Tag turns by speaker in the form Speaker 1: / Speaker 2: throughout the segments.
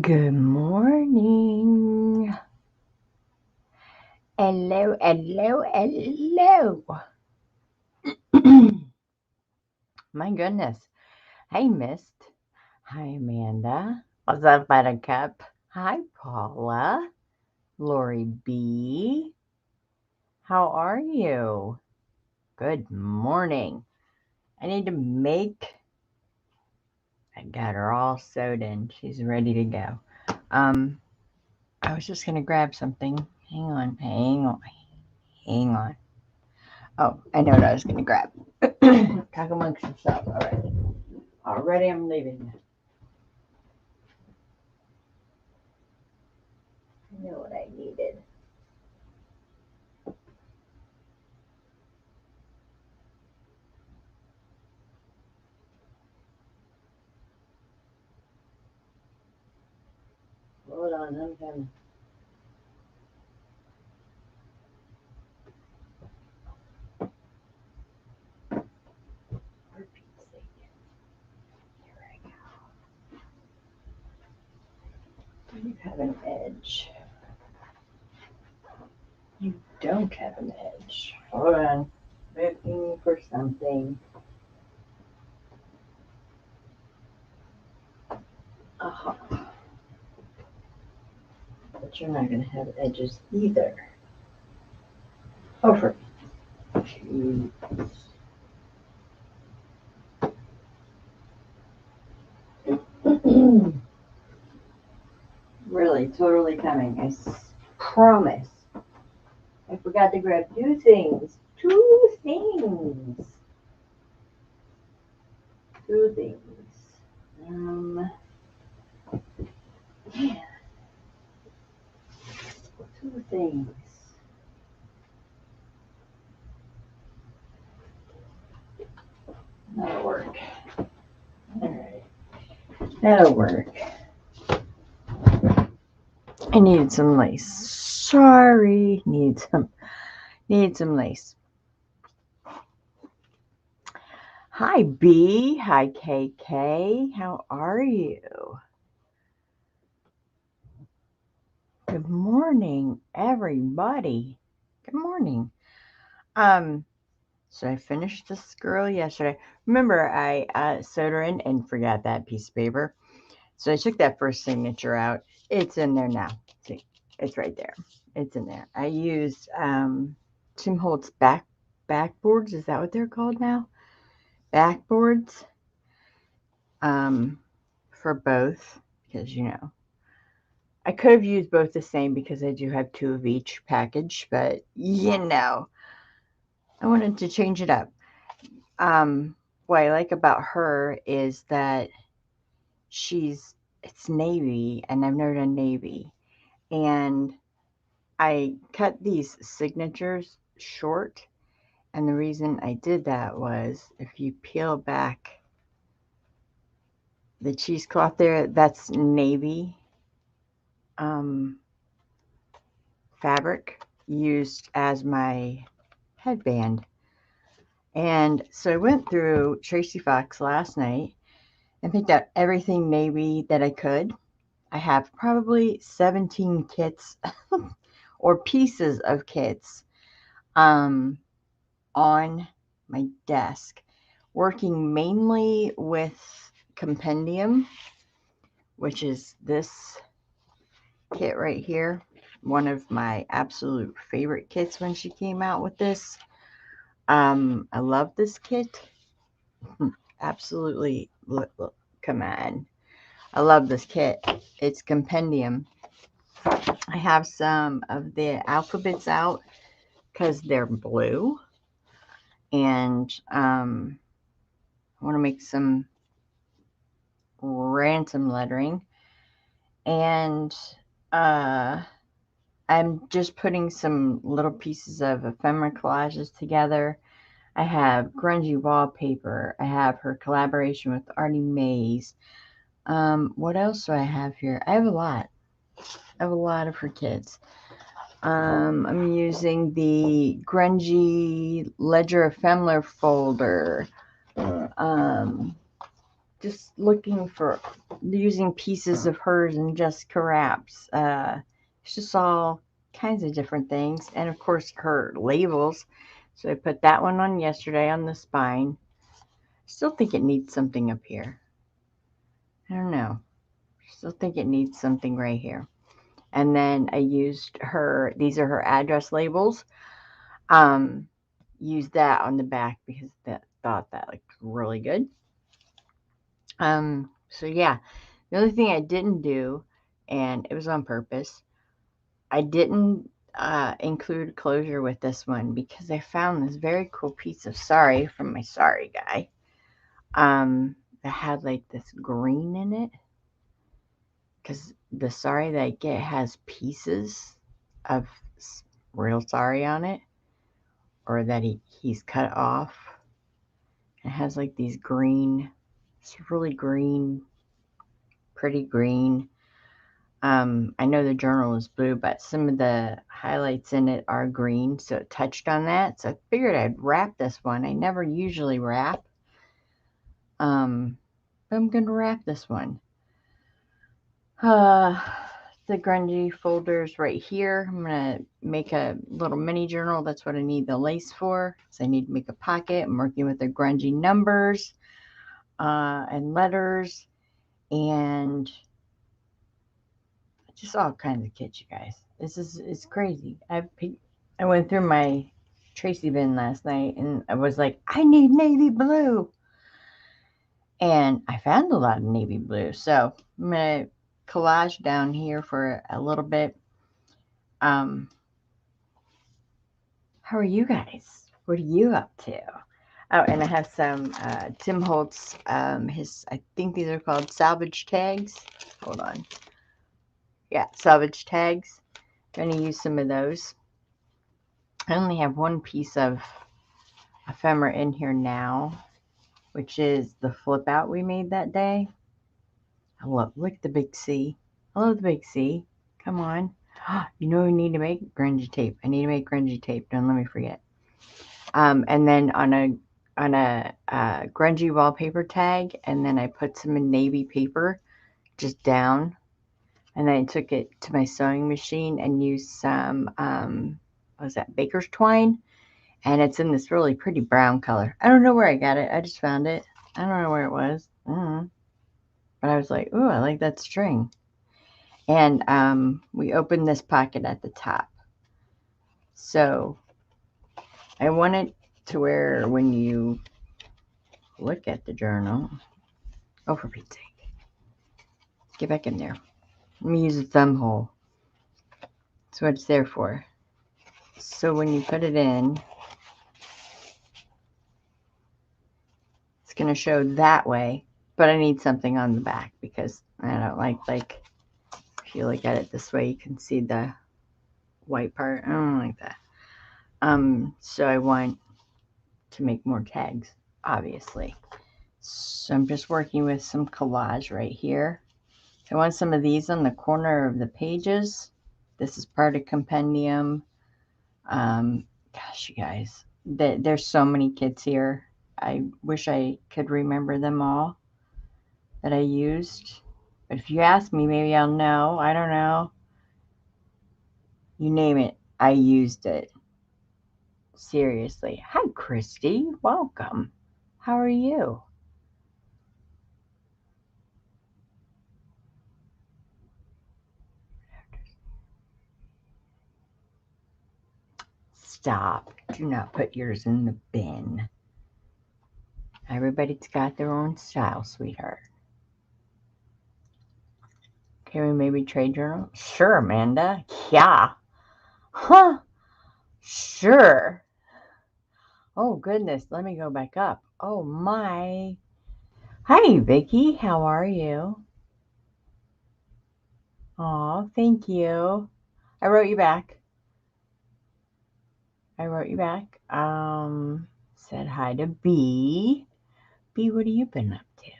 Speaker 1: Good morning. Hello, hello, hello. My goodness. Hey, Mist. Hi, Amanda. What's up, Buttercup? Hi, Paula. Lori B. How are you? Good morning. I need to make. I got her all sewed in. She's ready to go. Um, I was just gonna grab something. Hang on. Oh, I know what I was gonna grab. Talk amongst yourselves already. Already I'm leaving. I know what I needed. Hold on, I'm coming. For Pete's sake. Here I go. You have an edge. You don't have an edge. Hold on. Looking for something. Uh-huh. But you're not going to have edges either. Oh, for jeez. Really, totally coming. I promise. I forgot to grab two things. Two things. Two things. Yeah, two things. That'll work. Alright. That'll work. I needed some lace. Sorry. Need some lace. Hi B. Hi KK. How are you? Good morning, everybody. Good morning. So I finished this girl yesterday. Remember, I sewed her in and forgot that piece of paper. So I took that first signature out. It's in there now. See, it's right there. It's in there. I used Tim Holtz backboards. Is that what they're called now? Backboards for both because I could have used both the same because I do have two of each package, but I wanted to change it up. What I like about her is that it's navy and I've never done navy. And I cut these signatures short. And the reason I did that was if you peel back the cheesecloth there, that's navy fabric used as my headband. And so I went through Tracy Fox last night and picked out everything navy that I could. I have probably 17 kits or pieces of kits on my desk, working mainly with Compendium, which is this kit right here. One of my absolute favorite kits when she came out with this. I love this kit. Absolutely. Look, come on. I love this kit. It's Compendium. I have some of the alphabets out because they're blue. And I want to make some random lettering. And I'm just putting some little pieces of ephemera collages together. I have grungy wallpaper. I have her collaboration with Artie Mays. What else do I have here? I have a lot. I have a lot of her kids. I'm using the grungy Ledger Ephemera folder just looking for using pieces of hers and Jessica wraps. It's just all kinds of different things. And of course her labels. So I put that one on yesterday on the spine. Still think it needs something up here. I don't know. Still think it needs something right here. And then I used these are her address labels. Used that on the back because thought that looked really good. So yeah, the only thing I didn't do, and it was on purpose, I didn't include closure with this one because I found this very cool piece of sari from my sari guy that had like this green in it, because the sari that I get has pieces of real sari on it, or that he's cut off. It has like these green, it's really green, pretty green. I know the journal is blue, but some of the highlights in it are green, so it touched on that. So I figured I'd wrap this one. I never usually wrap. But I'm going to wrap this one. The grungy folders right here. I'm going to make a little mini journal. That's what I need the lace for. So I need to make a pocket. I'm working with the grungy numbers and letters and just all kinds of kits, you guys. It's crazy. I went through my Tracy bin last night and I was like, I need navy blue. And I found a lot of navy blue. So I'm going to collage down here for a little bit. How are you guys? What are you up to? Oh, and I have some Tim Holtz, I think these are called salvage tags. Hold on. Yeah, salvage tags. Going to use some of those. I only have one piece of ephemera in here now, which is the flip out we made that day. Look at the big C. I love the big C. Come on. You know we need to make grungy tape. I need to make grungy tape. Don't let me forget. And then on a grungy wallpaper tag, and then I put some in navy paper just down, and then I took it to my sewing machine and used some what was that, baker's twine, and it's in this really pretty brown color. I don't know where I got it. I just found it. I don't know where it was. I don't know. But I was like, ooh, I like that string. And we opened this pocket at the top. So I want it to where when you look at the journal, oh, for Pete's sake, get back in there. Let me use a thumb hole. That's what it's there for. So when you put it in, it's going to show that way. But I need something on the back because I don't like if you look at it this way, you can see the white part. I don't like that. So I want to make more tags, obviously. So I'm just working with some collage right here. I want some of these on the corner of the pages. This is part of compendium. Gosh, you guys, there's so many kits here. I wish I could remember them all that I used. But if you ask me, maybe I'll know. I don't know. You name it, I used it. Seriously. Hi, Christy. Welcome. How are you? Stop. Do not put yours in the bin. Everybody's got their own style, sweetheart. Can we maybe trade journal? Sure, Amanda. Yeah. Huh. Sure. Oh, goodness. Let me go back up. Oh, my. Hi, Vicky. How are you? Oh, thank you. I wrote you back. Said hi to B. B, what have you been up to?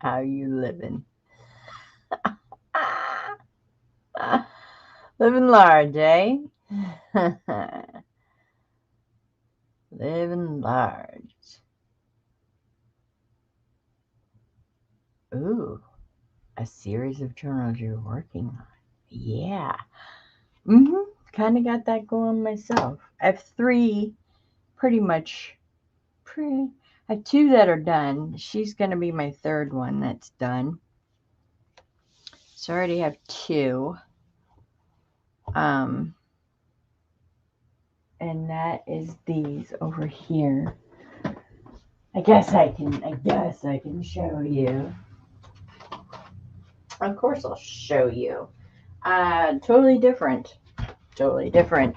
Speaker 1: How you living? Living large, eh? Living large. Ooh, a series of journals you're working on. Yeah. Kind of got that going myself. I have three pretty much. I have two that are done. She's going to be my third one that's done. So I already have two. And that is these over here. I guess I can show you. Of course I'll show you. Totally different. Totally different.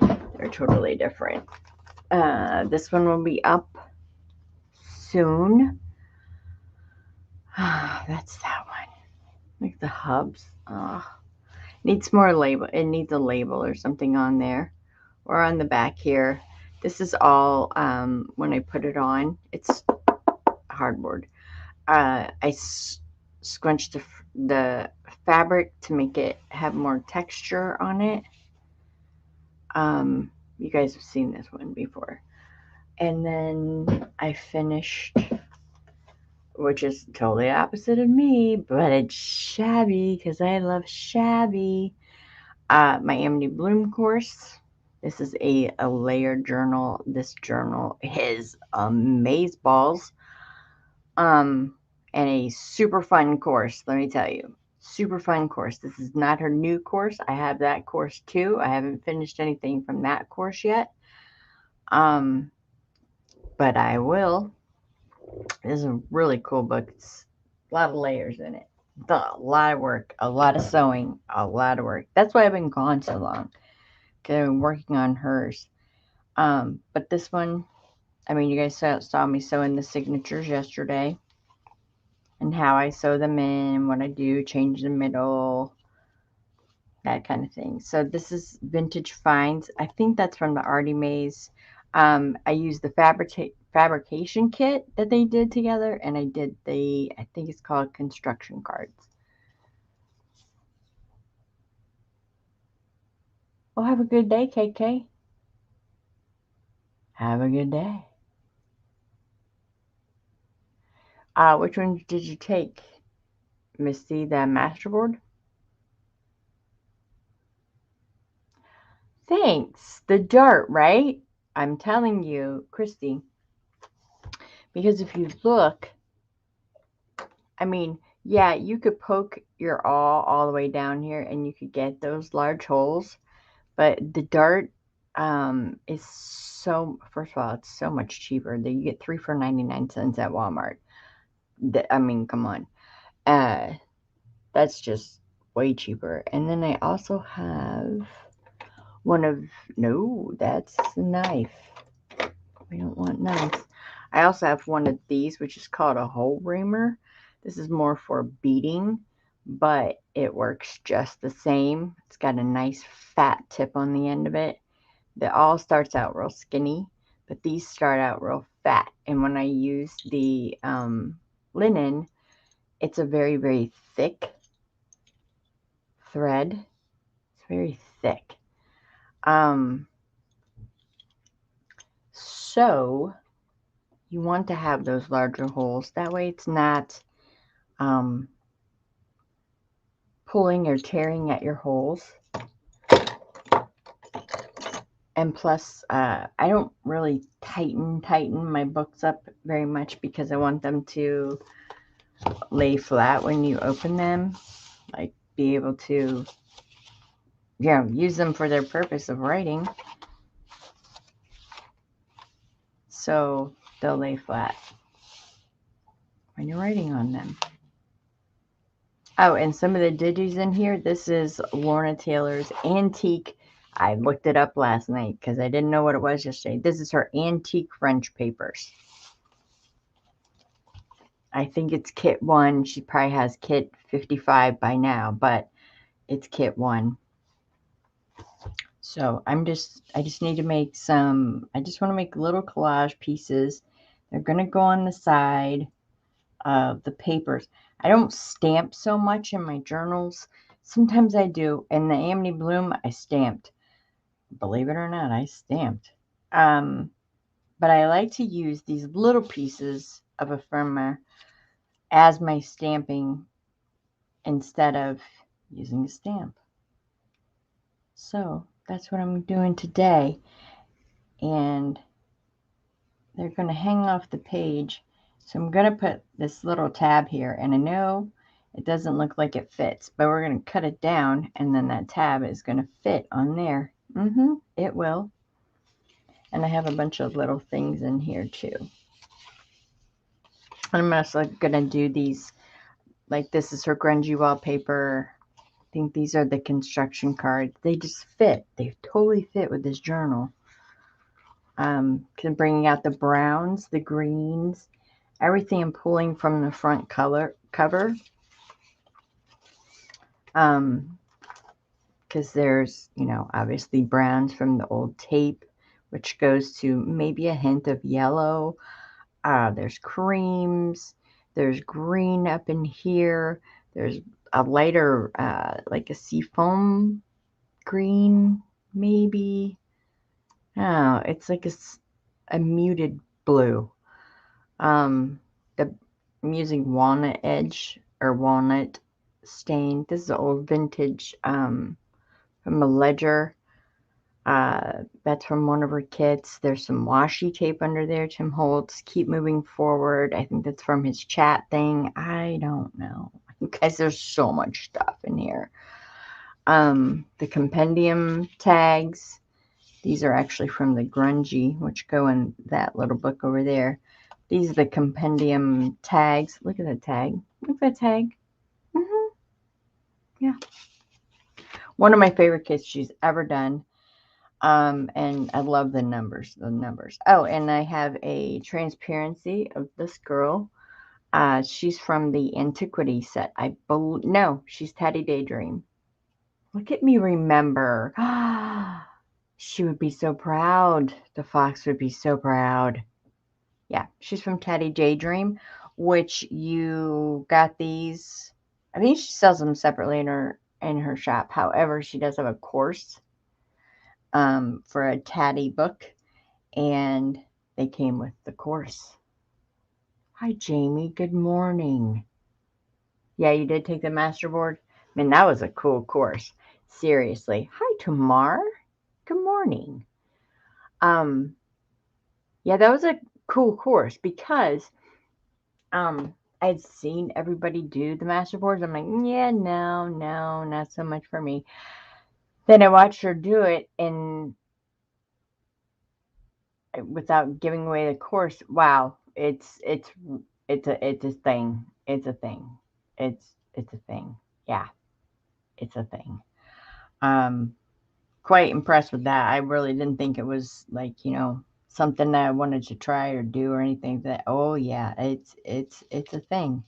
Speaker 1: They're totally different. This one will be up soon. That's that one. Like the hubs. Needs more label. It needs a label or something on there. Or on the back here. This is all when I put it on. It's hardboard. I scrunched the fabric to make it have more texture on it. You guys have seen this one before. And then I finished, which is totally opposite of me, but it's shabby because I love shabby. My Amity Bloom course. This is a layered journal. This journal is amazeballs. And a super fun course, let me tell you. Super fun course. This is not her new course. I have that course too. I haven't finished anything from that course yet. But I will. This is a really cool book. It's a lot of layers in it. A lot of work, a lot of sewing, a lot of work. That's why I've been gone so long. Because I've been working on hers. But this one, I mean, you guys saw me sewing the signatures yesterday. And how I sew them in, what I do, change the middle, that kind of thing. So this is Vintage Finds. I think that's from the Artie Maze. I used the fabrication kit that they did together, and I did I think it's called construction cards. Well, have a good day, KK. Have a good day. Which one did you take? Missy, the masterboard? Thanks. The dart, right? I'm telling you, Christy, because if you look, I mean, yeah, you could poke your awl all the way down here and you could get those large holes, but the dart is so, first of all, it's so much cheaper. You get 3 for 99 cents at Walmart. I mean, come on. That's just way cheaper. And then I also have no, that's a knife. We don't want knives. I also have one of these, which is called a hole reamer. This is more for beading, but it works just the same. It's got a nice fat tip on the end of it. That all starts out real skinny, but these start out real fat. And when I use the linen, it's a very, very thick thread. It's very thick. So you want to have those larger holes. That way it's not pulling or tearing at your holes. And plus, I don't really tighten my books up very much because I want them to lay flat when you open them. Like, be able to, use them for their purpose of writing. So they'll lay flat when you're writing on them. Oh, and some of the digits in here, this is Lorna Taylor's antique. I looked it up last night because I didn't know what it was yesterday. This is her antique French papers. I think it's kit 1. She probably has kit 55 by now, but it's kit 1. So I just need to make I just want to make little collage pieces. They're going to go on the side of the papers. I don't stamp so much in my journals. Sometimes I do. And the Amity Bloom, I stamped. Believe it or not, I stamped. But I like to use these little pieces of ephemera as my stamping instead of using a stamp. So that's what I'm doing today. And they're going to hang off the page. So I'm going to put this little tab here. And I know it doesn't look like it fits, but we're going to cut it down. And then that tab is going to fit on there. It will. And I have a bunch of little things in here too. I'm also going to do these, like this is her grungy wallpaper. I think these are the construction cards. They just fit. They totally fit with this journal. Bringing out the browns, the greens, everything I'm pulling from the front cover. Because there's, you know, obviously browns from the old tape, which goes to maybe a hint of yellow. There's creams. There's green up in here. There's a lighter, like a seafoam green, maybe. Oh, it's like a muted blue. I'm using walnut edge or walnut stain. This is an old vintage from a ledger. That's from one of her kits. There's some washi tape under there. Tim Holtz, Keep Moving Forward. I think that's from his chat thing. I don't know. Guys, there's so much stuff in here. The compendium tags. These are actually from the grungy, which go in that little book over there. These are the compendium tags. Look at that tag. Look at that tag. Yeah. One of my favorite kits she's ever done. And I love the numbers. Oh, and I have a transparency of this girl. She's from the antiquity set. No, she's Teddy Daydream. Look at me remember. She would be so proud. The fox would be so proud. Yeah, she's from Teddy Daydream, which you got these. I think she sells them separately in her shop. However, she does have a course for a Taddy book, and they came with the course. Hi, Jamie. Good morning. Yeah, you did take the masterboard? I mean, that was a cool course. Seriously. Hi, Tamar. Good morning. Yeah, that was a cool course because I'd seen everybody do the masterboards. I'm like, yeah, no, not so much for me. Then I watched her do it, and without giving away the course, wow, it's a thing. It's a thing. It's a thing. Yeah, it's a thing. Quite impressed with that. I really didn't think it was like, you know, something that I wanted to try or do or anything. That, oh yeah, it's a thing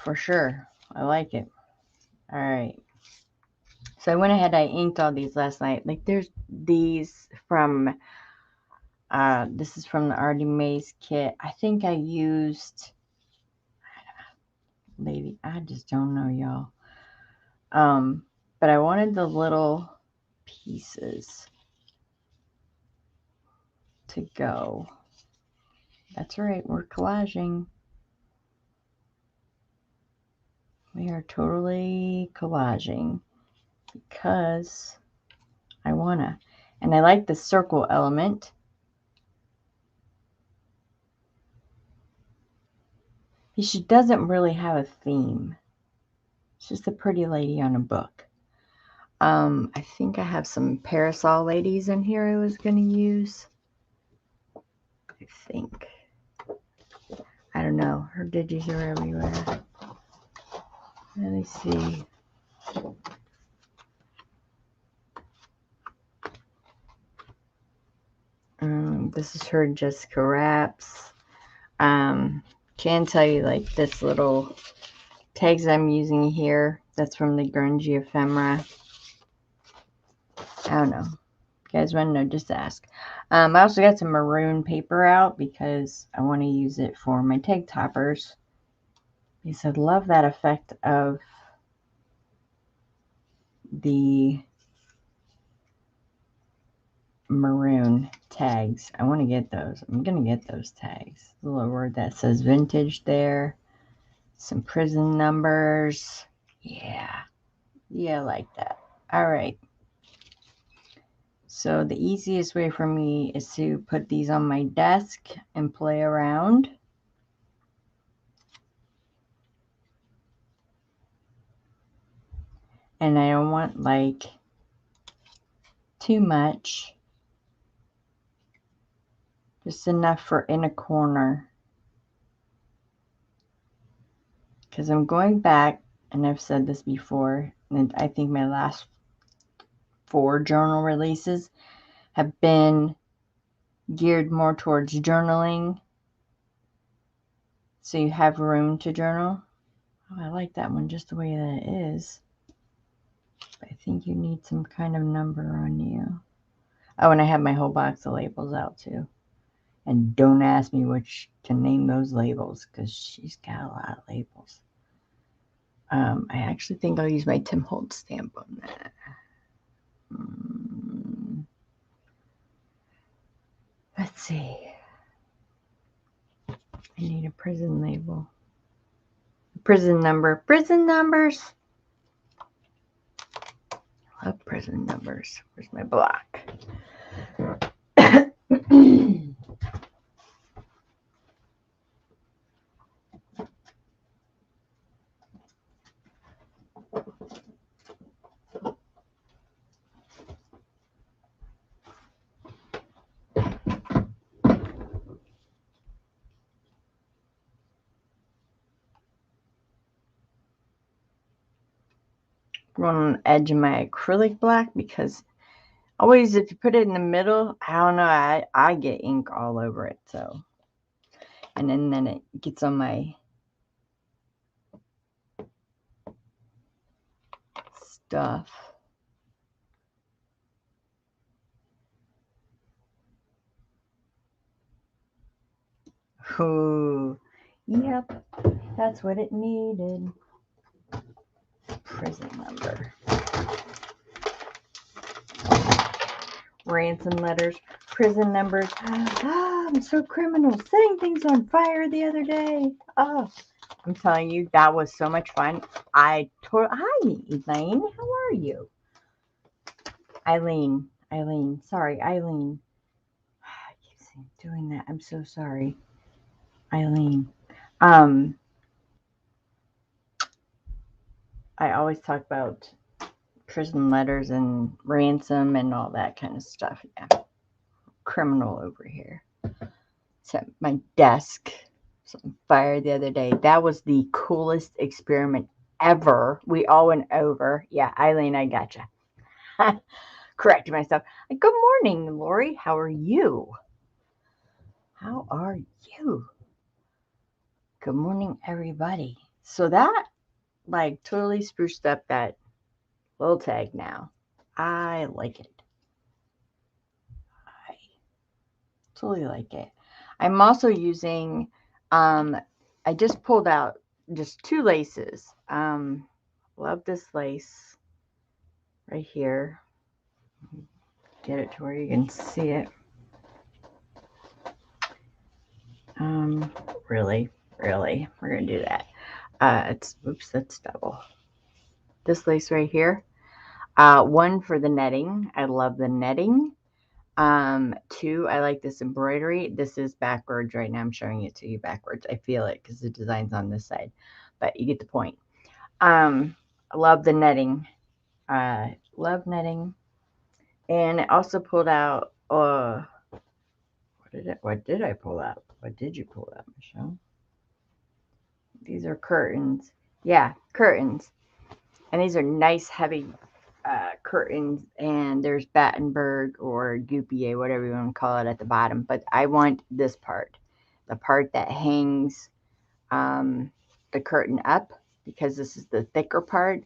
Speaker 1: for sure. I like it. All right. So I went ahead. I inked all these last night. Like there's these from. This is from the Artie Mays kit. I think I used. Lady, I just don't know, y'all. But I wanted the little pieces to go. That's right, we're collaging. We are totally collaging because I wanna. And I like the circle element. She doesn't really have a theme. It's just a pretty lady on a book. I think I have some parasol ladies in here I was going to use. I think. I don't know. Her digits are everywhere. Let me see. This is her Jessica Wraps. Can tell you like this little tags I'm using here. That's from the grungy ephemera. I don't know. If you guys want to know, just ask. I also got some maroon paper out because I want to use it for my tag toppers. Because I love that effect of the maroon tags. I want to get those. I'm going to get those tags. A little word that says vintage there. Some prison numbers. Yeah. Yeah, I like that. All right. So the easiest way for me is to put these on my desk and play around. And I don't want like too much. Just enough for in a corner. Because I'm going back, and I've said this before, and I think my last 4 journal releases have been geared more towards journaling. So you have room to journal. Oh, I like that one just the way that it is. But I think you need some kind of number on you. Oh, and I have my whole box of labels out too. And don't ask me which to name those labels, because she's got a lot of labels. I actually think I'll use my Tim Holtz stamp on that. Let's see. I need a prison label. Prison number. Prison numbers. I love prison numbers. Where's my block? On the edge of my acrylic block, because always if you put it in the middle, I don't know, I get ink all over it. So, and then it gets on my stuff. Ooh, yep, that's what it needed. Prison number. Ransom letters, prison numbers. Ah, I'm so criminal. Setting things on fire the other day. Oh, I'm telling you, that was so much fun. Hi, Elaine. How are you? Eileen. Sorry, Eileen. I keep doing that. I'm so sorry. Eileen. I always talk about prison letters and ransom and all that kind of stuff. Yeah. Criminal over here. Set my desk on fire the other day. That was the coolest experiment ever. We all went over. Yeah, Eileen, I gotcha. Corrected myself. Good morning, Lori. How are you? How are you? Good morning, everybody. So that like totally spruced up that little tag now. I like it. I totally like it. I'm also using, I just pulled out just 2 laces. Love this lace right here. Get it to where you can see it. Really, we're gonna do that. Oops, that's double. This lace right here. 1 for the netting. I love the netting. 2, I like this embroidery. This is backwards right now. I'm showing it to you backwards. I feel it because the design's on this side, but you get the point. I love the netting. Love netting. And I also pulled out, what did I pull out? What did you pull out, Michelle? These are curtains. Yeah, curtains. And these are nice, heavy curtains. And there's Battenberg or Goupier, whatever you want to call it, at the bottom. But I want this part, the part that hangs the curtain up, because this is the thicker part.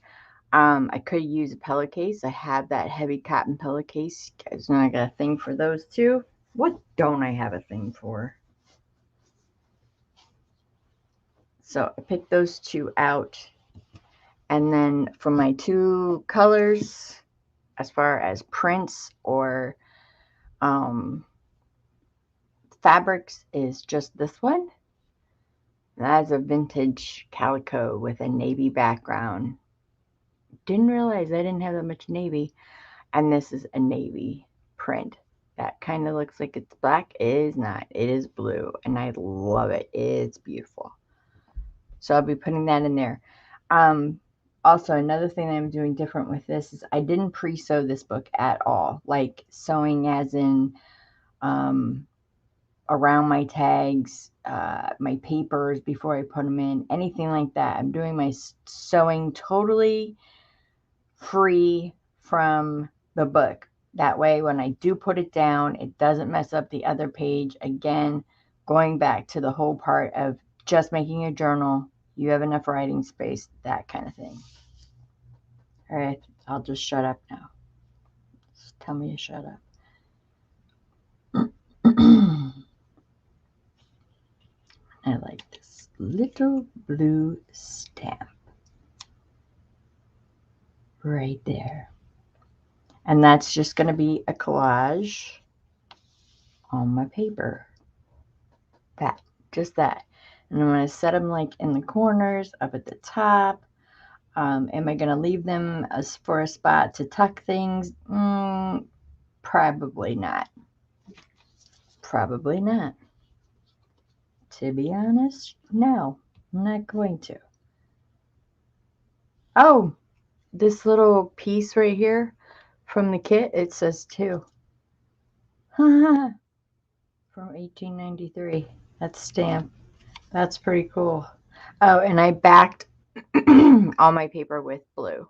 Speaker 1: I could use a pillowcase. I have that heavy cotton pillowcase. You guys know I got a thing for those too. What don't I have a thing for? So I picked those 2 out. And then for my two colors, as far as prints or fabrics, is just this one. That's a vintage calico with a navy background. Didn't realize I didn't have that much navy. And this is a navy print. That kind of looks like it's black. It is not. It is blue. And I love it. It's beautiful. So I'll be putting that in there. Also, another thing that I'm doing different with this is I didn't pre-sew this book at all. Like sewing as in around my tags, my papers before I put them in, anything like that. I'm doing my sewing totally free from the book. That way, when I do put it down, it doesn't mess up the other page. Again, going back to the whole part of just making a journal, you have enough writing space, that kind of thing. All right, I'll just shut up now. Just tell me to shut up. I like this little blue stamp right there. And that's just going to be a collage on my paper. That, just that. And I'm going to set them like in the corners, up at the top. Am I going to leave them as for a spot to tuck things? Probably not. Probably not. To be honest, no, I'm not going to. Oh, this little piece right here from the kit, it says 2. From 1893. That stamp. That's pretty cool. Oh, and I backed all my paper with blue.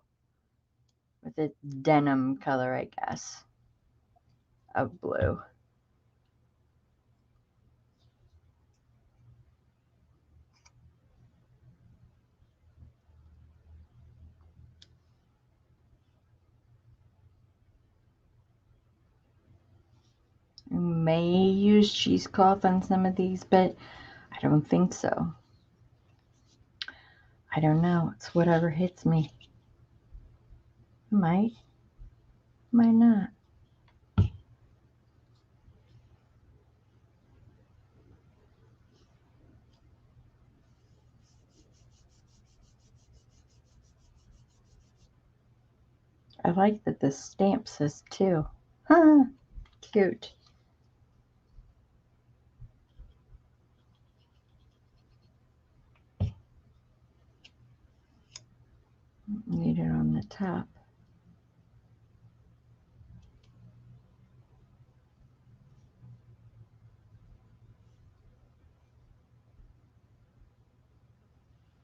Speaker 1: With a denim color, I guess, of blue. I may use cheesecloth on some of these, but I don't think so. I don't know. It's whatever hits me. Might not. I like that the stamp says 2. Huh, cute. Need it on the top.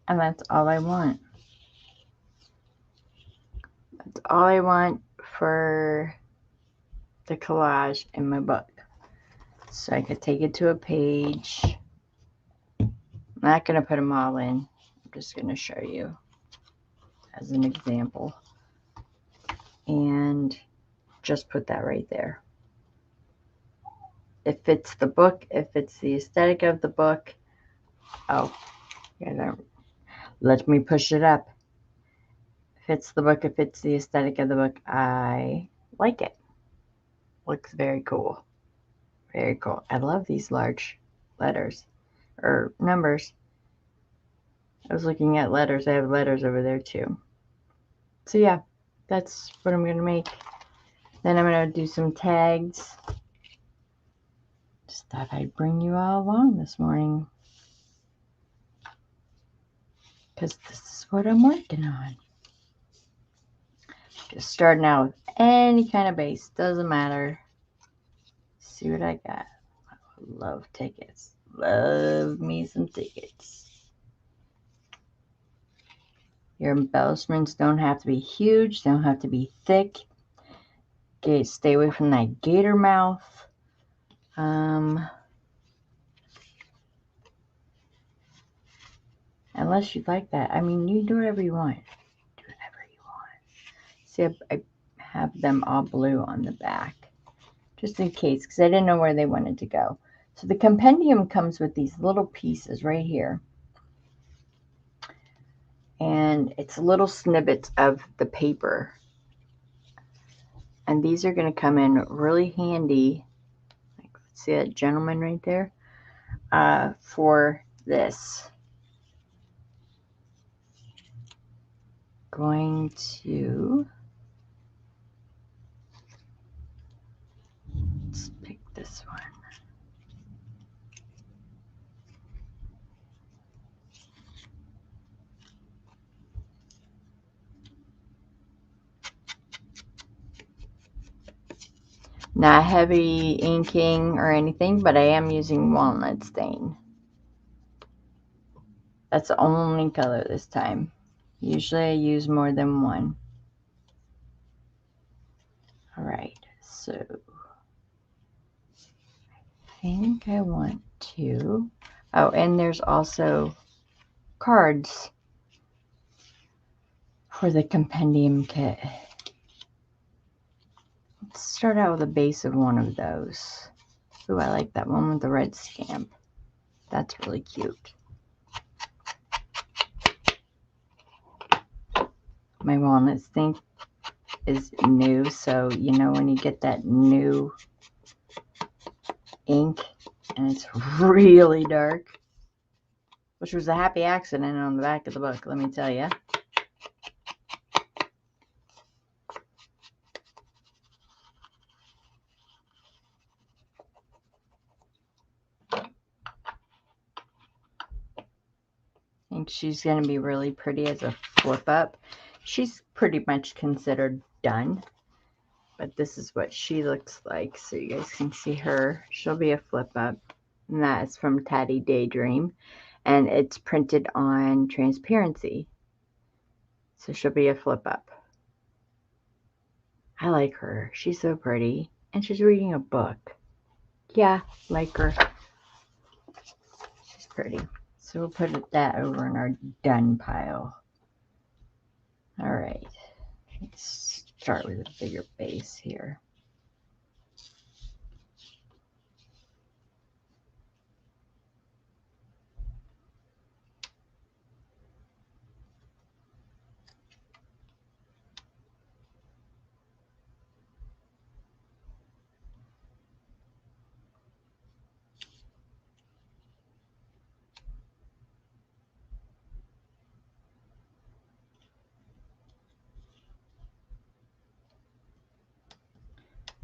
Speaker 1: And that's all I want. That's all I want for the collage in my book. So I could take it to a page. I'm not going to put them all in. I'm just going to show you as an example. And just put that right there. It fits the book. It fits the aesthetic of the book. Oh, yeah, let me push it up. Fits the book. It fits the aesthetic of the book. I like it. Looks very cool. Very cool. I love these large letters or numbers. I was looking at letters. I have letters over there too. So yeah, that's what I'm going to make. Then I'm going to do some tags. Just thought I'd bring you all along this morning, because this is what I'm working on. Just starting out with any kind of base. Doesn't matter. See what I got. I love tickets. Love me some tickets. Your embellishments don't have to be huge. They don't have to be thick. Okay, stay away from that gator mouth. Unless you like that. I mean, you do whatever you want. Do whatever you want. See, I have them all blue on the back, just in case, because I didn't know where they wanted to go. So the compendium comes with these little pieces right here. And it's little snippets of the paper. And these are going to come in really handy. Like, see that gentleman right there? For this. Going to, let's pick this one. Not heavy inking or anything, but I am using walnut stain. That's the only color this time. Usually I use more than one. All right, so I think I want to, oh, and there's also cards for the compendium kit. Let's start out with a base of one of those. Ooh, I like that one with the red stamp. That's really cute. My walnut stain is new, so you know when you get that new ink and it's really dark, which was a happy accident on the back of the book, let me tell you. I think she's going to be really pretty as a flip up. She's pretty much considered done, but this is what she looks like, so you guys can see her. She'll be a flip up, and that is from Tatty Daydream, and it's printed on transparency, so she'll be a flip up. I like her. She's so pretty, and she's reading a book. Yeah, like her. She's pretty. So we'll put that over in our done pile. All right, let's start with a bigger base here.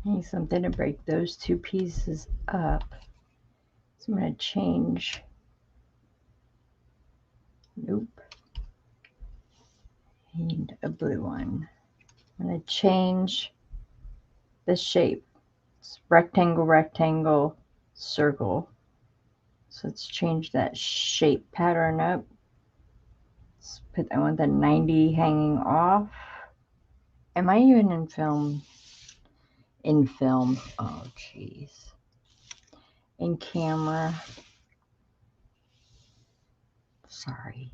Speaker 1: I need something to break those two pieces up. So I'm going to change. Nope. I need a blue one. I'm going to change the shape. It's rectangle, rectangle, circle. So let's change that shape pattern up. Let's put, I want the 90 hanging off. Am I even in film? In film. Oh, jeez. In camera. Sorry.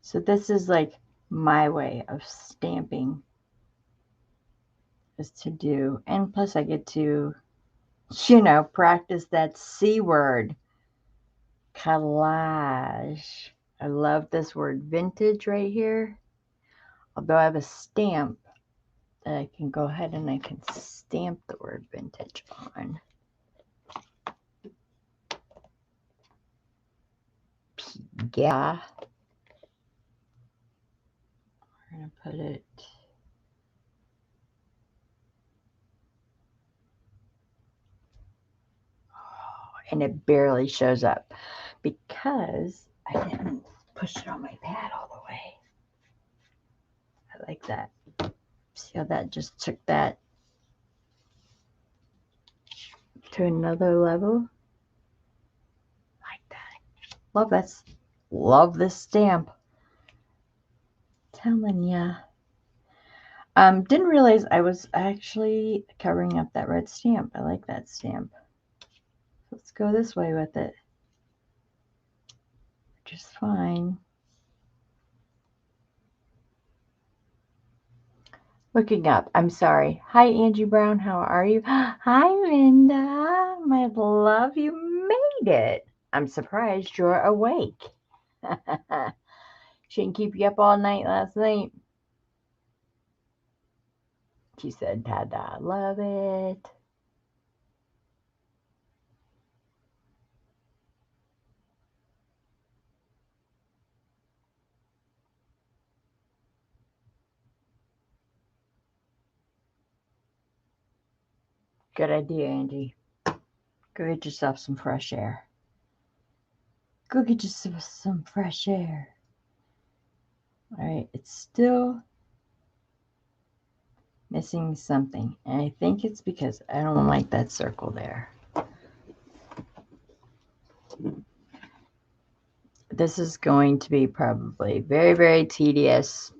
Speaker 1: So this is like my way of stamping, is to do, and plus I get to, you know, practice that C word, collage. I love this word vintage right here. Although I have a stamp that I can go ahead and I can stamp the word vintage on. Yeah. We're going to put it. And it barely shows up because I didn't push it on my pad all the way. I like that. See how that just took that to another level? Like that. Love this. Love this stamp. Telling ya. Didn't realize I was actually covering up that red stamp. I like that stamp. Let's go this way with it. Which is fine. Looking up. I'm sorry. Hi, Angie Brown. How are you? Hi, Linda. My love, you made it. I'm surprised you're awake. She didn't keep you up all night last night. She said, "Ta-da, love it." Good idea, Angie. Go get yourself some fresh air. Go get yourself some fresh air. All right, it's still missing something. And I think it's because I don't like that circle there. This is going to be probably very, very tedious.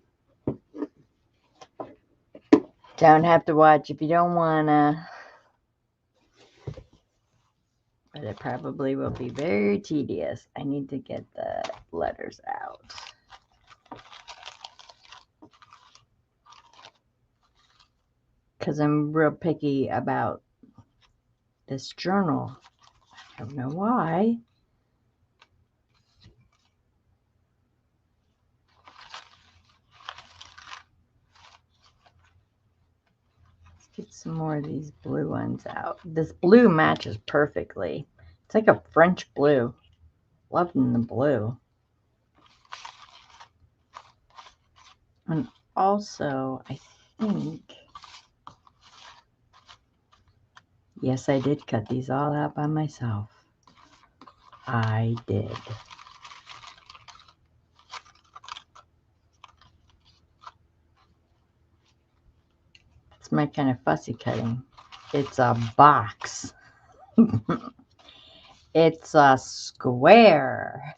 Speaker 1: Don't have to watch if you don't wanna. But it probably will be very tedious. I need to get the letters out. Because I'm real picky about this journal. I don't know why. Let's get some more of these blue ones out. This blue matches perfectly. It's like a French blue. Loving the blue. And also, I think, yes, I did cut these all out by myself. I did. It's my kind of fussy cutting. It's a box. It's a square.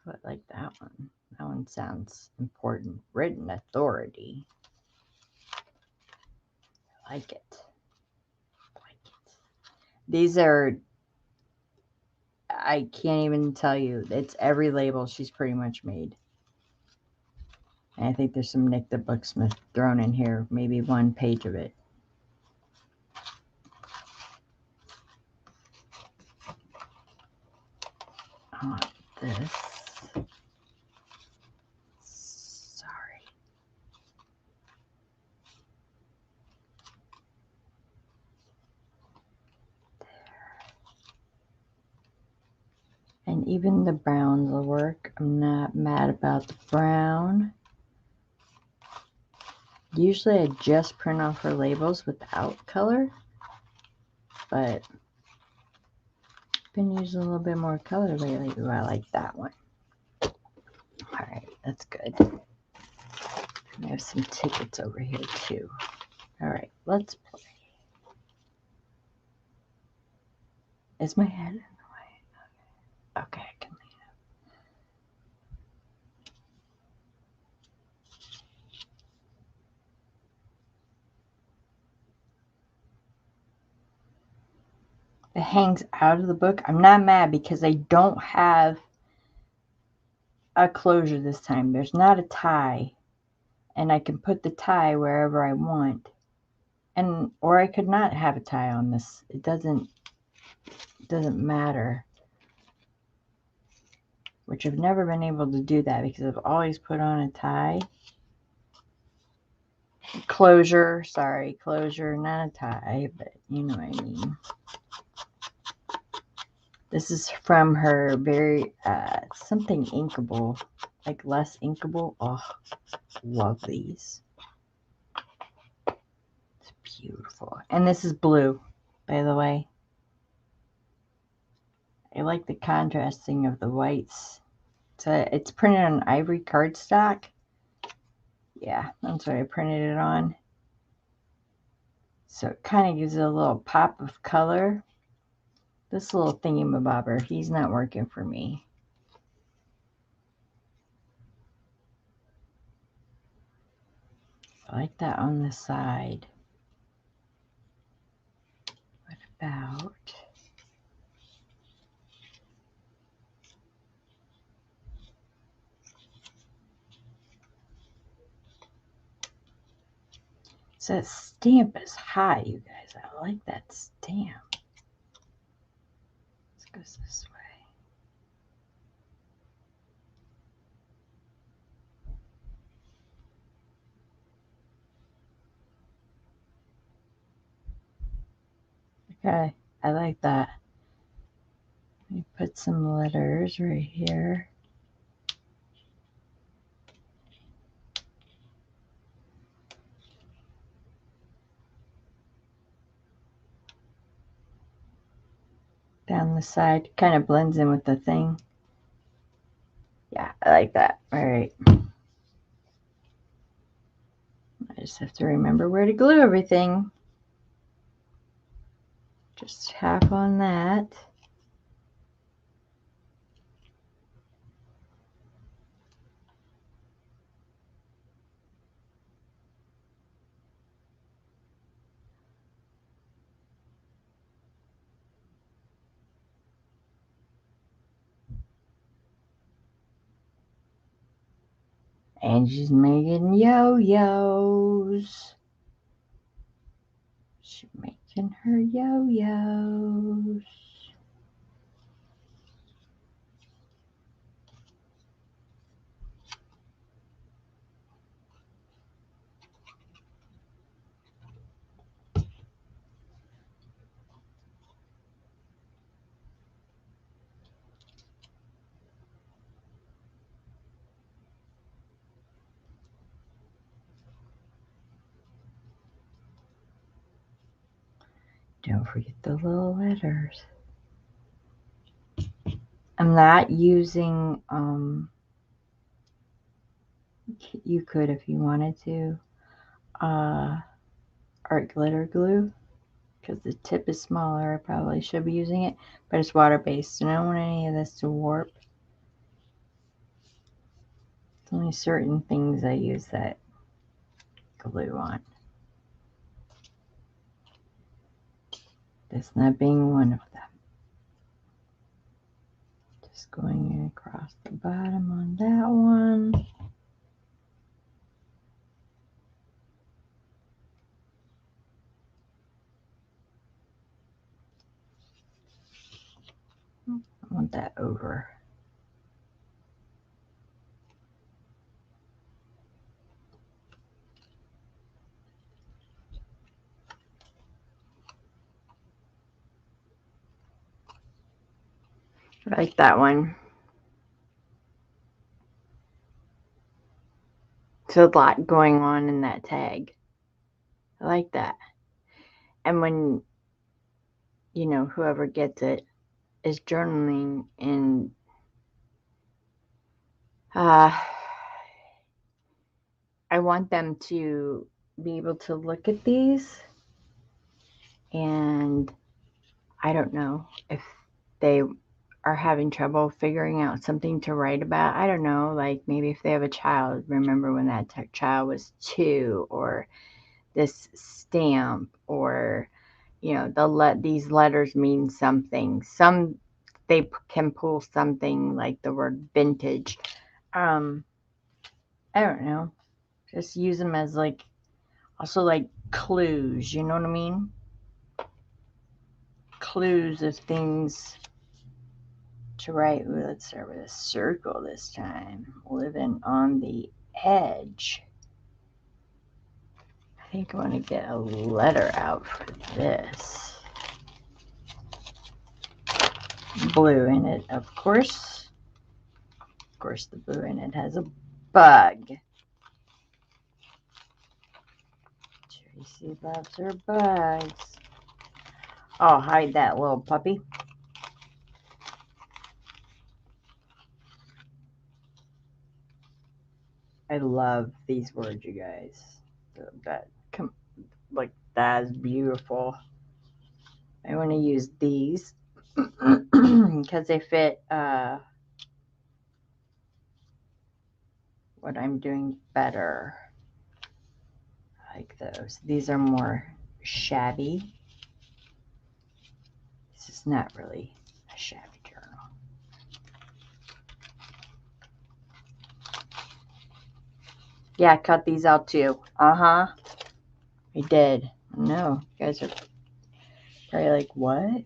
Speaker 1: But like that one. That one sounds important. Written authority. I like it. These are, I can't even tell you. It's every label she's pretty much made. And I think there's some Nick the Booksmith thrown in here. Maybe one page of it. I want this. Sorry. There. And even the browns will work. I'm not mad about the brown. Usually I just print off her labels without color. But I've been using a little bit more color lately. Ooh, I like that one. Alright, that's good. I have some tickets over here too. Alright, let's play. Is my head in the way? Okay, I can lean up. It hangs out of the book. I'm not mad because I don't have a closure this time. There's not a tie. And I can put the tie wherever I want. And or I could not have a tie on this. It doesn't matter. Which I've never been able to do that because I've always put on a tie. Closure, sorry, closure, not a tie, but you know what I mean. This is from her very, something inkable, like less inkable. Oh, love these. It's beautiful. And this is blue, by the way. I like the contrasting of the whites. It's printed on ivory cardstock. Yeah, that's what I printed it on. So it kind of gives it a little pop of color. This little thingy-mabobber, he's not working for me. I like that on the side. What about... So that stamp is high, you guys. I like that stamp. Let's go this way. Okay, I like that. Let me put some letters right here. Down the side, kind of blends in with the thing. Yeah, I like that. All right. I just have to remember where to glue everything. Just half on that. Angie's making yo-yos. She's making her yo-yos. Don't forget the little letters. I'm not using, you could if you wanted to, art glitter glue, because the tip is smaller. I probably should be using it, but it's water-based, and I don't want any of this to warp. It's only certain things I use that glue on. This not being one of them. Just going across the bottom on that one. I want that over. I like that one. There's a lot going on in that tag. I like that. And when, you know, whoever gets it is journaling, and I want them to be able to look at these, and I don't know if they are having trouble figuring out something to write about. I don't know, like maybe if they have a child, remember when that child was 2, or this stamp, or you know, these letters mean something. Some they can pull something like the word vintage. I don't know. Just use them as like also like clues. You know what I mean? Clues of things to write. Ooh, let's start with a circle this time. Living on the edge. I think I want to get a letter out for this. Blue in it, of course. Of course, the blue in it has a bug. Tracy loves her bugs. I'll hide that little puppy. I love these words, you guys. Like that's beautiful. I want to use these because they fit what I'm doing better. I like those. These are more shabby. This is not really a shabby journal. Yeah, cut these out too. Uh-huh. I did. No, you guys are probably like, what?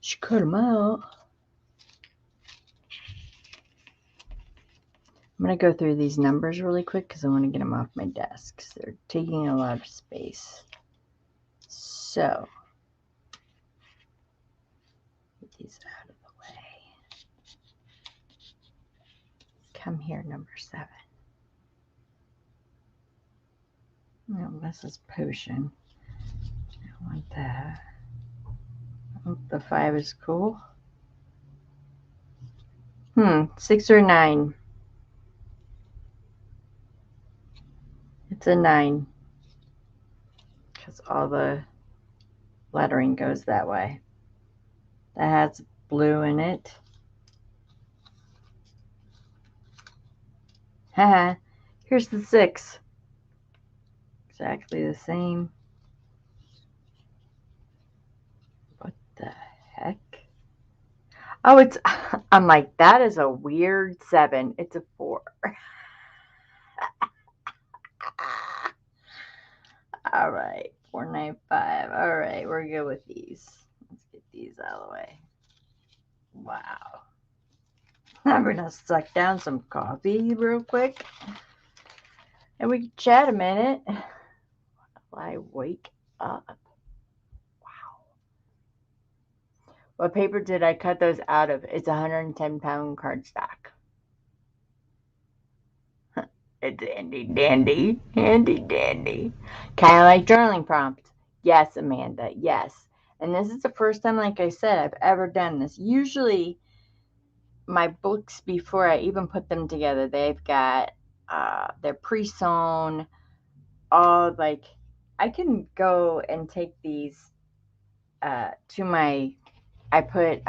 Speaker 1: She cut them out. I'm going to go through these numbers really quick because I want to get them off my desk because they're taking a lot of space. So, get these out of the way. Come here, number 7. No, this is potion. I want that. Oh, the 5 is cool. 6 or 9. It's a 9 because all the lettering goes that way. That has blue in it. Haha, here's the 6. Exactly the same. What the heck? Oh, it's, I'm like, that is a weird 7. It's a 4. All right, 495. All right, we're good with these. Let's get these out of the way. Wow. I'm gonna suck down some coffee real quick, and we can chat a minute while I wake up. Wow. What paper did I cut those out of? It's a 110-pound cardstock. It's handy dandy, handy dandy. Kind of like journaling prompts. Yes, Amanda, yes. And this is the first time, like I said, I've ever done this. Usually, my books, before I even put them together, they've got, they're pre-sewn, all like, I can go and take these to my, I put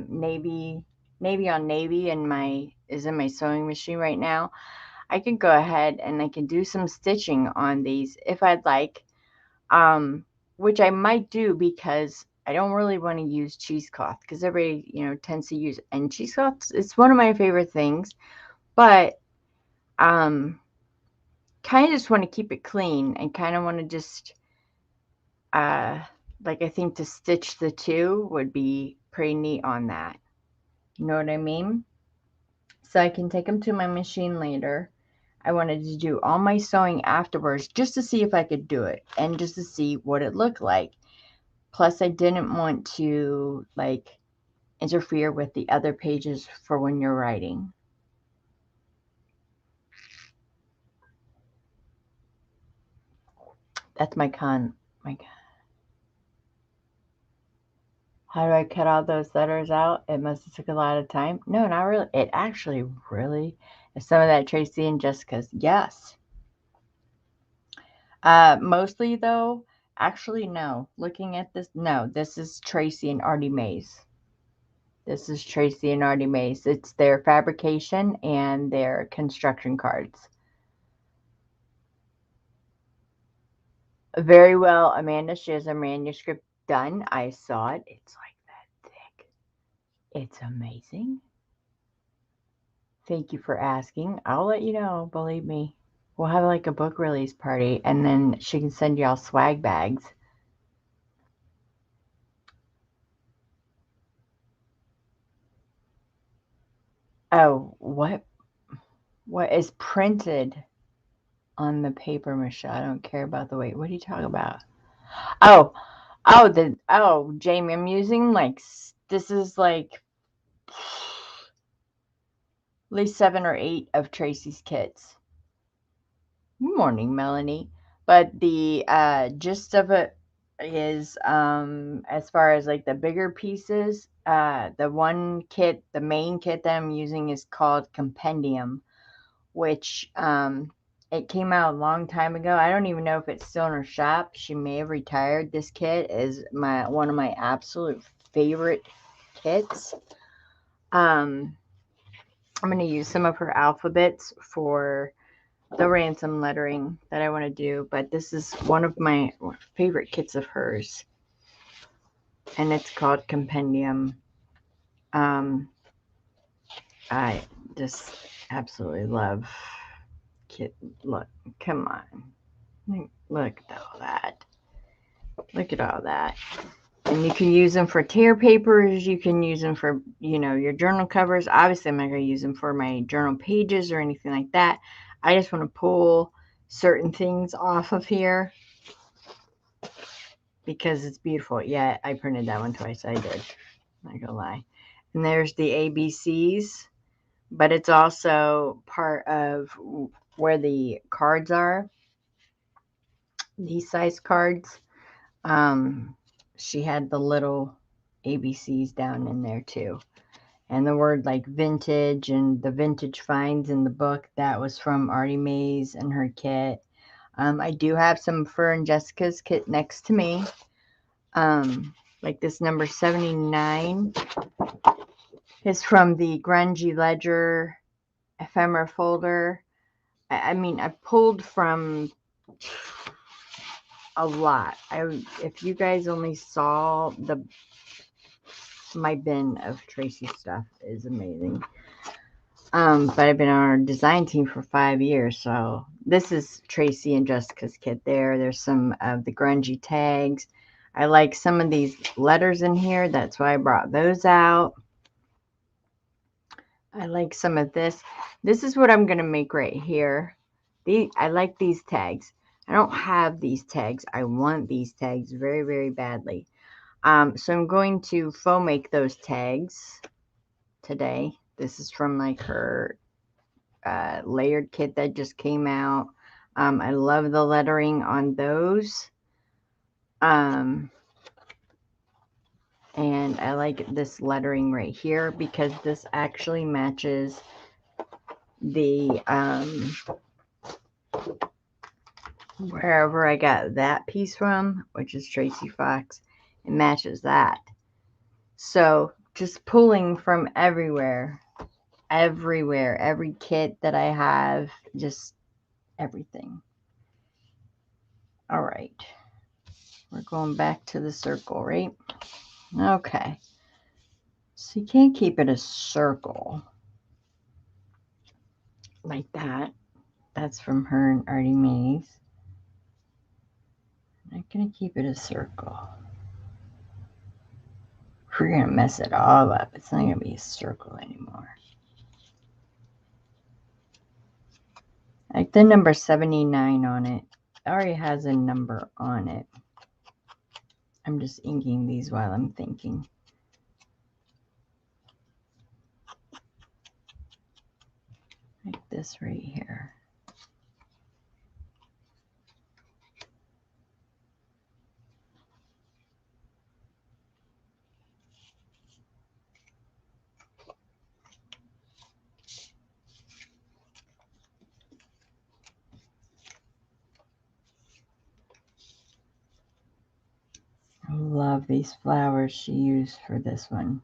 Speaker 1: navy on navy in my sewing machine right now. I can go ahead and I can do some stitching on these if I'd like, which I might do because I don't really want to use cheesecloth because everybody, tends to use, and cheesecloth, it's one of my favorite things, but kind of just want to keep it clean and kind of want to just, like, I think to stitch the 2 would be pretty neat on that. You know what I mean? So I can take them to my machine later. I wanted to do all my sewing afterwards just to see if I could do it and just to see what it looked like. Plus, I didn't want to, like, interfere with the other pages for when you're writing. That's my God. How do I cut all those letters out? It must have took a lot of time. No, not really. It actually really is some of that Tracy and Jessica's. Yes. Mostly though, actually no. Looking at this, no. This is Tracy and Artie Mays. This is Tracy and Artie Mays. It's their fabrication and their construction cards. Very well, Amanda. She has a manuscript done. I saw it. It's like that thick. It's amazing. Thank you for asking. I'll let you know, believe me. We'll have like a book release party and then she can send y'all swag bags. Oh, what is printed on the paper, Michelle? I don't care about the weight. What are you talking about? Oh, Jamie, I'm using like, this is like at least 7 or 8 of Tracy's kits. Morning, Melanie. But the gist of it is, as far as like the bigger pieces, the main kit that I'm using is called Compendium, which it came out a long time ago. I don't even know if it's still in her shop. She may have retired. This kit is one of my absolute favorite kits. I'm going to use some of her alphabets for the ransom lettering that I want to do, but this is one of my favorite kits of hers, and it's called Compendium. I just absolutely love kit. Look, come on. Look at all that. Look at all that. And you can use them for tear papers. You can use them for, your journal covers. Obviously, I'm not going to use them for my journal pages or anything like that. I just want to pull certain things off of here because it's beautiful. Yeah, I printed that one twice. I did. I'm not going to lie. And there's the ABCs, but it's also part of where the cards are. These size cards. She had the little ABCs down in there too. And the word like vintage and the vintage finds in the book, that was from Artie Mays and her kit. I do have some Fur and Jessica's kit next to me. Like this number 79 is from the Grungy Ledger Ephemera folder. I mean, I pulled from a lot. If you guys only saw my bin of Tracy stuff is amazing. But I've been on our design team for 5 years, so this is Tracy and Jessica's kit there. There's some of the grungy tags. I like some of these letters in here. That's why I brought those out. I like some of this. This is what I'm going to make right here. I like these tags. I don't have these tags. I want these tags very, very badly. So I'm going to faux make those tags today. This is from like her layered kit that just came out. I love the lettering on those. And I like this lettering right here because this actually matches the wherever I got that piece from, which is Tracy Fox. It matches that. So just pulling from everywhere, every kit that I have, just everything. All right. We're going back to the circle, right? Okay. So you can't keep it a circle like that. That's from her and Artie Mays. I'm not going to keep it a circle. We're going to mess it all up. It's not going to be a circle anymore. Like the number 79 on it. It already has a number on it. I'm just inking these while I'm thinking. Like this right here. I love these flowers she used for this one.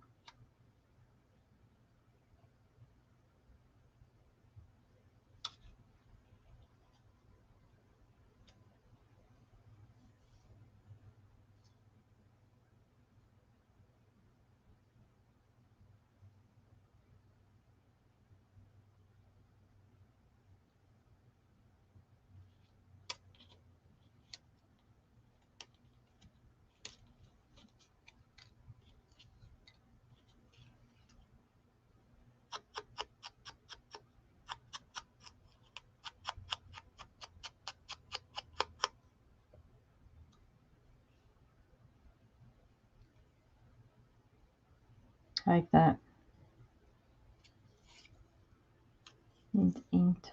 Speaker 1: I like that. It's inked.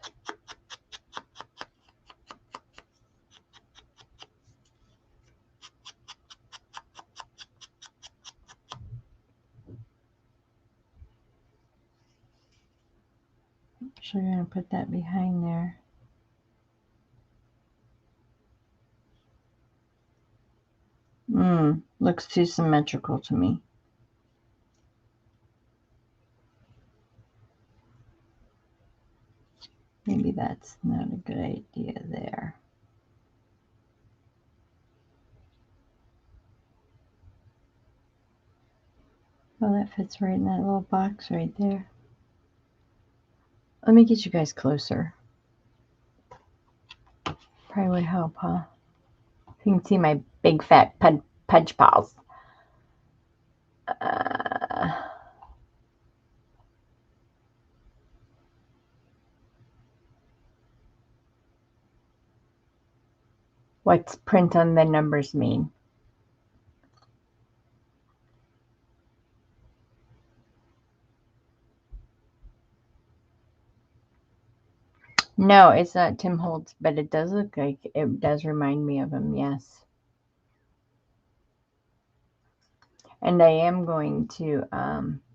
Speaker 1: So you're going to put that behind there. Looks too symmetrical to me. Maybe that's not a good idea there. Well, that fits right in that little box right there. Let me get you guys closer. probably would help, huh? You can see my big fat pudge paws. What's print on the numbers mean? No, it's not Tim Holtz, but it does look like it does remind me of him, yes. And I am going to,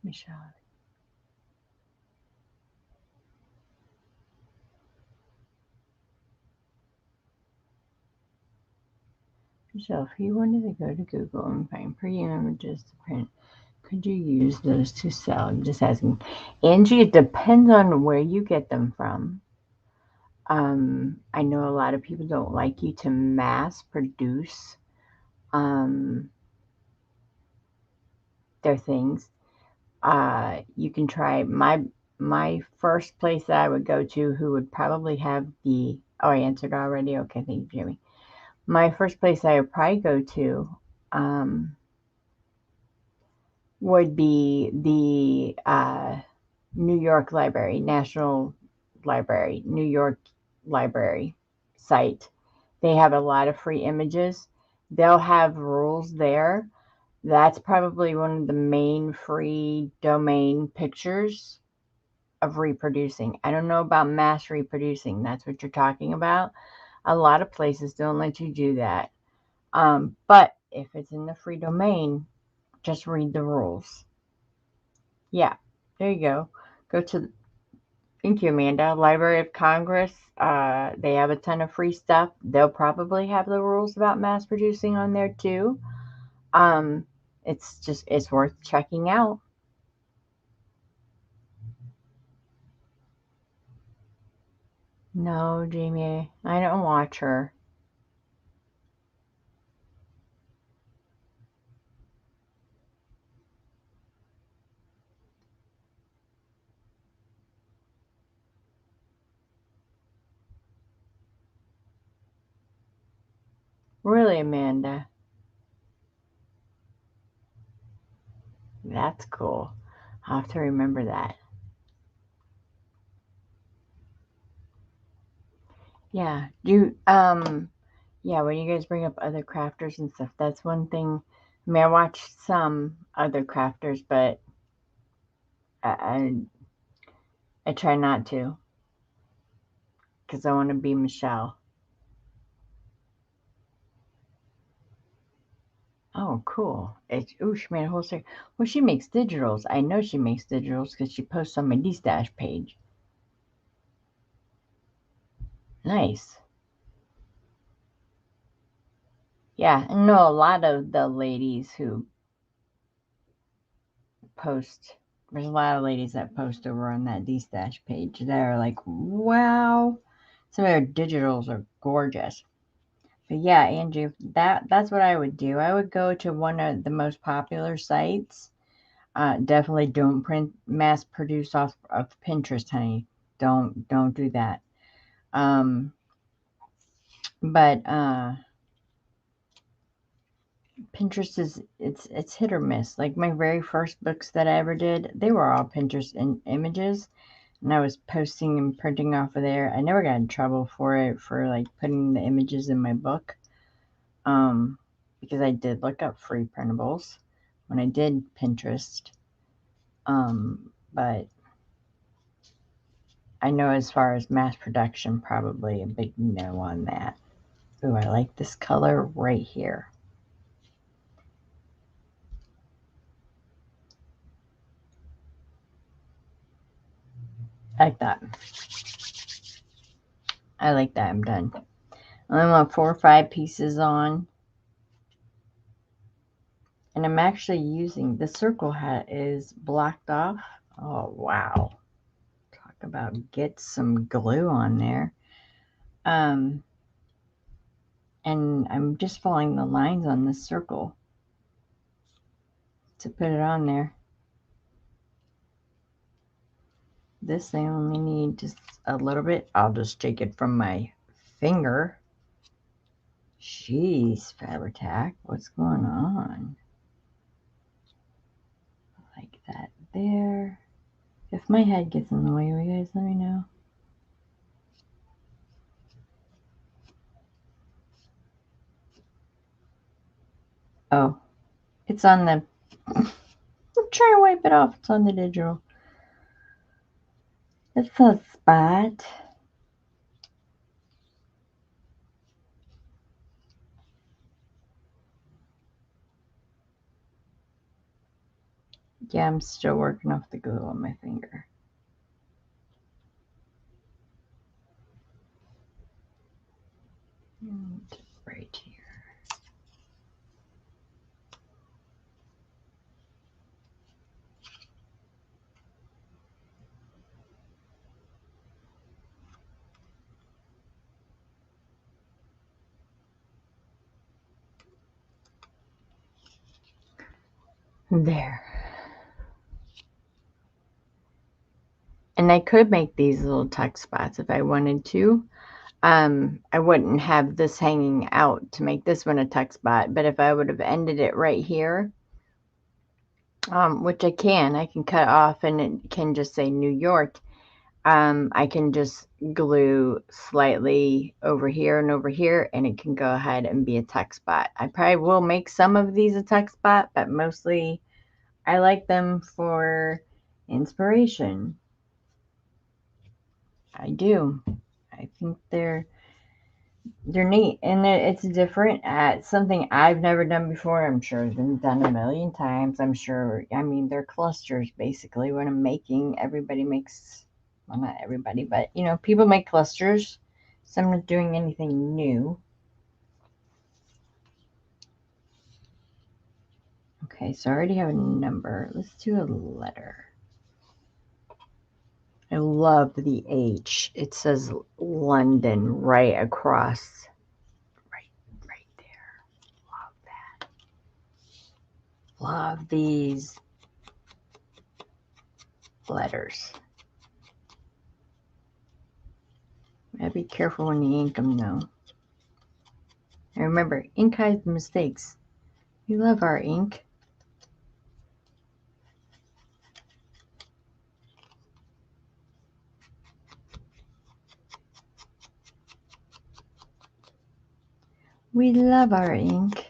Speaker 1: Michelle. Michelle, if you wanted to go to Google and find pretty images to print, could you use those to sell? I'm just asking. Angie, it depends on where you get them from. I know a lot of people don't like you to mass produce their things. You can try my first place that I would go to who would probably have the I answered already. Okay, thank you, Jimmy. My first place I would probably go to would be the New York Library, National Library, New York Library site. They have a lot of free images. They'll have rules there. That's probably one of the main free domain pictures of reproducing. I don't know about mass reproducing. That's what you're talking about. A lot of places don't let you do that. But if it's in the free domain, just read the rules. Yeah, there you go. Go to, thank you, Amanda, Library of Congress. They have a ton of free stuff. They'll probably have the rules about mass producing on there too. It's worth checking out. No, Jamie, I don't watch her. Really, Amanda? That's cool. I'll have to remember that. Yeah. Yeah, when you guys bring up other crafters and stuff, that's one thing. I mean, I watch some other crafters, but I I try not to because I want to be Michelle. Oh, cool. She made a whole series. Well, she makes digitals. I know she makes digitals because she posts on my D-Stash page. Nice. Yeah, I know a lot of the ladies who post. There's a lot of ladies that post over on that D-Stash page that are like, wow. Some of their digitals are gorgeous. But yeah, Angie, that's what I would do. I would go to one of the most popular sites. Definitely don't print mass produce off of Pinterest, honey. Don't do that. Um, but Pinterest is it's hit or miss. Like my very first books that I ever did, they were all Pinterest images, and I was posting and printing off of there. I never got in trouble for it for like putting the images in my book, because I did look up free printables when I did Pinterest. But I know as far as mass production, probably a big no on that. Ooh, I like this color right here. I like that. I like that. I'm done. I only want 4 or 5 pieces on. And I'm actually using the circle hat is blocked off. Oh, wow. Talk about get some glue on there. And I'm just following the lines on this circle to put it on there. This I only need just a little bit. I'll just take it from my finger Jeez, Fabric, what's going on? Like that there. If my head gets in the way, will you guys let me know? Oh, it's on the... I'm trying to wipe it off. It's on the digital. It's a spot. Yeah, I'm still working off the glue on my finger. And right here. There. And I could make these little tuck spots if I wanted to. I wouldn't have this hanging out to make this one a tuck spot, but if I would have ended it right here, which I can cut off and it can just say New York. I can just glue slightly over here and over here, and it can go ahead and be a tuck spot. I probably will make some of these a tuck spot, but mostly I like them for inspiration. I do. I think they're neat, and it's different at something I've never done before. I'm sure it's been done a million times. I'm sure, I mean, they're clusters basically. When I'm making, everybody makes, well, not everybody, but you know, people make clusters. So I'm not doing anything new. Okay, so I already have a number. Let's do a letter. I love the H. It says London right across. Right there. Love that. Love these letters. Gotta be careful when you ink them, though. And remember, ink hides mistakes. We love our ink. We love our ink.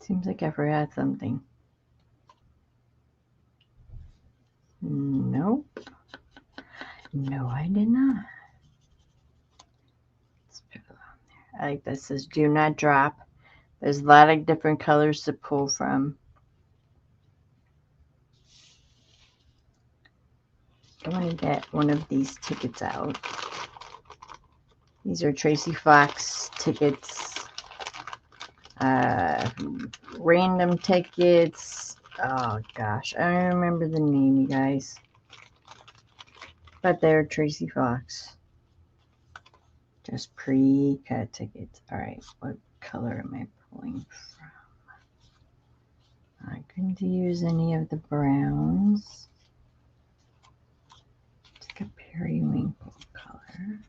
Speaker 1: Seems like I forgot something. Nope. No, I did not. Let's put it on there. I like this. It says do not drop. There's a lot of different colors to pull from. I want to get one of these tickets out. These are Tracy Fox tickets. Random tickets. Oh gosh, I don't remember the name, you guys. But they're Tracy Fox. Just pre-cut tickets. Alright, what color am I pulling from? I couldn't use any of the browns. It's like a periwinkle color.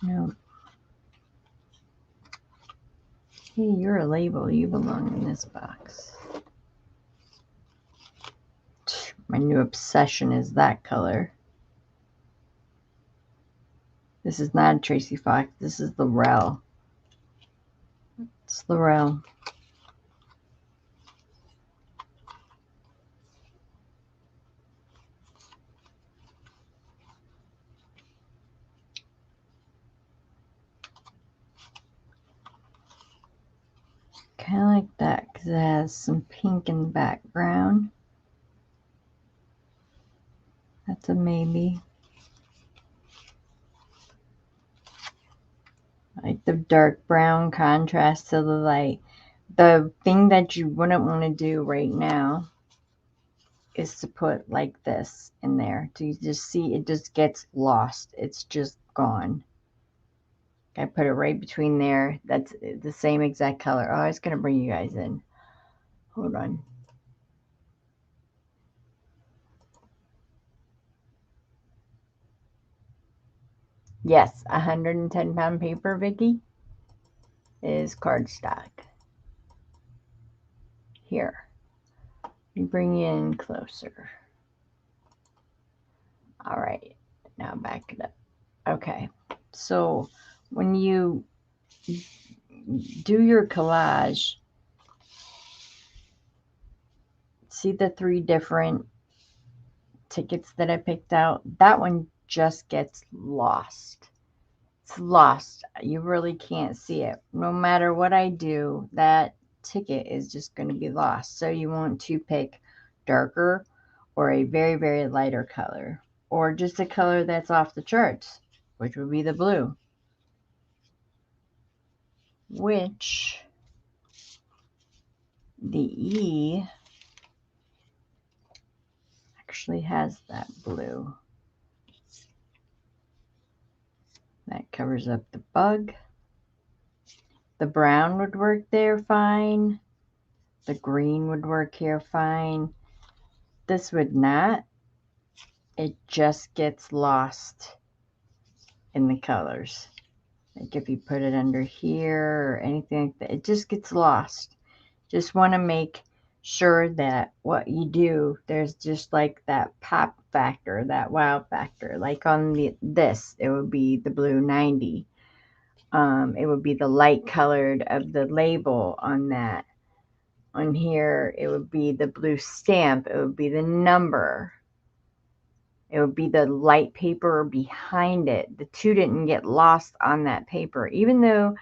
Speaker 1: No. Hey, you're a label. You belong in this box. My new obsession is that color. This is not a Tracy Fox. This is the Rel. It's the Rel. Kind of like that because it has some pink in the background. That's a maybe. Like the dark brown contrast to the light. The thing that you wouldn't want to do right now is to put like this in there. So you just see it just gets lost. It's just gone. I put it right between there. That's the same exact color. Oh, I was going to bring you guys in. Hold on. Yes, 110-pound paper, Vicky, is cardstock. Here, you bring you in closer. All right, now back it up. Okay, so when you do your collage, see the 3 different tickets that I picked out? That one just gets lost. It's lost. You really can't see it. No matter what I do, that ticket is just going to be lost. So you want to pick darker or a very, very lighter color, or just a color that's off the charts, which would be the blue, which the E actually has that blue. That covers up the bug. The brown would work there fine. The green would work here fine. This would not. It just gets lost in the colors. Like if you put it under here or anything like that, it just gets lost. Just want to make sure that what you do, there's just like that pop factor, that wow factor. Like on this, it would be the blue 90. It would be the light colored of the label on that. On here, it would be the blue stamp. It would be the number. It would be the light paper behind it. The 2 didn't get lost on that paper, even though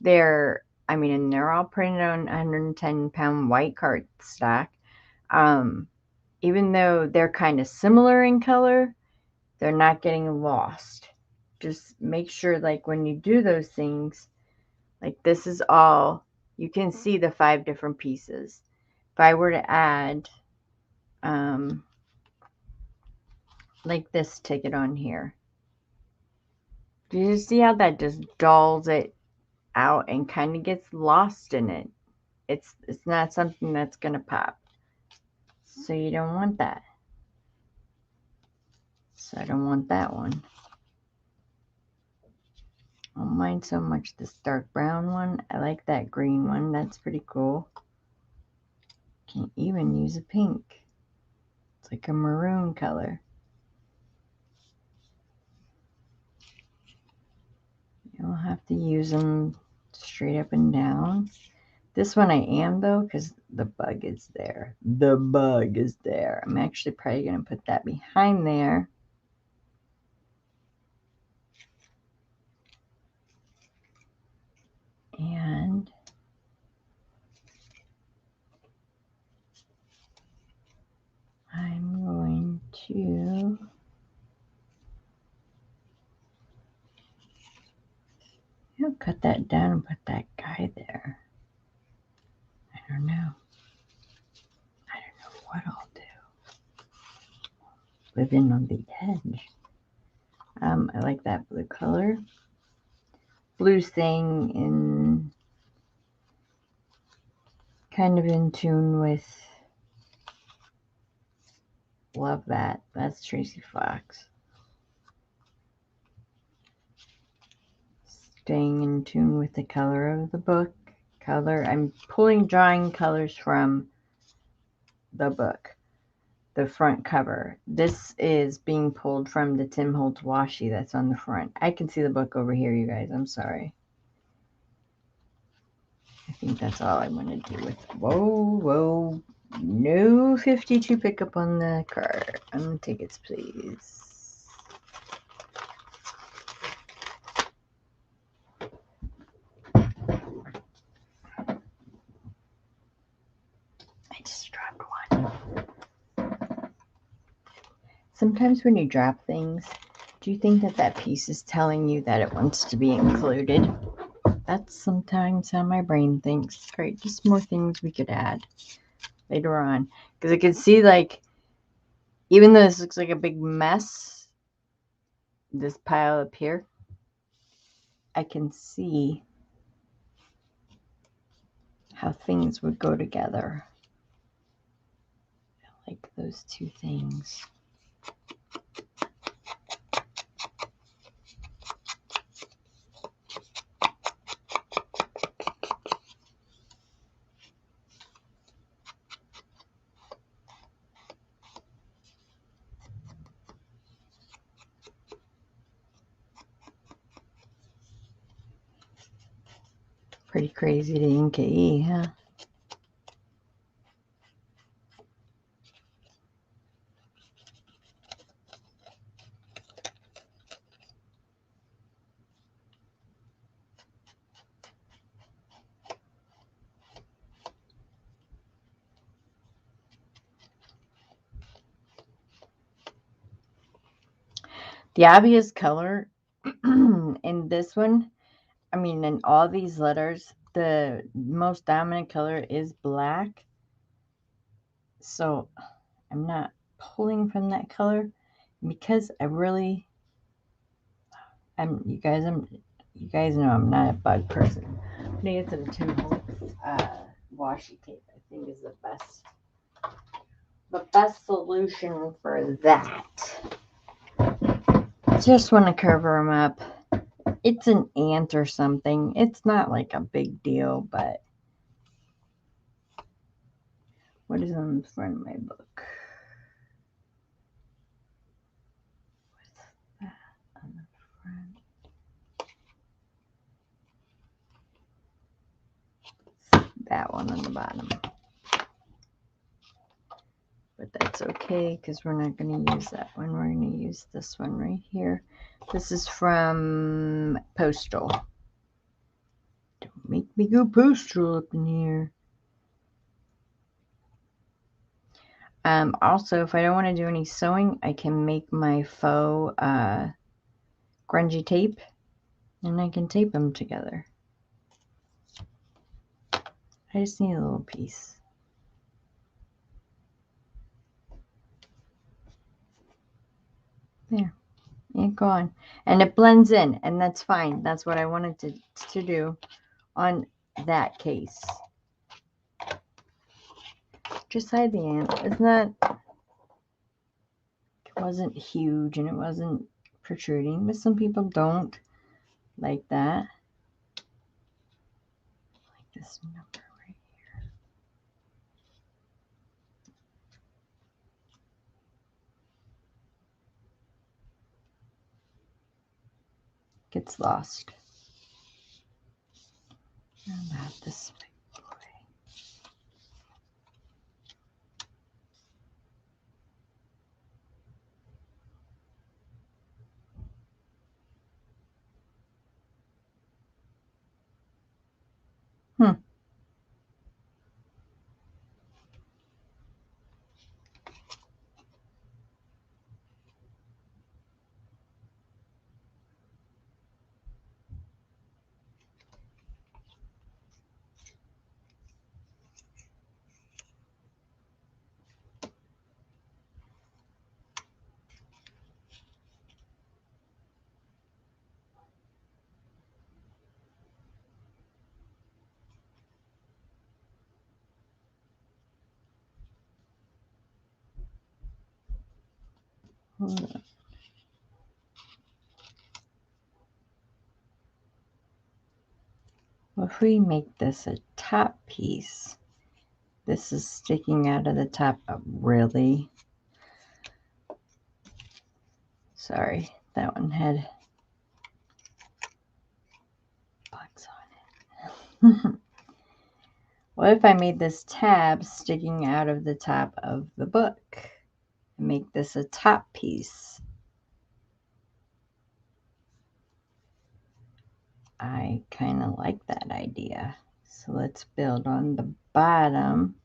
Speaker 1: they're, I mean, and they're all printed on 110-pound white cardstock. Even though they're kind of similar in color, they're not getting lost. Just make sure, like, when you do those things, like this is all, you can see the 5 different pieces. If I were to add, like this ticket on here, do you see how that just dulls it out and kind of gets lost in it? It's not something that's going to pop. So you don't want that. So I don't want that one. I don't mind so much this dark brown one. I like that green one. That's pretty cool. Can't even use a pink. It's like a maroon color. You'll have to use them straight up and down. This one I am, though, because the bug is there. The bug is there. I'm actually probably going to put that behind there. And I'm going to cut that down and put that guy there. I don't know. I don't know what I'll do. Living on the edge. I like that blue color. Blue thing in kind of in tune with, love that. That's Tracy Fox. Staying in tune with the color of the book. I'm drawing colors from the book, the front cover. This is being pulled from the Tim Holtz washi that's on the front. I can see the book over here, you guys. I'm sorry. I think that's all I'm going to do with, whoa, no 52 pickup on the card. Tickets, please. I just dropped one. Sometimes when you drop things, do you think that piece is telling you that it wants to be included? That's sometimes how my brain thinks. All right, just more things we could add later on. Because I can see, like, even though this looks like a big mess, this pile up here, I can see how things would go together. I like those 2 things. Pretty crazy to ink E, huh? The obvious color in this one, I mean, in all these letters, the most dominant color is black. So I'm not pulling from that color because you guys know I'm not a bug person. I'm gonna get some 2-Holtz washi tape. I think is the best solution for that. Just want to cover them up. It's an ant or something. It's not like a big deal, but what is on the front of my book? What's that on the front? That one on the bottom. But that's okay because we're not going to use that one. We're going to use this one right here. This is from Postal. Don't make me go postal up in here. Also, if I don't want to do any sewing, I can make my faux grungy tape, and I can tape them together. I just need a little piece. There, and gone. And it blends in, and that's fine. That's what I wanted to do on that case. Just hide the ant. It's not, it wasn't huge and it wasn't protruding, but some people don't like that. Like this number right here. Gets lost. Not this big boy. Hold on. Well, if we make this a top piece, this is sticking out of the top. Really? Sorry, that one had bugs on it. What if I made this tab sticking out of the top of the book and make this a top piece? I kind of like that idea. So let's build on the bottom.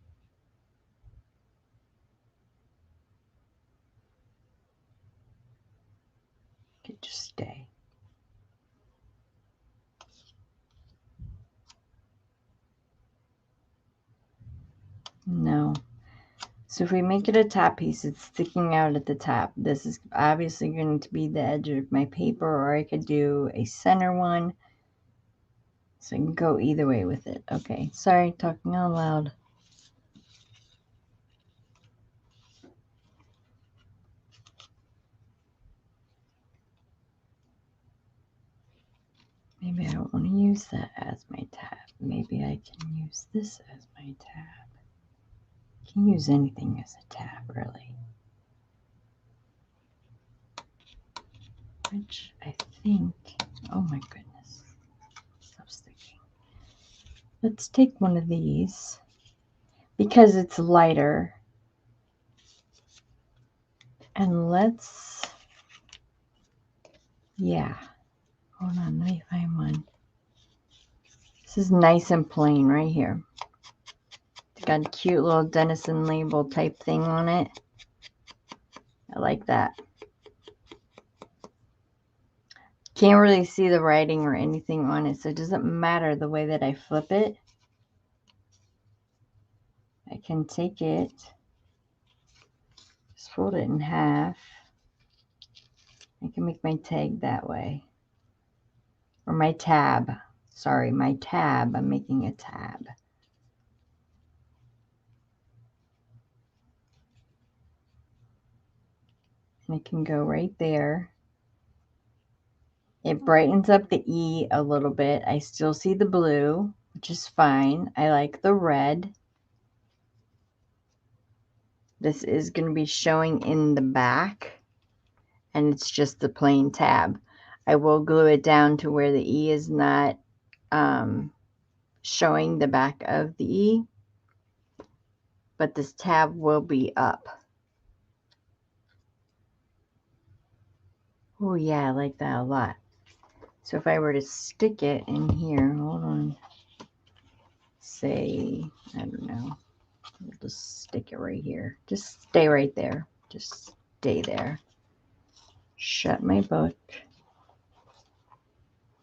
Speaker 1: Could just stay. No. So if we make it a top piece, it's sticking out at the top. This is obviously going to be the edge of my paper, or I could do a center one. So I can go either way with it. Okay, sorry, talking out loud. Maybe I don't want to use that as my tab. Maybe I can use this as my tab. I can use anything as a tab, really. Which I think, oh my goodness, stop sticking. let's take one of these because it's lighter. And let's, yeah, hold on, let me find one. This is nice and plain right here. It's got a cute little Denison label type thing on it. I like that. Can't really see the writing or anything on it, so it doesn't matter the way that I flip it. I can take it, just fold it in half. I can make my tag that way. Or my tab. Sorry, my tab. I'm making a tab. And it can go right there. It brightens up the E a little bit. I still see the blue, which is fine. I like the red. This is going to be showing in the back, and it's just the plain tab. I will glue it down to where the E is not showing the back of the E, but this tab will be up. Oh yeah, I like that a lot. So if I were to stick it in here, hold on, say, I don't know, we'll just stick it right here. Just stay right there. Just stay there. Shut my book.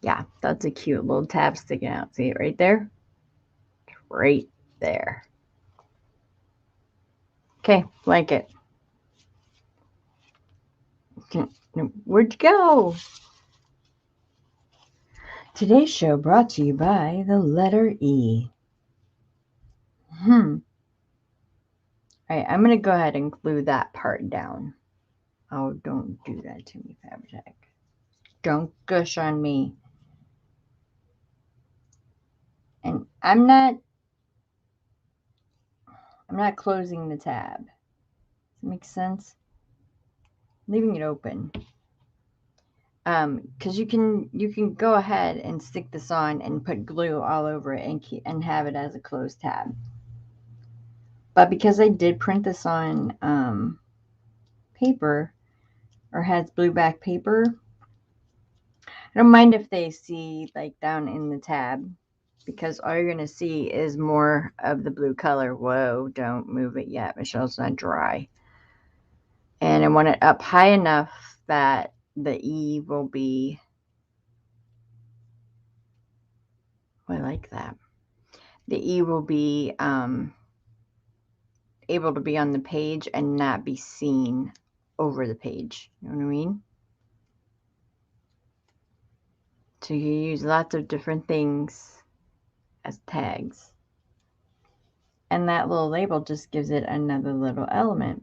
Speaker 1: Yeah, that's a cute little tab sticking out. See it right there? Right there. Okay, like it. Where'd you go? Today's show brought to you by the letter E. All right, I'm going to go ahead and glue that part down. Oh, don't do that to me, Fabri-Tac. Don't gush on me. And I'm not closing the tab. Does that make sense? I'm leaving it open. Because you can go ahead and stick this on and put glue all over it and have it as a closed tab. But because I did print this on paper, or has blue back paper, I don't mind if they see like down in the tab, because all you're going to see is more of the blue color. Whoa, don't move it yet. Michelle's not dry. And I want it up high enough that the E will be, oh, I like that. The E will be able to be on the page and not be seen over the page. You know what I mean? So you use lots of different things as tags. And that little label just gives it another little element.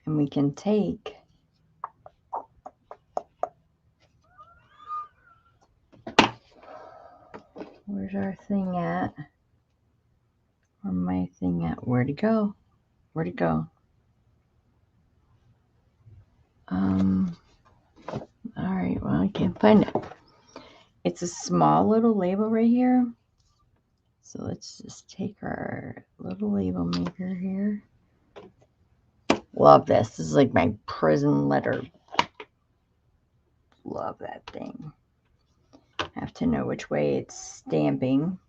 Speaker 1: And we can take where's our thing at? Where my thing at? Where'd it go? Where'd it go? All right, well, I can't find it. It's a small little label right here. So let's just take our little label maker here. Love this. This is like my prison letter. Love that thing. Have to know which way it's stamping.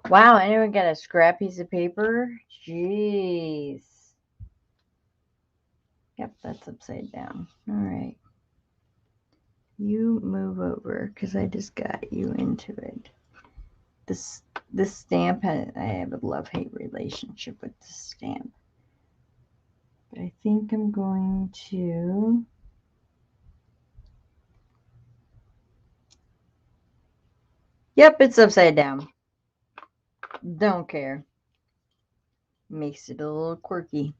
Speaker 1: Wow, anyone got a scrap piece of paper? Jeez. Yep, that's upside down. All right. You move over because I just got you into it. This stamp, I have a love-hate relationship with this stamp. But I think I'm going to... Yep, it's upside down. Don't care. Makes it a little quirky.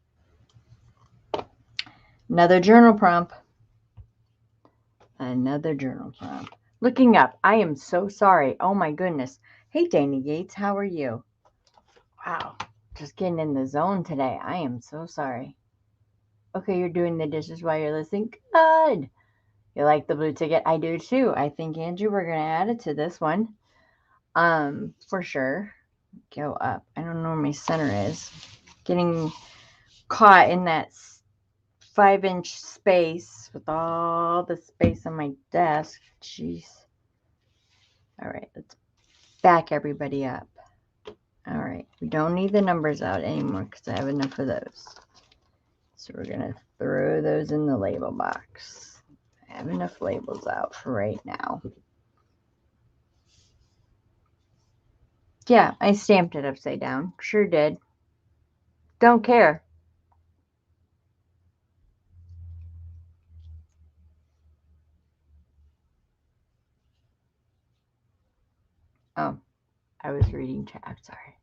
Speaker 1: Another journal prompt. Another journal prompt. Looking up. I am so sorry. Oh my goodness. Hey, Dana Yates. How are you? Wow. Just getting in the zone today. I am so sorry. Okay, you're doing the dishes while you're listening. Good. You like the blue ticket? I do too. I think, Andrew, we're going to add it to this one. For sure. Go up. I don't know where my center is. Getting caught in that 5-inch space with all the space on my desk. Jeez. All right, let's back everybody up. All right, we don't need the numbers out anymore because I have enough of those. So we're going to throw those in the label box. I have enough labels out for right now. Yeah, I stamped it upside down. Sure did. Don't care. Oh, I was reading chat. I'm sorry.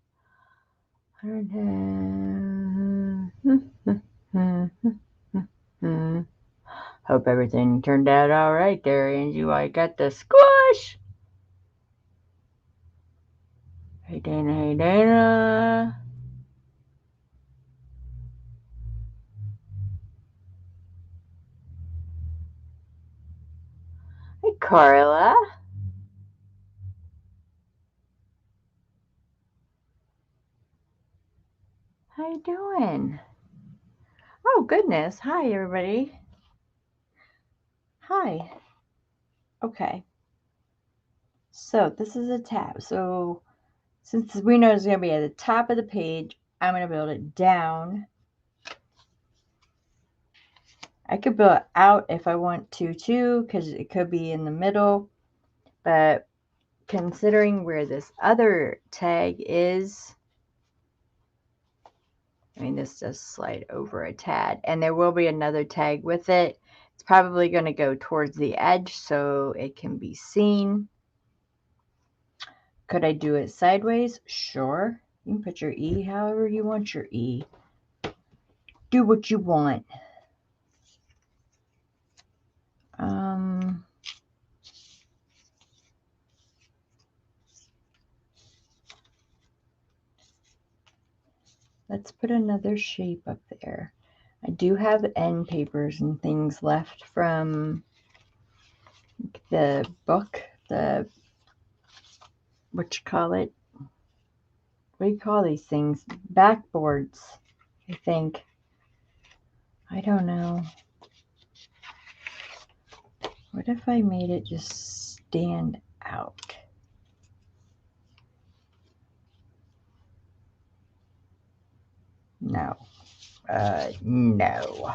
Speaker 1: Hope everything turned out all right there, Angie. I got the squash. Hey, Dana. Hey, Dana. Hey, Carla. How you doing? Oh, goodness. Hi, everybody. Hi. Okay. So this is a tab. So since we know it's going to be at the top of the page, I'm going to build it down. I could build it out if I want to too, because it could be in the middle. But considering where this other tag is, I mean, this does slide over a tad. And there will be another tag with it. It's probably going to go towards the edge so it can be seen. Could I do it sideways? Sure. You can put your E however you want your E. Do what you want. Let's put another shape up there. I do have end papers and things left from the book, what you call it? What do you call these things? Backboards, I think. I don't know. What if I made it just stand out? No. No.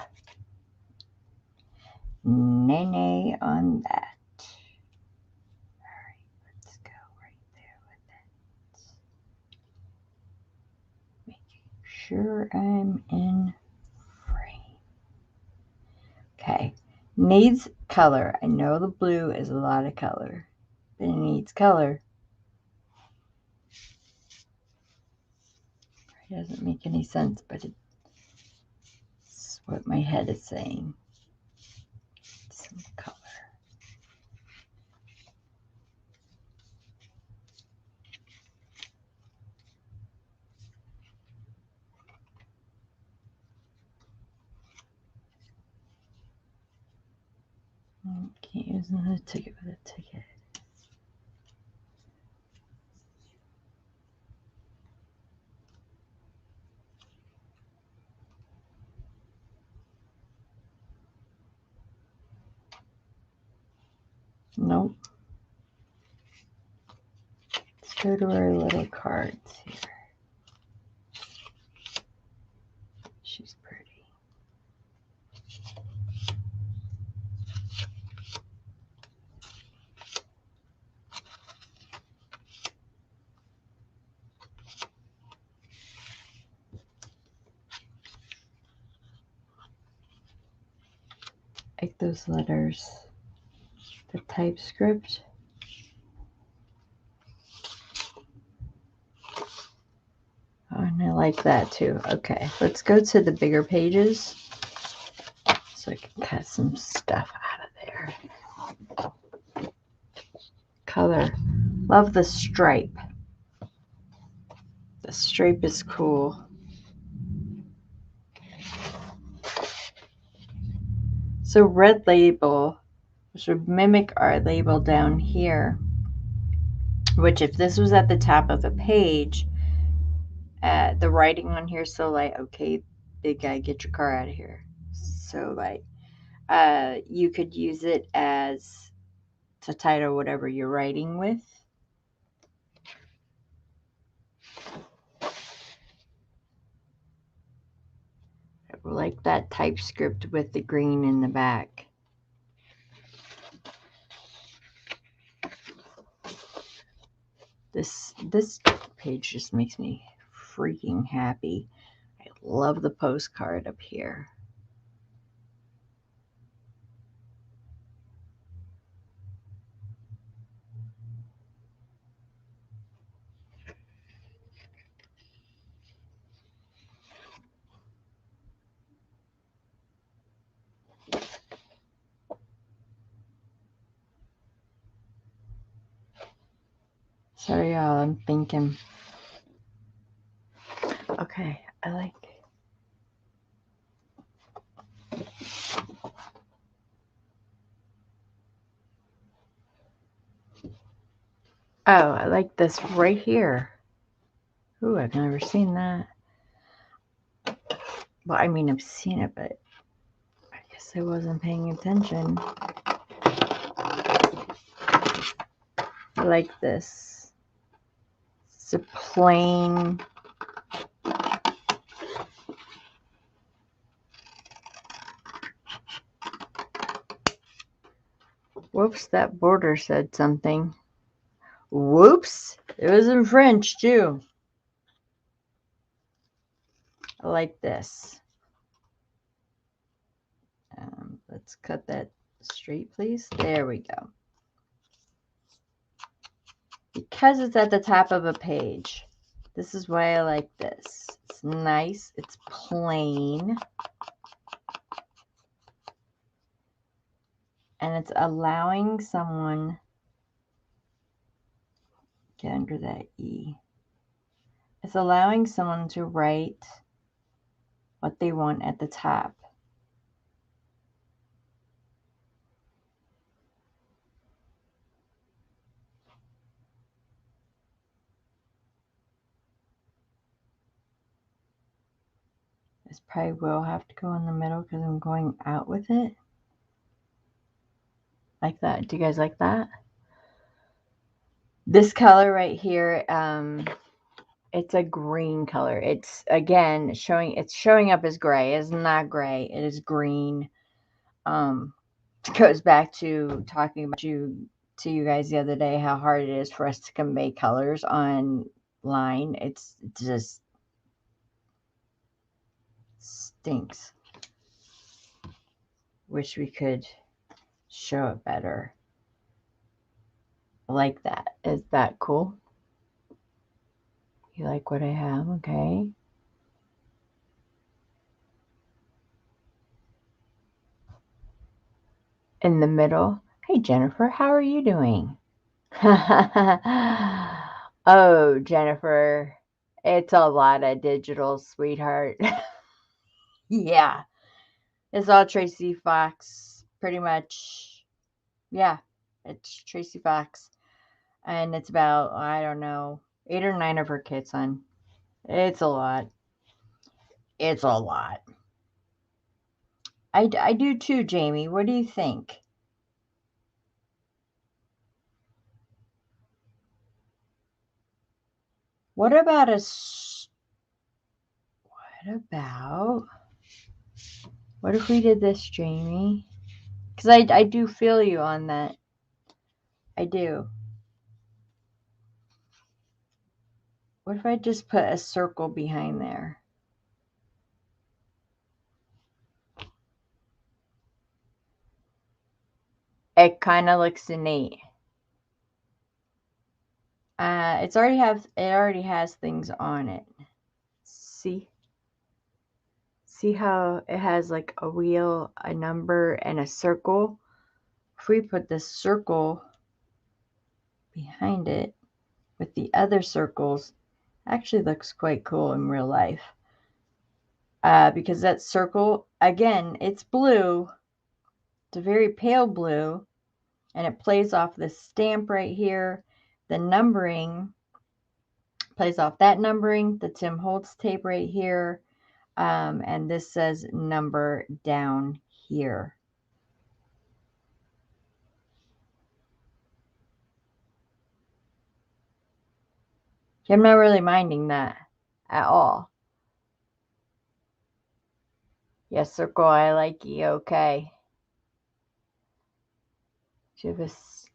Speaker 1: Nay on that. Alright, let's go right there with it. Making sure I'm in frame. Okay. Needs color. I know the blue is a lot of color, but it needs color. It doesn't make any sense, but it's what my head is saying. Some color. Can't use another ticket with a ticket. Nope. Let's go to our little cards here. She's pretty. Like those letters. The typescript. Oh, and I like that too. Okay, let's go to the bigger pages so I can cut some stuff out of there. Color. Love the stripe. The stripe is cool. So red label which would mimic our label down here, which if this was at the top of the page, the writing on here is so light, okay, big guy, get your car out of here. So light. You could use it as to title whatever you're writing with. I like that typescript with the green in the back. This page just makes me freaking happy. I love the postcard up here. Sorry, y'all, I'm thinking. Okay, I like. Oh, I like this right here. Ooh, I've never seen that. Well, I mean, I've seen it, but I guess I wasn't paying attention. I like this. It's a plain. Whoops, that border said something. Whoops, it was in French too. I like this. Let's cut that straight, please. There we go. Because it's at the top of a page, this is why I like this. It's nice. It's plain. And it's allowing someone, get under that E. It's allowing someone to write what they want at the top. This probably will have to go in the middle because I'm going out with it. Like that. Do you guys like that? This color right here, it's a green color. It's, again, showing up as gray. It's not gray. It is green. It goes back to talking about to you guys the other day, how hard it is for us to convey colors online. It just stinks. Wish we could show it better. Like that. Is that cool? You like what I have? Okay. In the middle. Hey, Jennifer, how are you doing? Oh, Jennifer, it's a lot of digital, sweetheart. Yeah, it's all Tracy Fox, pretty much. Yeah, it's Tracy Fox. And it's about, I don't know, 8 or 9 of her kits on. It's a lot. It's a lot. I do too, Jamie. What do you think? What about what if we did this, Jamie? Because I do feel you on that. I do. What if I just put a circle behind there? It kind of looks neat. It already has things on it. See how it has like a wheel, a number, and a circle? If we put this circle behind it with the other circles, actually looks quite cool in real life. Because that circle, again, it's blue. It's a very pale blue. And it plays off this stamp right here. The numbering plays off that numbering, the Tim Holtz tape right here. And this says number down here. I'm not really minding that at all. Yes, circle, I like you. Okay. Give us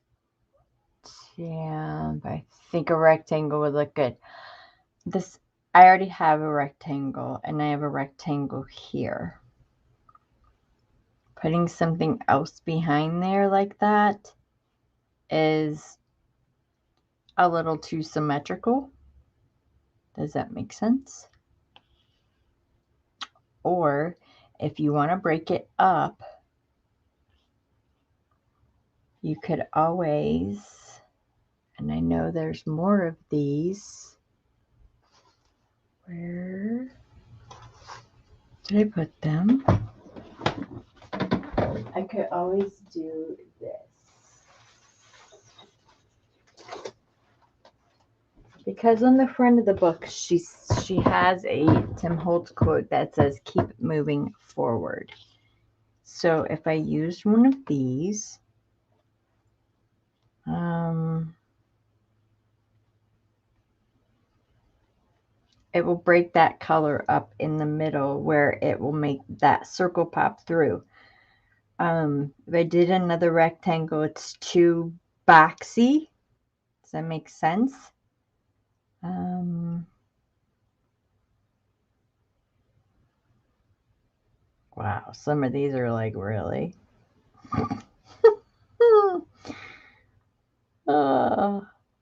Speaker 1: stamp. I think a rectangle would look good. This, I already have a rectangle, and I have a rectangle here. Putting something else behind there like that is a little too symmetrical. Does that make sense? Or if you want to break it up, you could always, and I know there's more of these. Where did I put them? I could always do this. Because on the front of the book, she has a Tim Holtz quote that says, keep moving forward. So if I used one of these, it will break that color up in the middle where it will make that circle pop through. If I did another rectangle, it's too boxy. Does that make sense? Wow, some of these are like, really?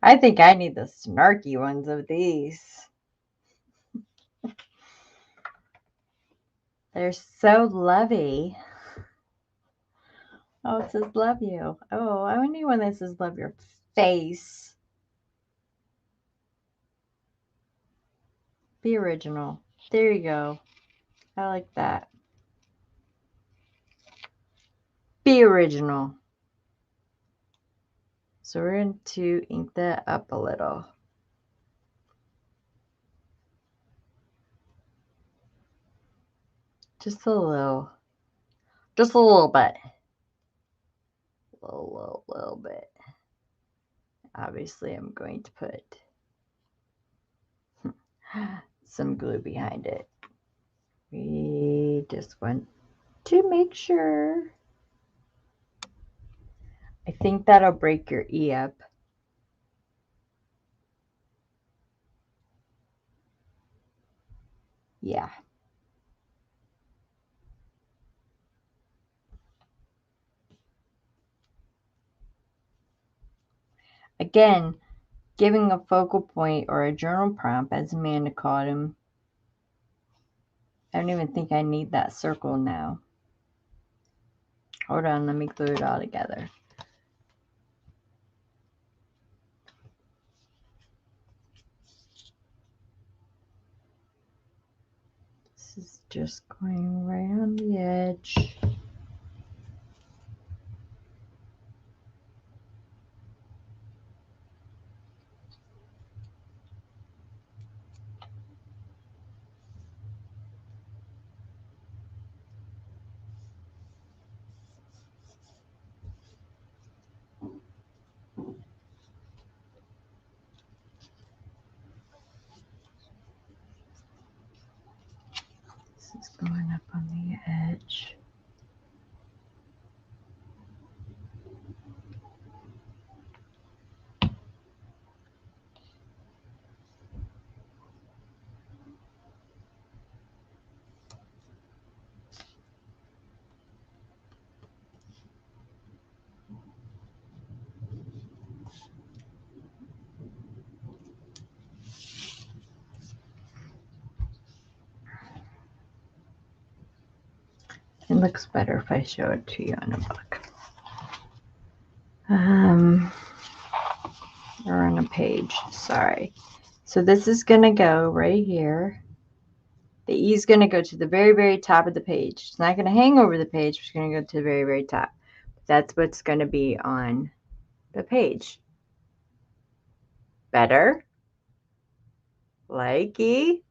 Speaker 1: I think I need the snarky ones of these. They're so lovey. Oh, it says love you. Oh, I need one that says love your face. Be original. There you go. I like that. Be original. So we're going to ink that up a little. Just a little. Just a little bit. A little bit. Obviously, I'm going to put some glue behind it. We just want to make sure. I think that'll break your E up. Yeah. Again, giving a focal point or a journal prompt, as Amanda called him. I don't even think I need that circle now. Hold on, let me glue it all together. This is just going right on the edge. This is going up on the edge. It looks better if I show it to you in a book. Or on a page, sorry. So this is going to go right here. The E is going to go to the very, very top of the page. It's not going to hang over the page. It's going to go to the very, very top. That's what's going to be on the page. Better? Likey?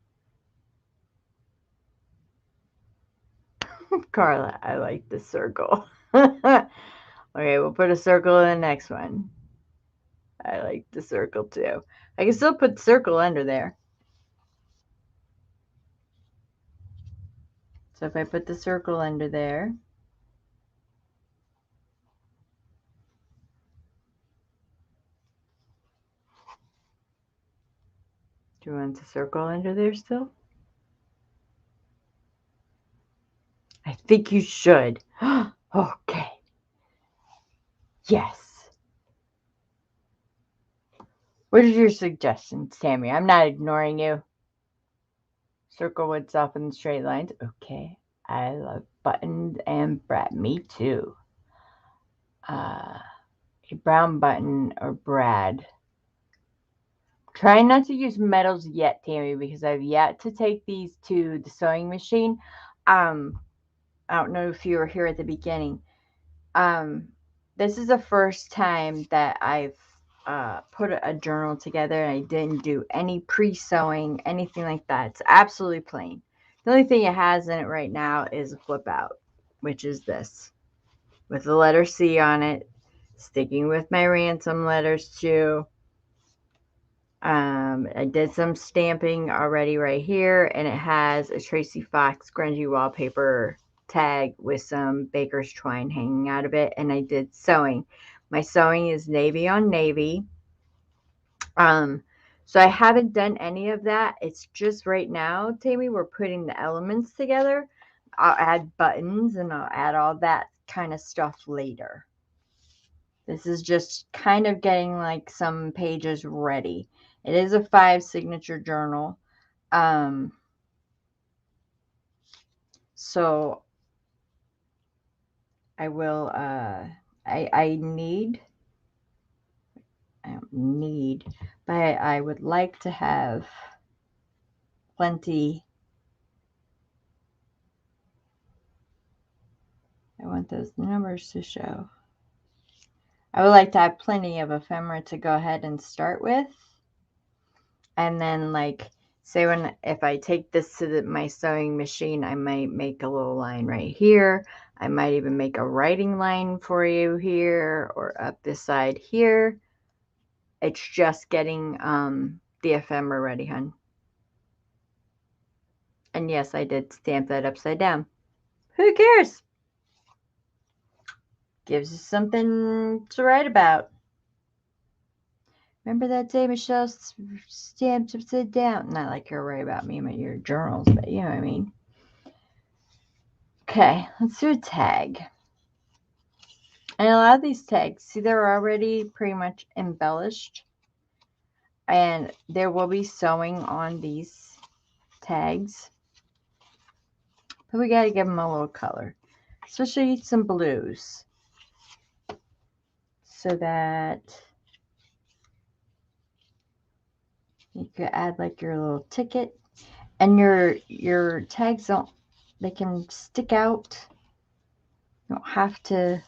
Speaker 1: Carla, I like the circle. Okay, we'll put a circle in the next one. I like the circle too. I can still put circle under there. So if I put the circle under there, do you want the circle under there still? I think you should. Okay. Yes. What are your suggestions, Tammy? I'm not ignoring you. Circle would soften straight lines. Okay. I love buttons and Brad. Me too. A brown button or Brad. Try not to use metals yet, Tammy, because I've yet to take these to the sewing machine. I don't know if you were here at the beginning. This is the first time that I've put a journal together and I didn't do any pre-sewing, anything like that. It's absolutely plain. The only thing it has in it right now is a flip out, which is this, with the letter C on it, sticking with my ransom letters too. I did some stamping already right here, and it has a Tracy Fox grungy wallpaper tag with some baker's twine hanging out of it, and I did sewing. My sewing is navy on navy. So I haven't done any of that. It's just right now, Tammy, we're putting the elements together. I'll add buttons and I'll add all that kind of stuff later. This is just kind of getting like some pages ready. It is a 5 signature journal. So I will, I don't need, but I would like to have plenty. I want those numbers to show. I would like to have plenty of ephemera to go ahead and start with. And then, like, say if I take this to my sewing machine, I might make a little line right here. I might even make a writing line for you here or up this side here. It's just getting the ephemera ready, hun. And yes, I did stamp that upside down. Who cares? Gives us something to write about. Remember that day Michelle stamped upside down? Not like you're right about me and your journals, but you know what I mean. Okay, let's do a tag. And a lot of these tags, see, they're already pretty much embellished. And there will be sewing on these tags. But we got to give them a little color. Especially some blues. So that you could add like your little ticket. And your tags they can stick out. You don't have to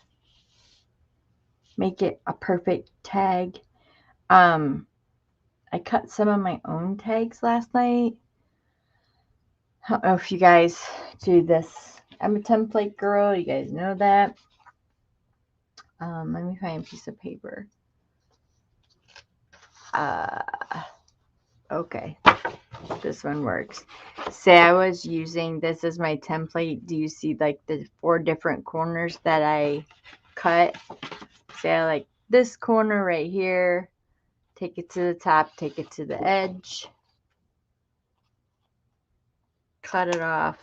Speaker 1: make it a perfect tag. I cut some of my own tags last night. I don't know if you guys do this. I'm a template girl. You guys know that. Let me find a piece of paper. Okay. This one works. Say I was using this as my template. Do you see like the 4 different corners that I cut? Say I like this corner right here. Take it to the top. Take it to the edge. Cut it off.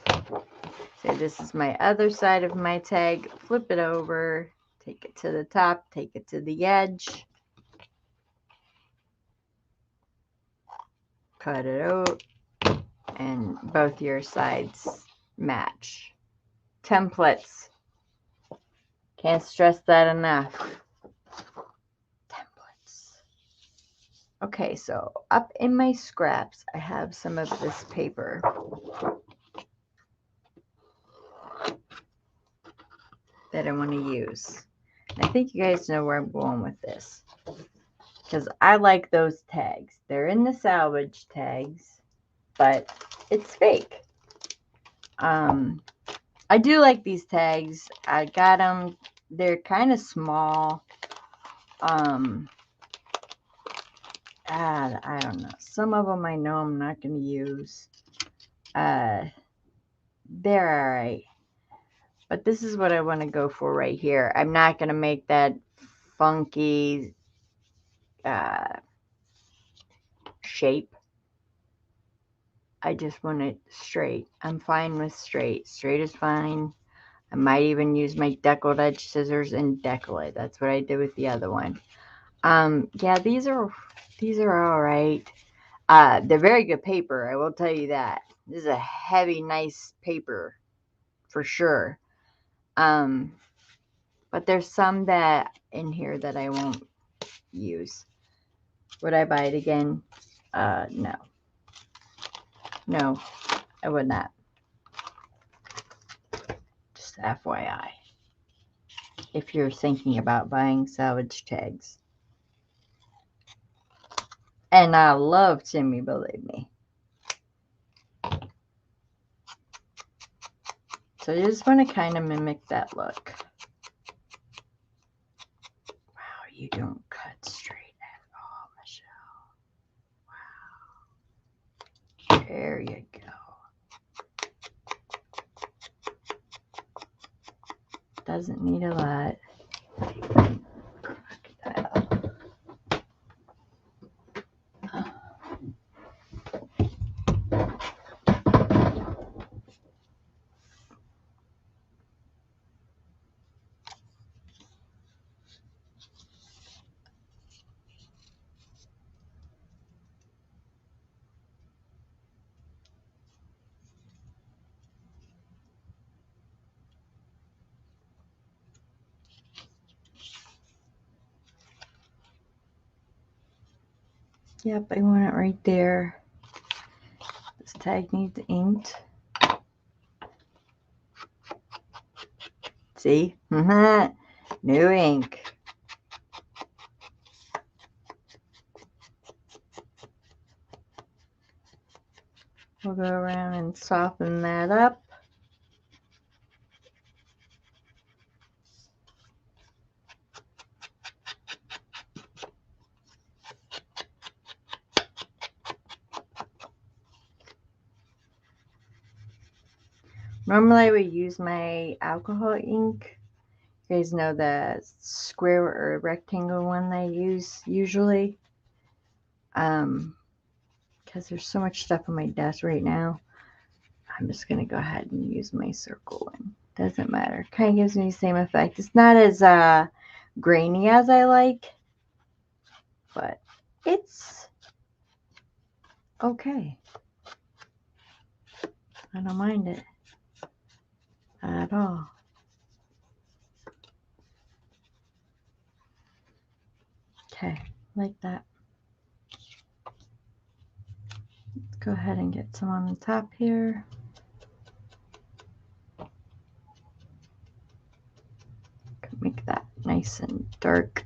Speaker 1: Say this is my other side of my tag. Flip it over. Take it to the top. Take it to the edge. Cut it out. And both your sides match. Templates. Can't stress that enough. Templates. Okay, so up in my scraps, I have some of this paper. That I want to use. I think you guys know where I'm going with this. Because I like those tags. They're in the salvage tags, but it's fake. I do like these tags. I got them. They're kind of small. I don't know. Some of them I know I'm not going to use. They're all right. But this is what I want to go for right here. I'm not going to make that funky shape. I just want it straight. I'm fine with straight. Straight is fine. I might even use my deckled edge scissors and deckle it. That's what I did with the other one. Yeah, these are all right. They're very good paper, I will tell you that. This is a heavy, nice paper for sure. But there's some that in here that I won't use. Would I buy it again? No. No, I would not. Just FYI. If you're thinking about buying salvage tags. And I love Timmy, believe me. So you just want to kind of mimic that look. Wow, you don't cut straight at all, Michelle. Wow. There you go. Doesn't need a lot. Crocodile. Yep, I want it right there. This tag needs inked. See? New ink. We'll go around and soften that up. Normally I would use my alcohol ink. You guys know the square or rectangle one I use usually. Because there's so much stuff on my desk right now. I'm just going to go ahead and use my circle one. Doesn't matter. Kind of gives me the same effect. It's not as grainy as I like, but it's okay. I don't mind it at all. Okay, like that. Let's go ahead and get some on the top here. Make that nice and dark.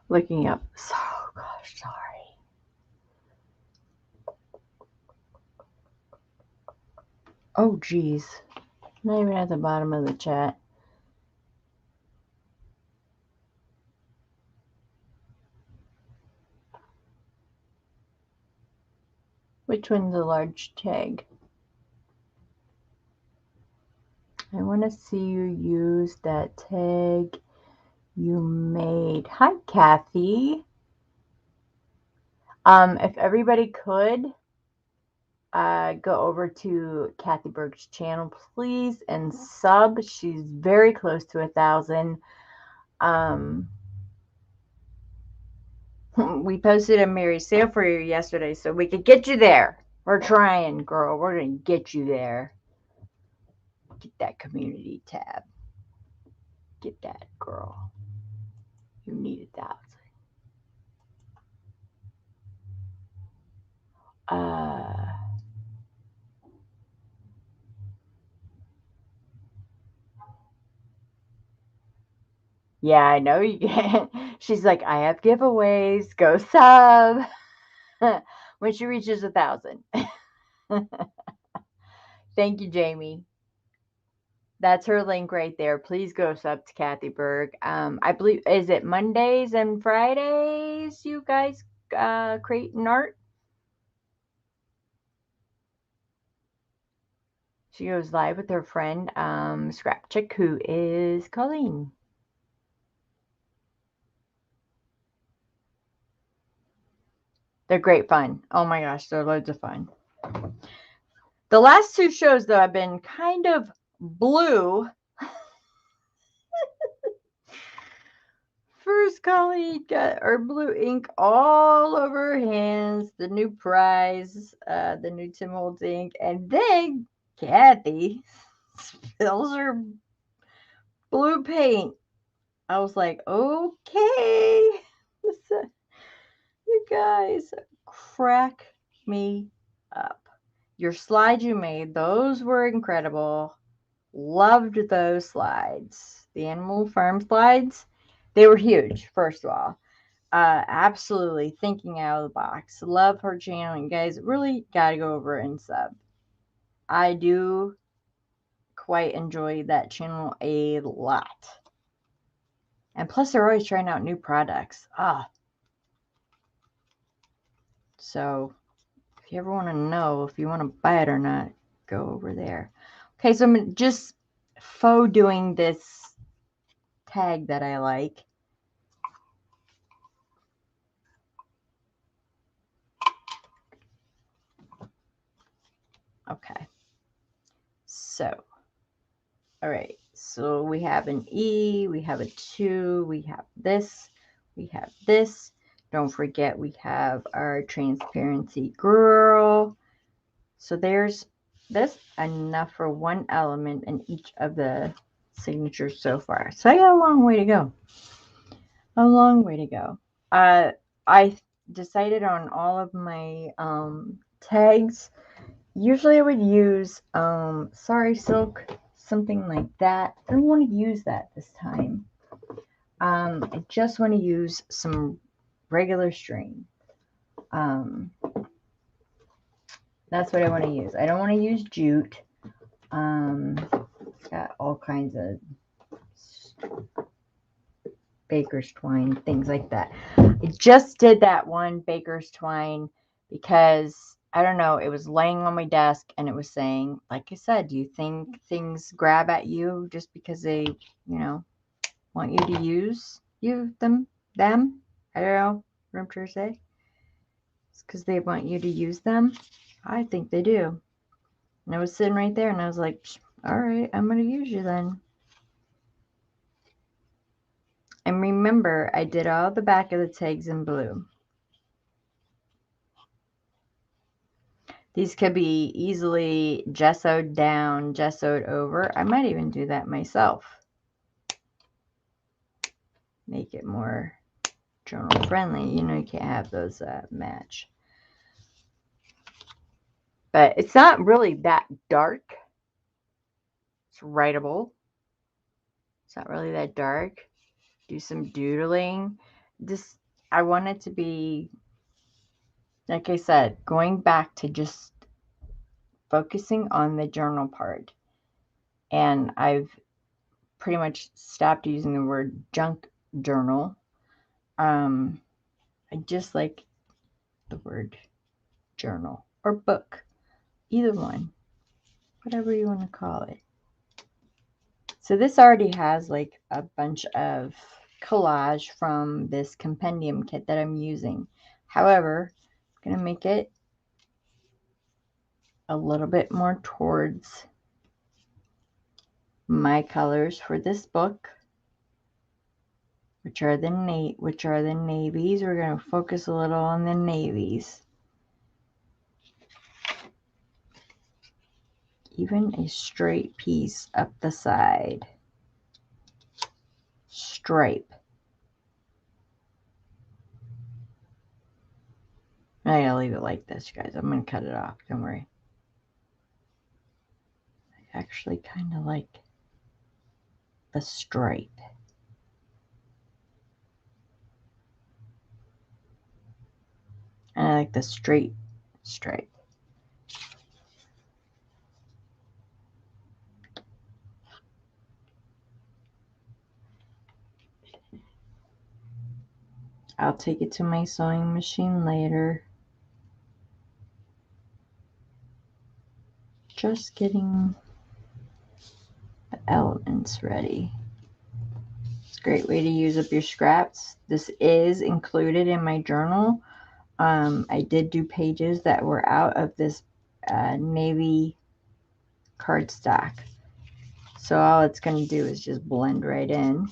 Speaker 1: Looking up. So, gosh, sorry. Oh, geez. Not even at the bottom of the chat. Which one's a large tag? I want to see you use that tag you made. Hi, Kathy. If everybody could go over to Kathy Berg's channel, please, and sub. She's very close to 1,000. We posted a Mary sale for you yesterday, so we could get you there. We're trying, girl. We're gonna get you there. Get that community tab. Get that, girl. You need 1,000. Uh, yeah, I know you can. She's like, I have giveaways. Go sub when she reaches 1,000. Thank you, Jamie. That's her link right there. Please go sub to Kathy Berg. I believe, is it Mondays and Fridays you guys create an art? She goes live with her friend, Scrap Chick, who is Colleen. They're great fun. Oh my gosh, they're loads of fun. The last two shows, though, have been kind of blue. First, Colleen got her blue ink all over her hands, the new prize, the new Tim Holtz ink, and then Kathy spills her blue paint. I was like, okay. You guys crack me up. Your slides you made, those were incredible. Loved those slides. The Animal Farm slides, they were huge, first of all. Absolutely thinking out of the box. Love her channel. You guys really got to go over and sub. I do quite enjoy that channel a lot. And plus, they're always trying out new products. So if you ever want to know if you want to buy it or not, go over there. Okay, so I'm just faux doing this tag that I like. Okay. So, all right. So we have an E, we have a 2, we have this, we have this. Don't forget we have our transparency girl. So there's this enough for one element in each of the signatures so far. So I got a long way to go. A long way to go. I decided on all of my tags. Usually I would use Sorry Silk, something like that. I don't want to use that this time. I just want to use some regular string. That's what I want to use. I don't want to use jute. Got all kinds of baker's twine, things like that. I just did that one baker's twine because I don't know, it was laying on my desk and it was saying, like I said, do you think things grab at you just because they, want you to use them? I don't know what I'm trying to say. It's because they want you to use them. I think they do. And I was sitting right there and I was like, all right, I'm going to use you then. And remember, I did all the back of the tags in blue. These could be easily gessoed down, gessoed over. I might even do that myself. Make it more journal friendly. You can't have those match. But it's not really that dark. It's writable. It's not really that dark. Do some doodling. I want it to be, like I said, going back to just focusing on the journal part. And I've pretty much stopped using the word junk journal. I just like the word journal or book, either one, whatever you want to call it. So this already has like a bunch of collage from this compendium kit that I'm using. However, I'm going to make it a little bit more towards my colors for this book, which are the navies. We're going to focus a little on the navies. Even a straight piece up the side. Stripe. I'm going to leave it like this, guys. I'm going to cut it off. Don't worry. I actually kind of like the stripe. And I like the straight stripe. I'll take it to my sewing machine later. Just getting the elements ready. It's a great way to use up your scraps. This is included in my journal. I did do pages that were out of this navy cardstock. So all it's going to do is just blend right in.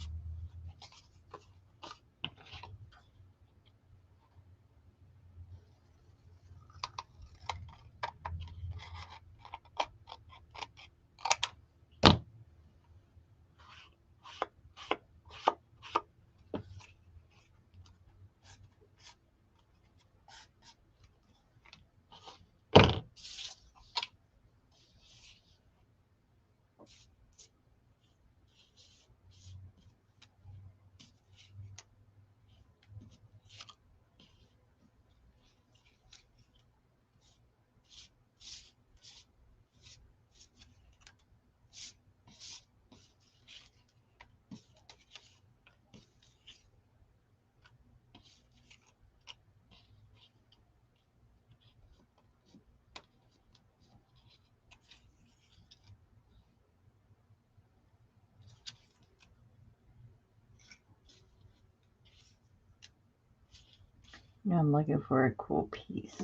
Speaker 1: Now I'm looking for a cool piece.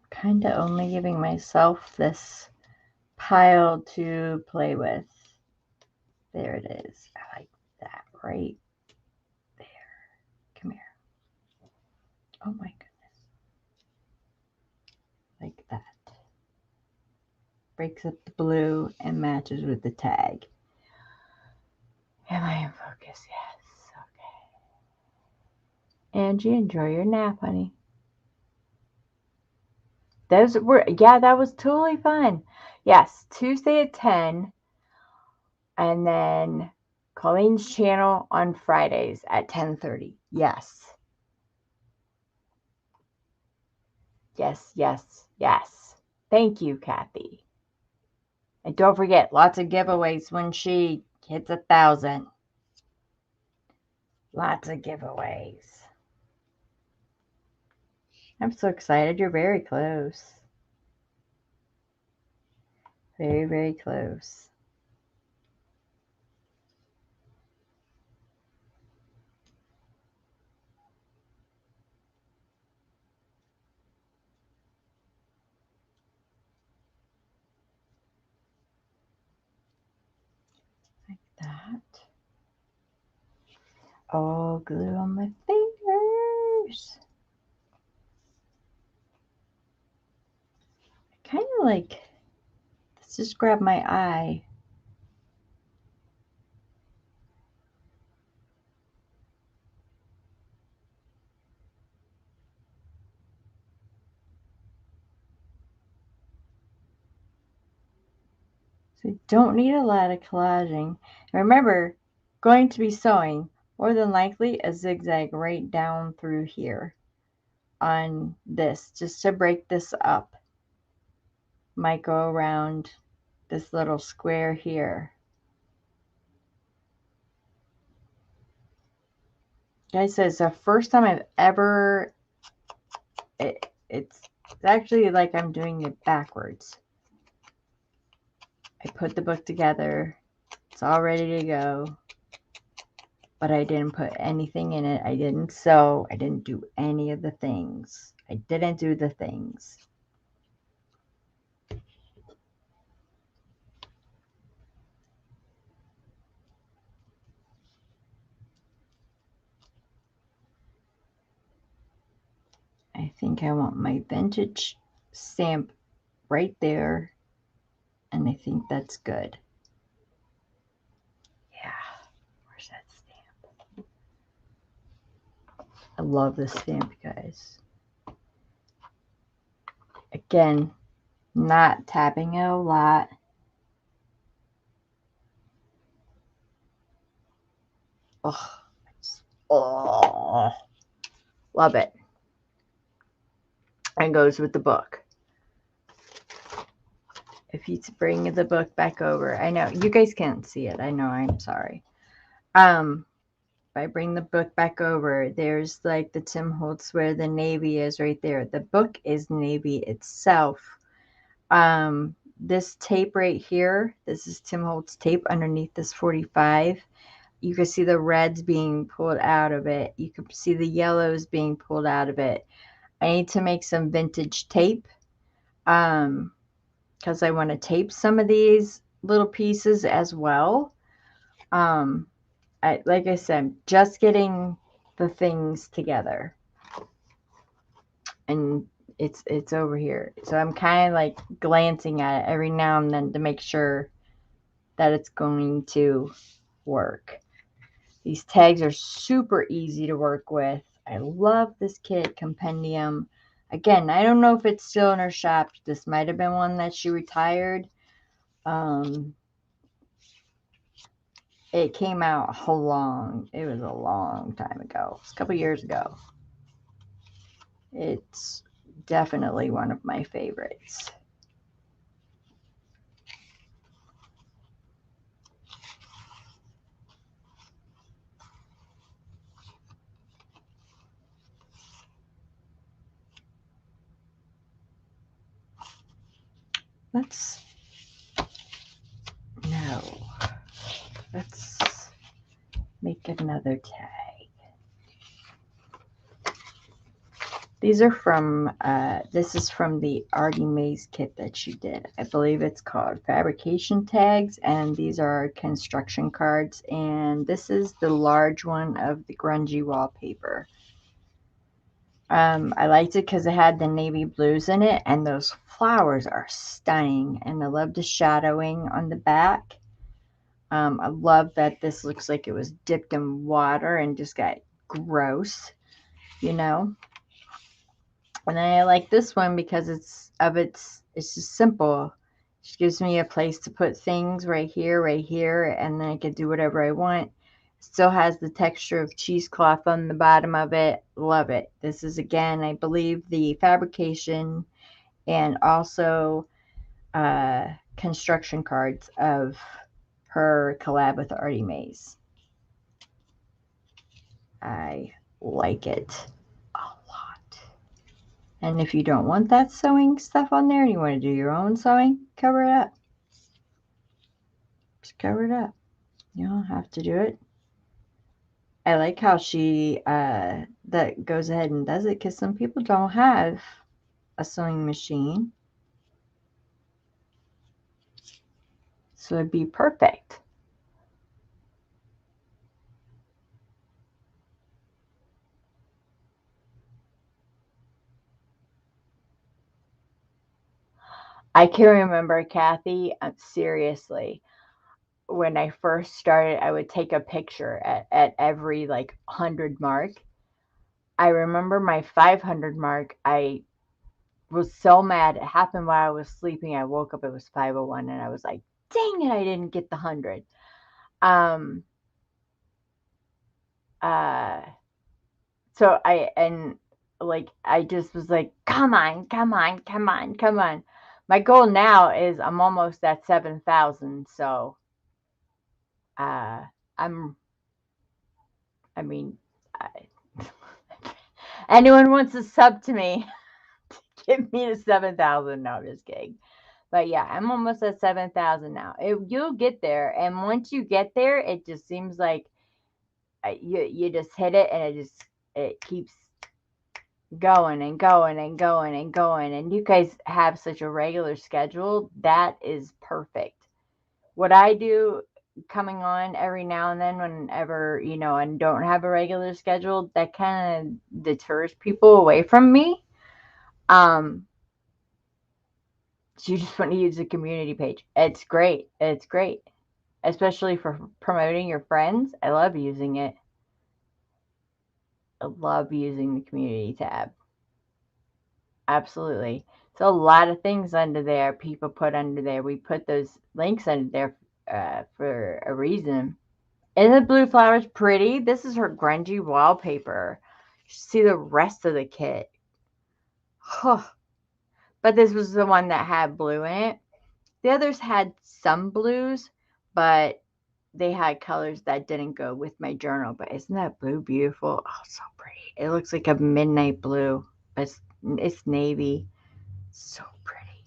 Speaker 1: Kind of only giving myself this pile to play with. There it is. I like that right there. Come here. Oh my goodness. Like that. Breaks up the blue and matches with the tag. Am I in focus? Yes. Okay. Angie, enjoy your nap, honey. Those were, yeah, that was totally fun. Yes, Tuesday at 10. And then Colleen's channel on Fridays at 10:30. Yes. Yes, yes, yes. Thank you, Kathy. And don't forget, lots of giveaways when she hits 1,000. Lots of giveaways. I'm so excited. You're very close. Very, very close. Like that. Oh, glue on my fingers. Kind of like, let's just grab my eye. So you don't need a lot of collaging. Remember, going to be sewing more than likely a zigzag right down through here on this, just to break this up. Might go around this little square here. Guys, it's the first time I've ever, it's actually like I'm doing it backwards. I put the book together. It's all ready to go. But I didn't put anything in it. I didn't sew. I didn't do any of the things. I didn't do the things. I think I want my vintage stamp right there. And I think that's good. Yeah. I love this stamp, you guys. Again, not tapping it a lot. Oh, love it. And goes with the book. If you bring the book back over, I know you guys can't see it. I know, I'm sorry. If I bring the book back over, there's like the Tim Holtz where the navy is right there. The book is navy itself. This tape right here, this is Tim Holtz tape underneath this 45. You can see the reds being pulled out of it. You can see the yellows being pulled out of it. I need to make some vintage tape because I want to tape some of these little pieces as well. Like I said, just getting the things together, and it's over here. So I'm kind of like glancing at it every now and then to make sure that it's going to work. These tags are super easy to work with. I love this kit compendium. Again, I don't know if it's still in her shop. This might have been one that she retired. It came out it was a long time ago. It was a couple years ago. It's definitely one of my favorites. Let's make another tag. These are from, this is from the Artie Mays kit that she did. I believe it's called Fabrication Tags, and these are construction cards. And this is the large one of the grungy wallpaper. I liked it because it had the navy blues in it, and those flowers are stunning. And I love the shadowing on the back. I love that this looks like it was dipped in water and just got gross, you know. And I like this one because it's just simple. It just gives me a place to put things right here, and then I can do whatever I want. Still has the texture of cheesecloth on the bottom of it. Love it. This is, again, I believe, the fabrication and also construction cards of her collab with Artie Mays. I like it a lot. And if you don't want that sewing stuff on there and you want to do your own sewing, cover it up. Just cover it up. You don't have to do it. I like how she that goes ahead and does it, because some people don't have a sewing machine. So it'd be perfect. I can remember, Kathy, seriously, when I first started, I would take a picture at every like 100 mark. I remember my 500 mark, I was so mad. It happened while I was sleeping. I woke up, it was 5:01, and I was like, dang it, I didn't get the 100. So I just was like, come on, come on, come on, come on. My goal now is I'm almost at 7,000. So uh, I'm, I mean, I, anyone wants to sub to me, give me the 7,000. No, I'm just kidding. But yeah, I'm almost at 7,000 now. You'll get there. And once you get there, it just seems like you just hit it, and it keeps going and going and going and going. And you guys have such a regular schedule. That is perfect. What I do, coming on every now and then whenever, and don't have a regular schedule, that kind of deters people away from me. So you just want to use the community page. It's great. It's great. Especially for promoting your friends. I love using it. I love using the community tab. Absolutely. So a lot of things under there people put under there. We put those links under there for a reason. Isn't the blue flowers pretty? This is her grungy wallpaper. See the rest of the kit. Huh. But this was the one that had blue in it. The others had some blues, but they had colors that didn't go with my journal. But isn't that blue beautiful? Oh, so pretty. It looks like a midnight blue, but it's navy. So pretty.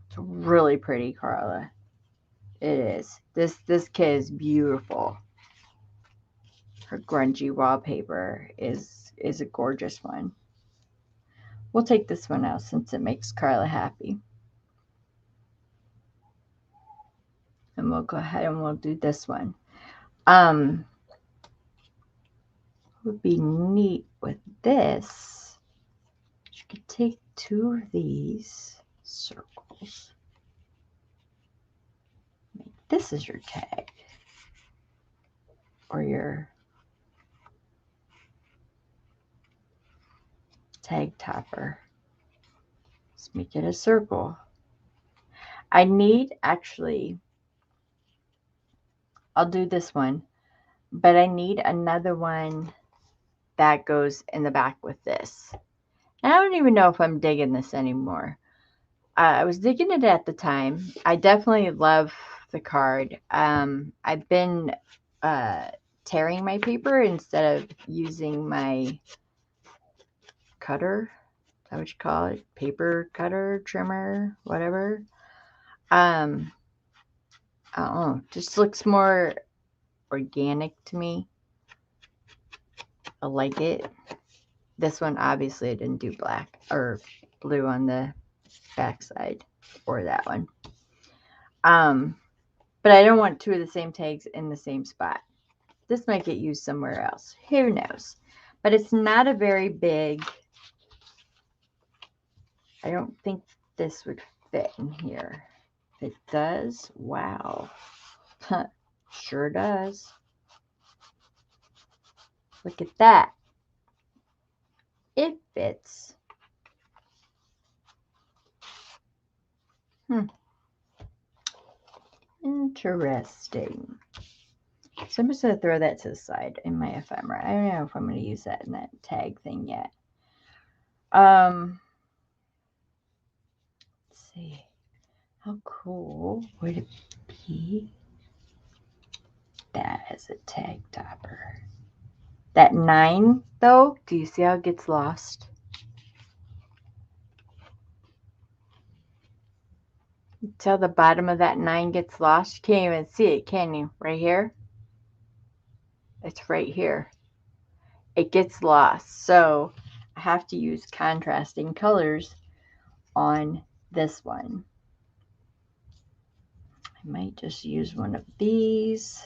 Speaker 1: It's really pretty, Carla. It is. This kit is beautiful. Her grungy wallpaper is a gorgeous one. We'll take this one out since it makes Carla happy. And we'll go ahead and we'll do this one. Would be neat with this. You could take 2 of these circles. Make this is your tag. Or your tag topper. Let's make it a circle. I need, actually, I'll do this one, but I need another one that goes in the back with this. And I don't even know if I'm digging this anymore. I was digging it at the time. I definitely love the card. I've been tearing my paper instead of using my cutter. Is that what you call it? Paper cutter, trimmer, whatever. I don't know. Just looks more organic to me. I like it. This one, obviously, I didn't do black or blue on the backside, or that one. But I don't want 2 of the same tags in the same spot. This might get used somewhere else. Who knows? But it's not a very big. I don't think this would fit in here. If it does, wow. Sure does. Look at that. It fits. Interesting. So I'm just going to throw that to the side in my ephemera. I don't know if I'm going to use that in that tag thing yet. Let's see. How cool would it be that as a tag topper? That 9, though, do you see how it gets lost? See how the bottom of that 9 gets lost? You can't even see it, can you? Right here? It's right here. It gets lost. So I have to use contrasting colors on this one. I might just use one of these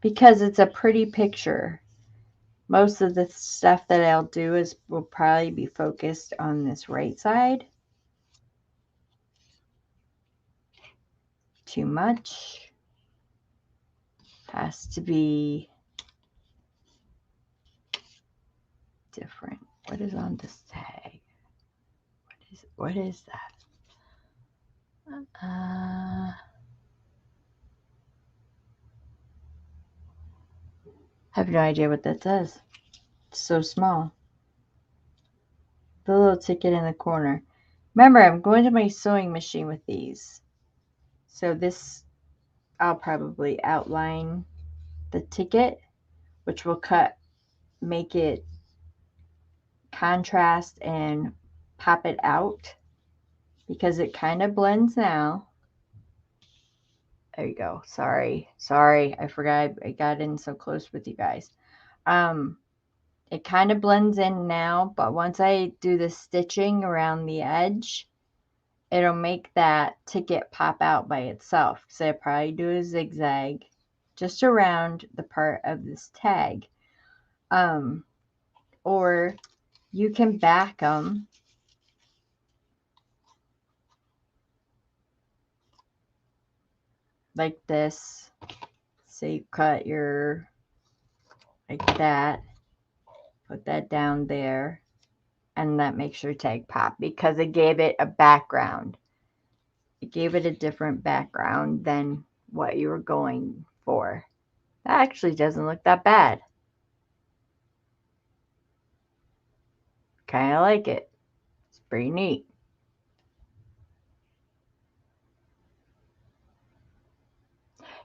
Speaker 1: because it's a pretty picture. Most of the stuff that I'll do will probably be focused on this right side. Too much. Has to be different. What is on this tag? What is that? I have no idea what that says. It's so small. The little ticket in the corner. Remember, I'm going to my sewing machine with these. So this, I'll probably outline the ticket, which will make it contrast and pop it out because it kind of blends now. There you go. Sorry. I forgot I got in so close with you guys. It kind of blends in now, but once I do the stitching around the edge, it'll make that ticket pop out by itself. So I probably do a zigzag just around the part of this tag. Or you can back them like this. Say you cut your like that. Put that down there. And that makes your tag pop because it gave it a background. It gave it a different background than what you were going for. That actually doesn't look that bad. Kind of like it. It's pretty neat.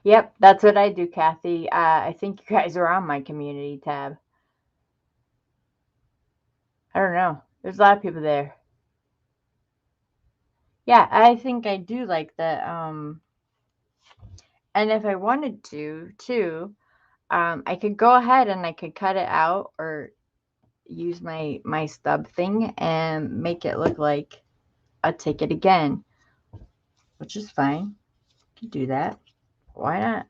Speaker 1: Yep, that's what I do, Kathy. I think you guys are on my community tab. I don't know. There's a lot of people there. Yeah, I think I do like the and if I wanted to too, I could go ahead and I could cut it out or use my stub thing and make it look like a ticket again, which is fine. You can do that. Why not?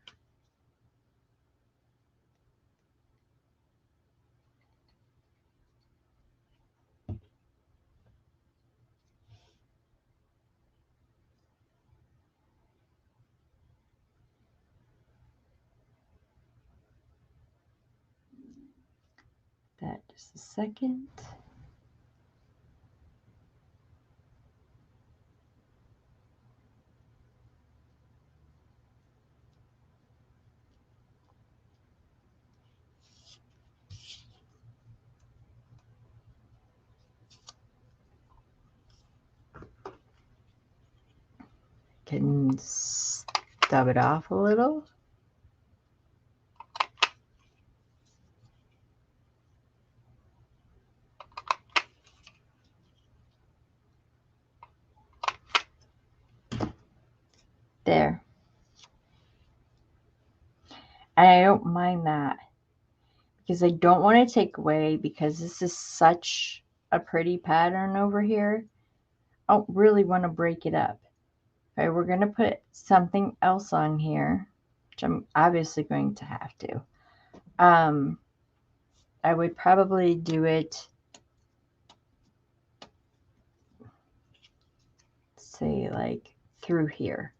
Speaker 1: That just a second. Can stub it off a little. There. And I don't mind that because I don't want to take away because this is such a pretty pattern over here. I don't really want to break it up. Okay, we're going to put something else on here, which I'm obviously going to have to. I would probably do it, say, like through here.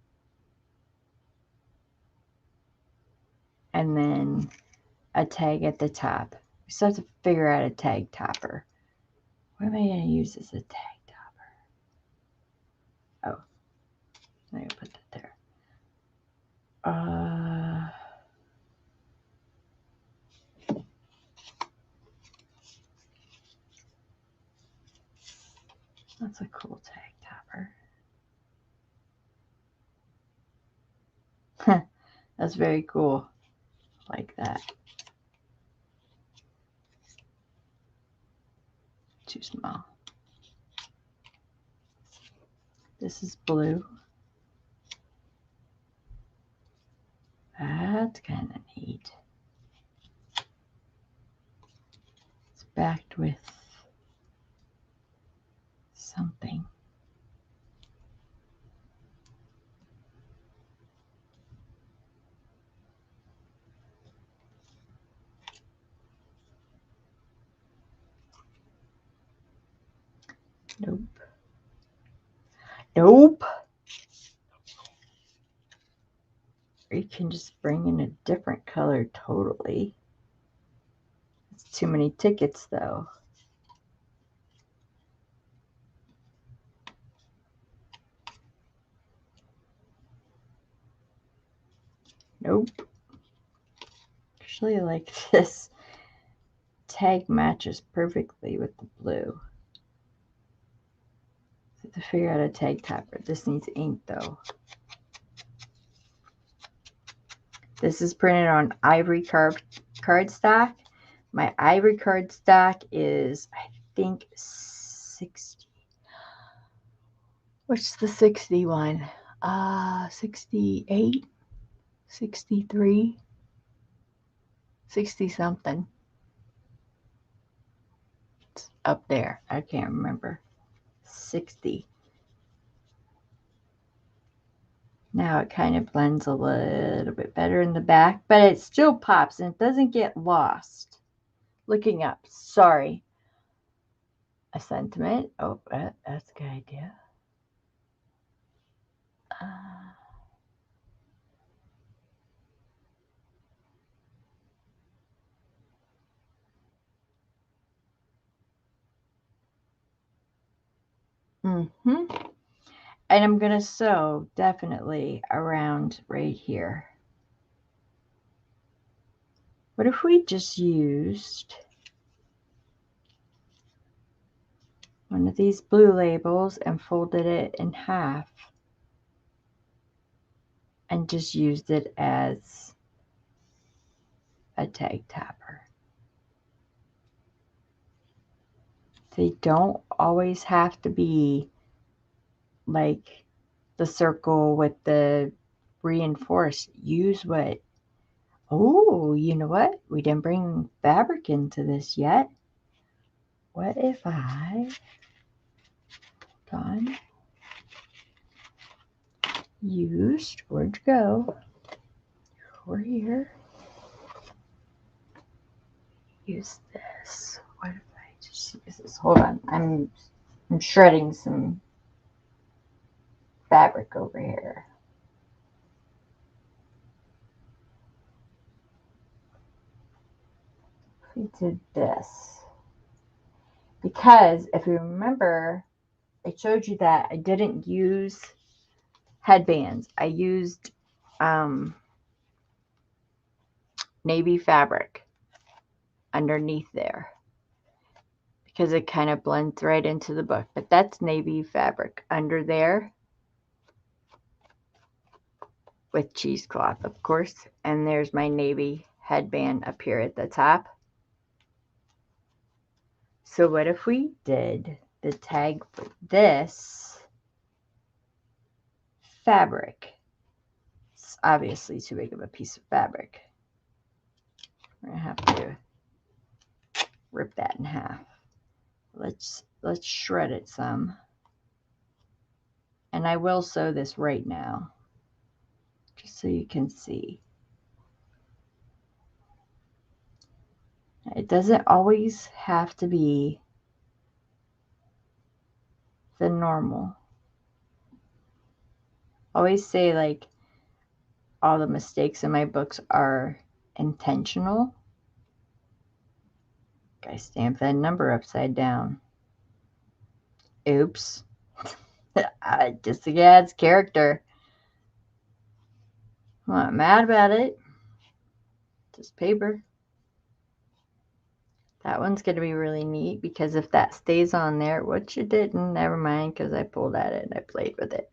Speaker 1: And then a tag at the top. We still have to figure out a tag topper. What am I going to use as a tag topper? Oh, I'm going to put that there. That's a cool tag topper. That's very cool. Like that. Too small. This is blue. That's kind of neat. It's backed with something. Nope. Nope. Or you can just bring in a different color totally. It's too many tickets though. Nope. Actually, I like this. Tag matches perfectly with the blue. So to figure out a tag topper, this needs ink though. This is printed on ivory cardstock. My ivory cardstock is, I think, 60. What's the 60 one? 68, 63, 60 something. It's up there. I can't remember. 60. Now it kind of blends a little bit better in the back, but it still pops and it doesn't get lost. Looking up. Sorry. A sentiment. Oh, that's a good idea. And I'm going to sew definitely around right here. What if we just used one of these blue labels and folded it in half and just used it as a tag tapper? They don't always have to be like the circle with the reinforced. Use what, oh, you know what? We didn't bring fabric into this yet. What if I, hold on, used, where'd you go? Over here. Use this. What if I just use this? Hold on. I'm shredding some fabric over here. We did this. Because if you remember, I showed you that I didn't use headbands. I used navy fabric underneath there because it kind of blends right into the book. But that's navy fabric under there with cheesecloth, of course. And there's my navy headband up here at the top. So what if we did the tag for this fabric? It's obviously too big of a piece of fabric. We're gonna have to rip that in half. Let's shred it some. And I will sew this right now, just so you can see. It doesn't always have to be the normal. I always say, like, all the mistakes in my books are intentional. I stamped that number upside down. Oops. Just to add character. I'm not mad about it. Just paper. That one's going to be really neat because if that stays on there, which it didn't, never mind, because I pulled at it and I played with it.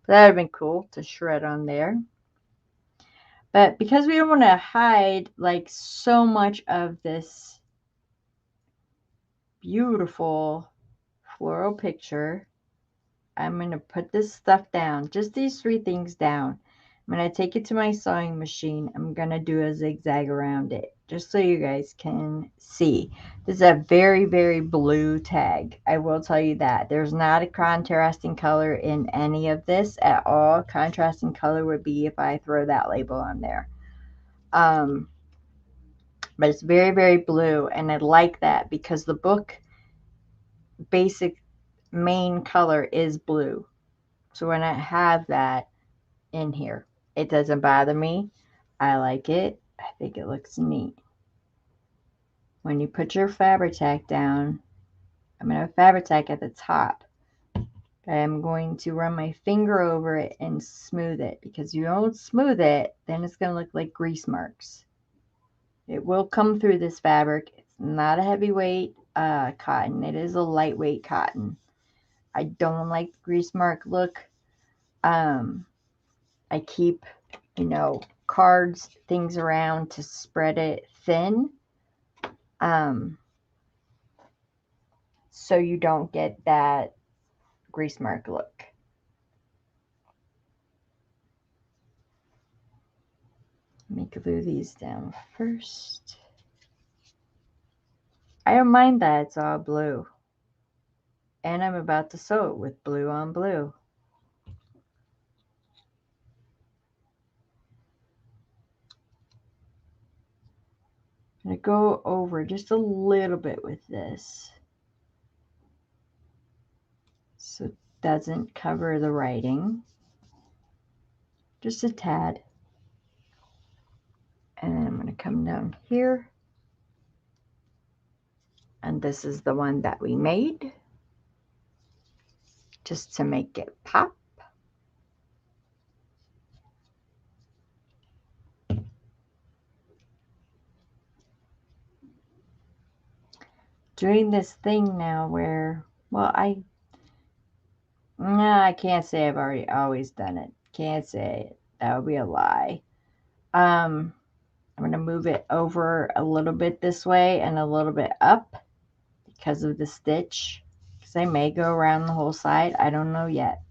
Speaker 1: But that would have been cool to shred on there. But because we don't want to hide like so much of this beautiful floral picture, I'm going to put this stuff down, just these 3 things down. I'm going to take it to my sewing machine. I'm going to do a zigzag around it, just so you guys can see. This is a very, very blue tag. I will tell you that. There's not a contrasting color in any of this at all. Contrasting color would be if I throw that label on there. But it's very, very blue, and I like that because the book basic main color is blue. So when I have that in here, it doesn't bother me. I like it. I think it looks neat. When you put your Fabri-Tac down, I'm going to have Fabri-Tac at the top. I'm going to run my finger over it and smooth it, because you don't smooth it, then it's going to look like grease marks. It will come through this fabric. It's not a heavyweight cotton. It is a lightweight cotton. I don't like the grease mark look. I keep, cards, things around to spread it thin. So you don't get that grease mark look. Let me glue these down first. I don't mind that it's all blue. And I'm about to sew it with blue on blue. I'm going to go over just a little bit with this, so it doesn't cover the writing. Just a tad. And then I'm going to come down here. And this is the one that we made. just to make it pop. Doing this thing now where, well, I can't say I've already always done it. Can't say it. That would be a lie. I'm going to move it over a little bit this way and a little bit up because of the stitch. Because I may go around the whole side. I don't know yet.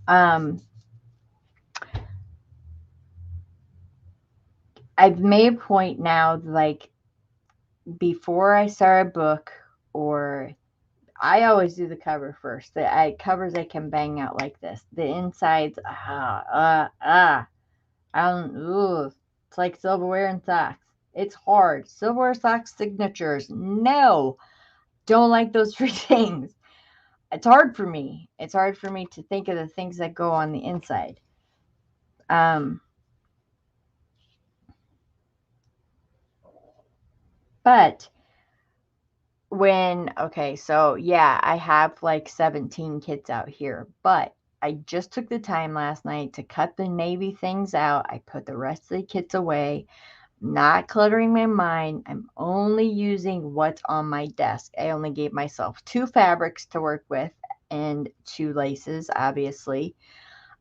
Speaker 1: I've made a point now, like, before I start a book, or I always do the cover first. The covers I can bang out like this. The insides, I don't, ooh, it's like silverware and socks. It's hard. Silverware, socks, signatures. No, don't like those three things. It's hard for me. It's hard for me to think of the things that go on the inside. But okay, so yeah, I have like 17 kits out here, but I just took the time last night to cut the navy things out. I put the rest of the kits away, not cluttering my mind. I'm only using what's on my desk. I only gave myself 2 fabrics to work with and 2 laces, obviously.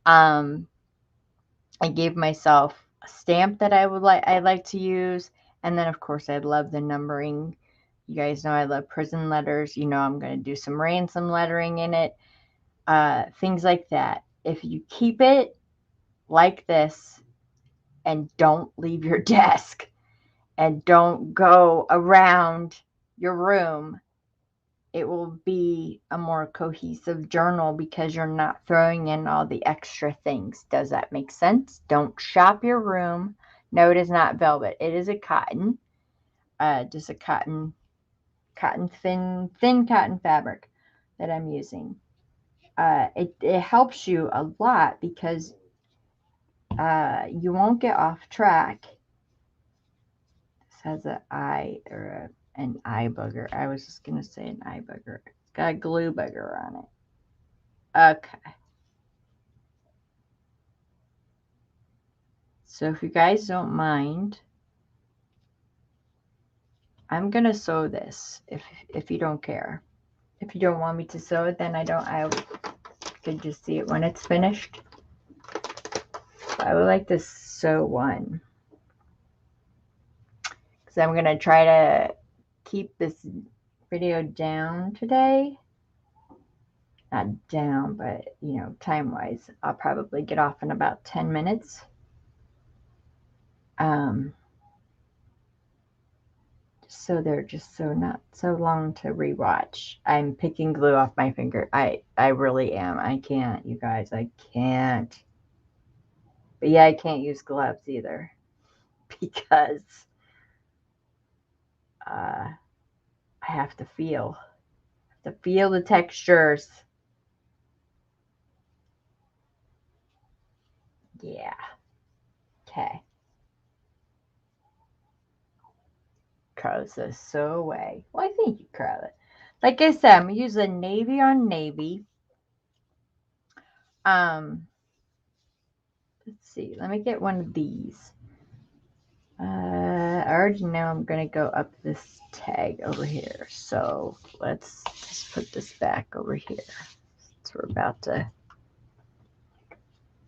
Speaker 1: I gave myself a stamp that I like to use, and then of course I love the numbering. You guys know I love prison letters. You know I'm going to do some ransom lettering in it. Things like that. If you keep it like this and don't leave your desk and don't go around your room, it will be a more cohesive journal because you're not throwing in all the extra things. Does that make sense? Don't shop your room. No, it is not velvet. It is a cotton, just a cotton thin cotton fabric that I'm using. It helps you a lot because you won't get off track. This has an eye or an eye bugger. I was just gonna say an eye bugger. It's got a glue bugger on it. Okay. So if you guys don't mind, I'm gonna sew this if you don't care. If you don't want me to sew it, then I could just see it when it's finished. I would like to sew one. Because I'm gonna try to keep this video down today. Not down, but you know, time-wise. I'll probably get off in about 10 minutes. So they're just so not so long to rewatch. I'm picking glue off my finger. I really am. I can't, you guys. I can't. But yeah, I can't use gloves either because I have to feel the textures. Yeah. Okay. Curls this so away. Well, I think you curl it. Like I said, I'm using navy on navy. Let's see. Let me get one of these. I already know I'm going to go up this tag over here. So let's just put this back over here. So we're about to...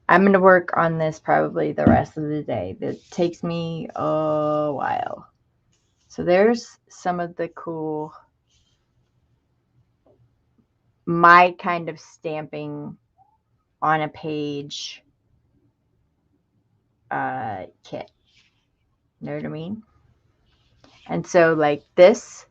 Speaker 1: I'm going to work on this probably the rest of the day. It takes me a while. So there's some of the cool, my kind of stamping on a page kit. Know what I mean? And so like this,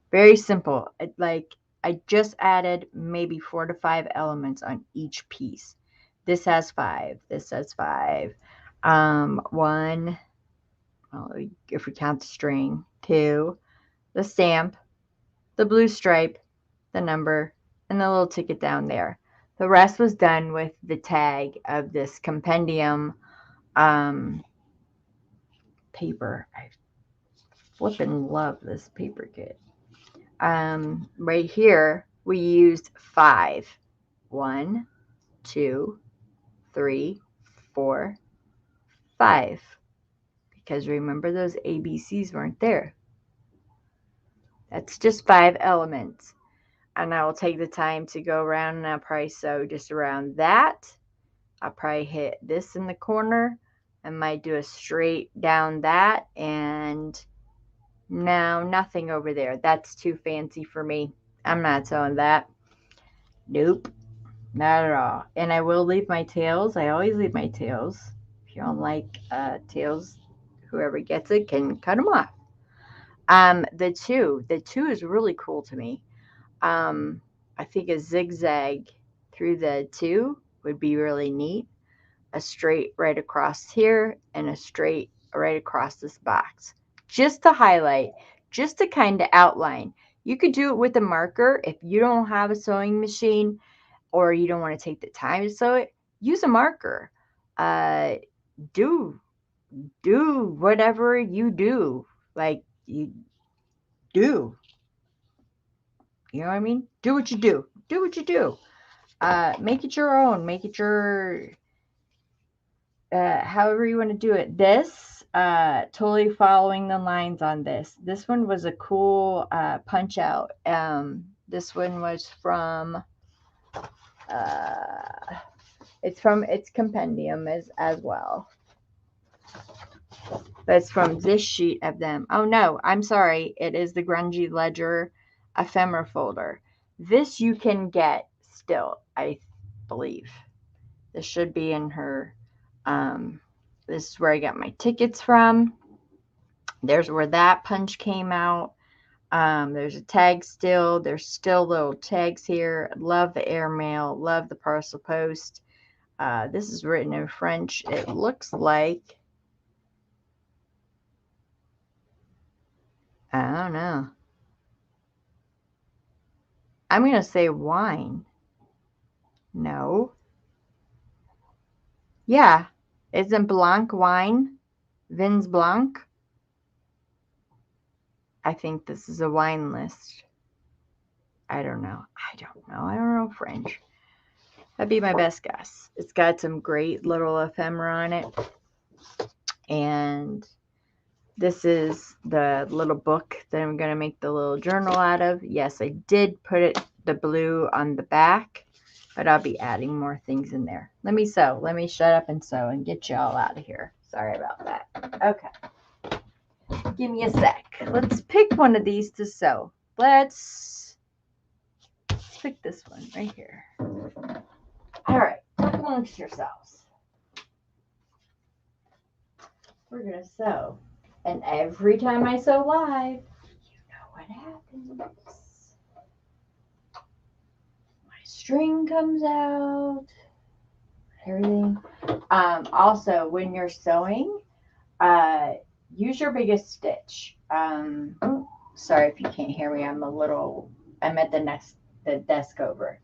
Speaker 1: very simple. Like I just added maybe 4 to 5 elements on each piece. This has 5. This has 5. 1, well, if we count the string, 2, the stamp, the blue stripe, the number, and the little ticket down there. The rest was done with the tag of this compendium paper. I flippin' love this paper kit. Right here, we used 5. 1, 2, 3, 4, 5. Because remember, those ABCs weren't there. That's just 5 elements. And I will take the time to go around, and I'll probably sew just around that. I'll probably hit this in the corner. I might do a straight down that, and no, nothing over there. That's too fancy for me. I'm not sewing that. Nope, not at all. And I will leave my tails. I always leave my tails. If you don't like tails, whoever gets it can cut them off. The two is really cool to me. I think a zigzag through the 2 would be really neat. A straight right across here and a straight right across this box. Just to highlight, just to kind of outline. You could do it with a marker if you don't have a sewing machine or you don't want to take the time to sew it. Use a marker. Do whatever you do. Like you do. You know what I mean? Do what you do. Do what you do. Make it your own. Make it your however you want to do it. This, totally following the lines on this. This one was a cool punch out. This one was from, it's from its compendium as well. That's from this sheet of them. Oh no, I'm sorry. It is the Grungy Ledger Ephemera folder. This you can get still, I believe. This should be in her. This is where I got my tickets from. There's where that punch came out. There's a tag still. There's still little tags here. Love the airmail. Love the parcel post. This is written in French. It looks like, I don't know. I'm going to say wine. No. Yeah. Isn't Blanc wine? Vins Blanc? I think this is a wine list. I don't know. I don't know French. That'd be my best guess. It's got some great little ephemera on it. And this is the little book that I'm going to make the little journal out of. Yes, I did put the blue on the back, but I'll be adding more things in there. Let me sew. Let me shut up and sew and get you all out of here. Sorry about that. Okay. Give me a sec. Let's pick one of these to sew. Let's pick this one right here. All right. Talk amongst yourselves. We're going to sew. And every time I sew live, you know what happens. My string comes out. Everything. Also, when you're sewing, use your biggest stitch. Sorry if you can't hear me. I'm at the desk over.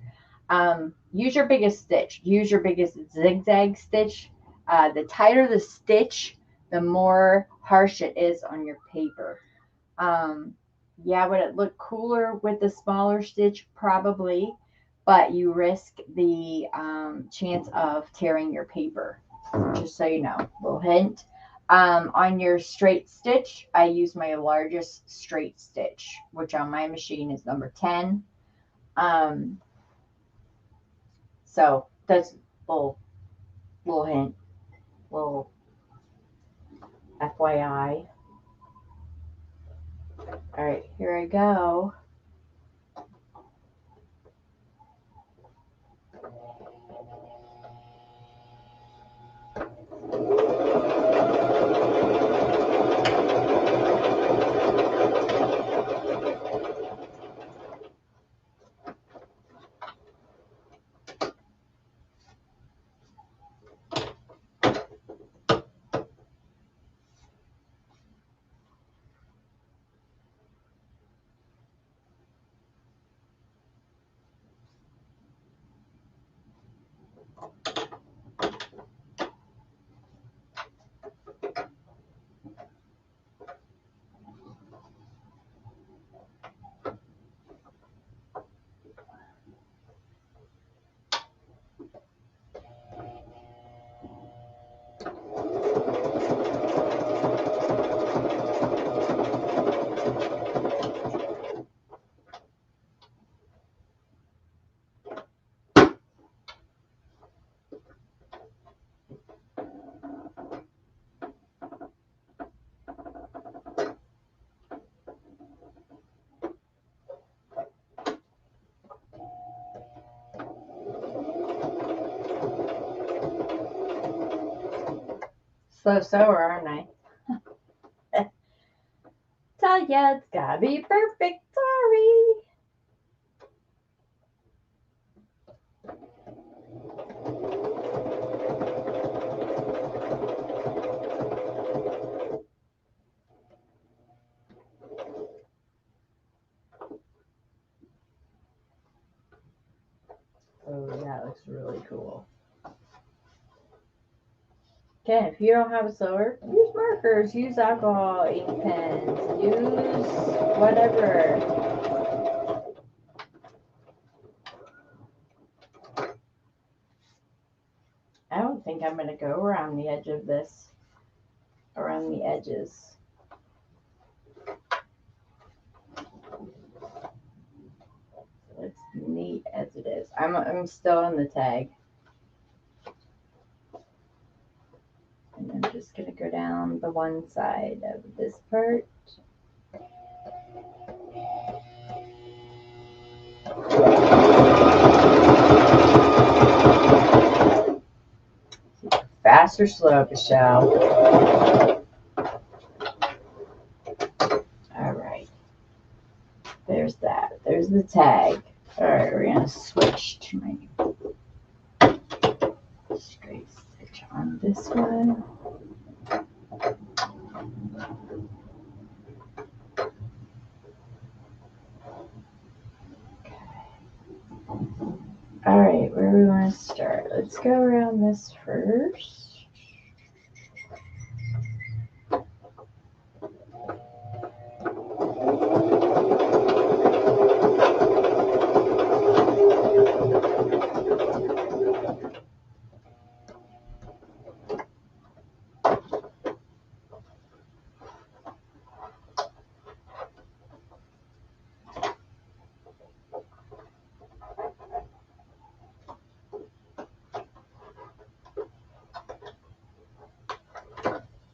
Speaker 1: Use your biggest stitch. Use your biggest zigzag stitch. The tighter the stitch, the more harsh it is on your paper. Yeah, would it look cooler with the smaller stitch? Probably, but you risk the chance of tearing your paper. Just so you know, little hint. On your straight stitch, I use my largest straight stitch, which on my machine is number 10. So that's a little hint, little FYI. All right, here I go. slow sewer, aren't I? Tell ya it's gotta be perfect. Sorry. Oh, that looks really cool. Okay, if you don't have a sewer, use markers, use alcohol, ink pens, use whatever. I don't think I'm going to go around the edge of this, around the edges. It's neat as it is. I'm still on the tag. And I'm just going to go down the one side of this part. Fast or slow, Michelle? All right. There's that. There's the tag. All right, we're going to switch to my straight stitch on this one. All right, where do we want to start? Let's go around this first.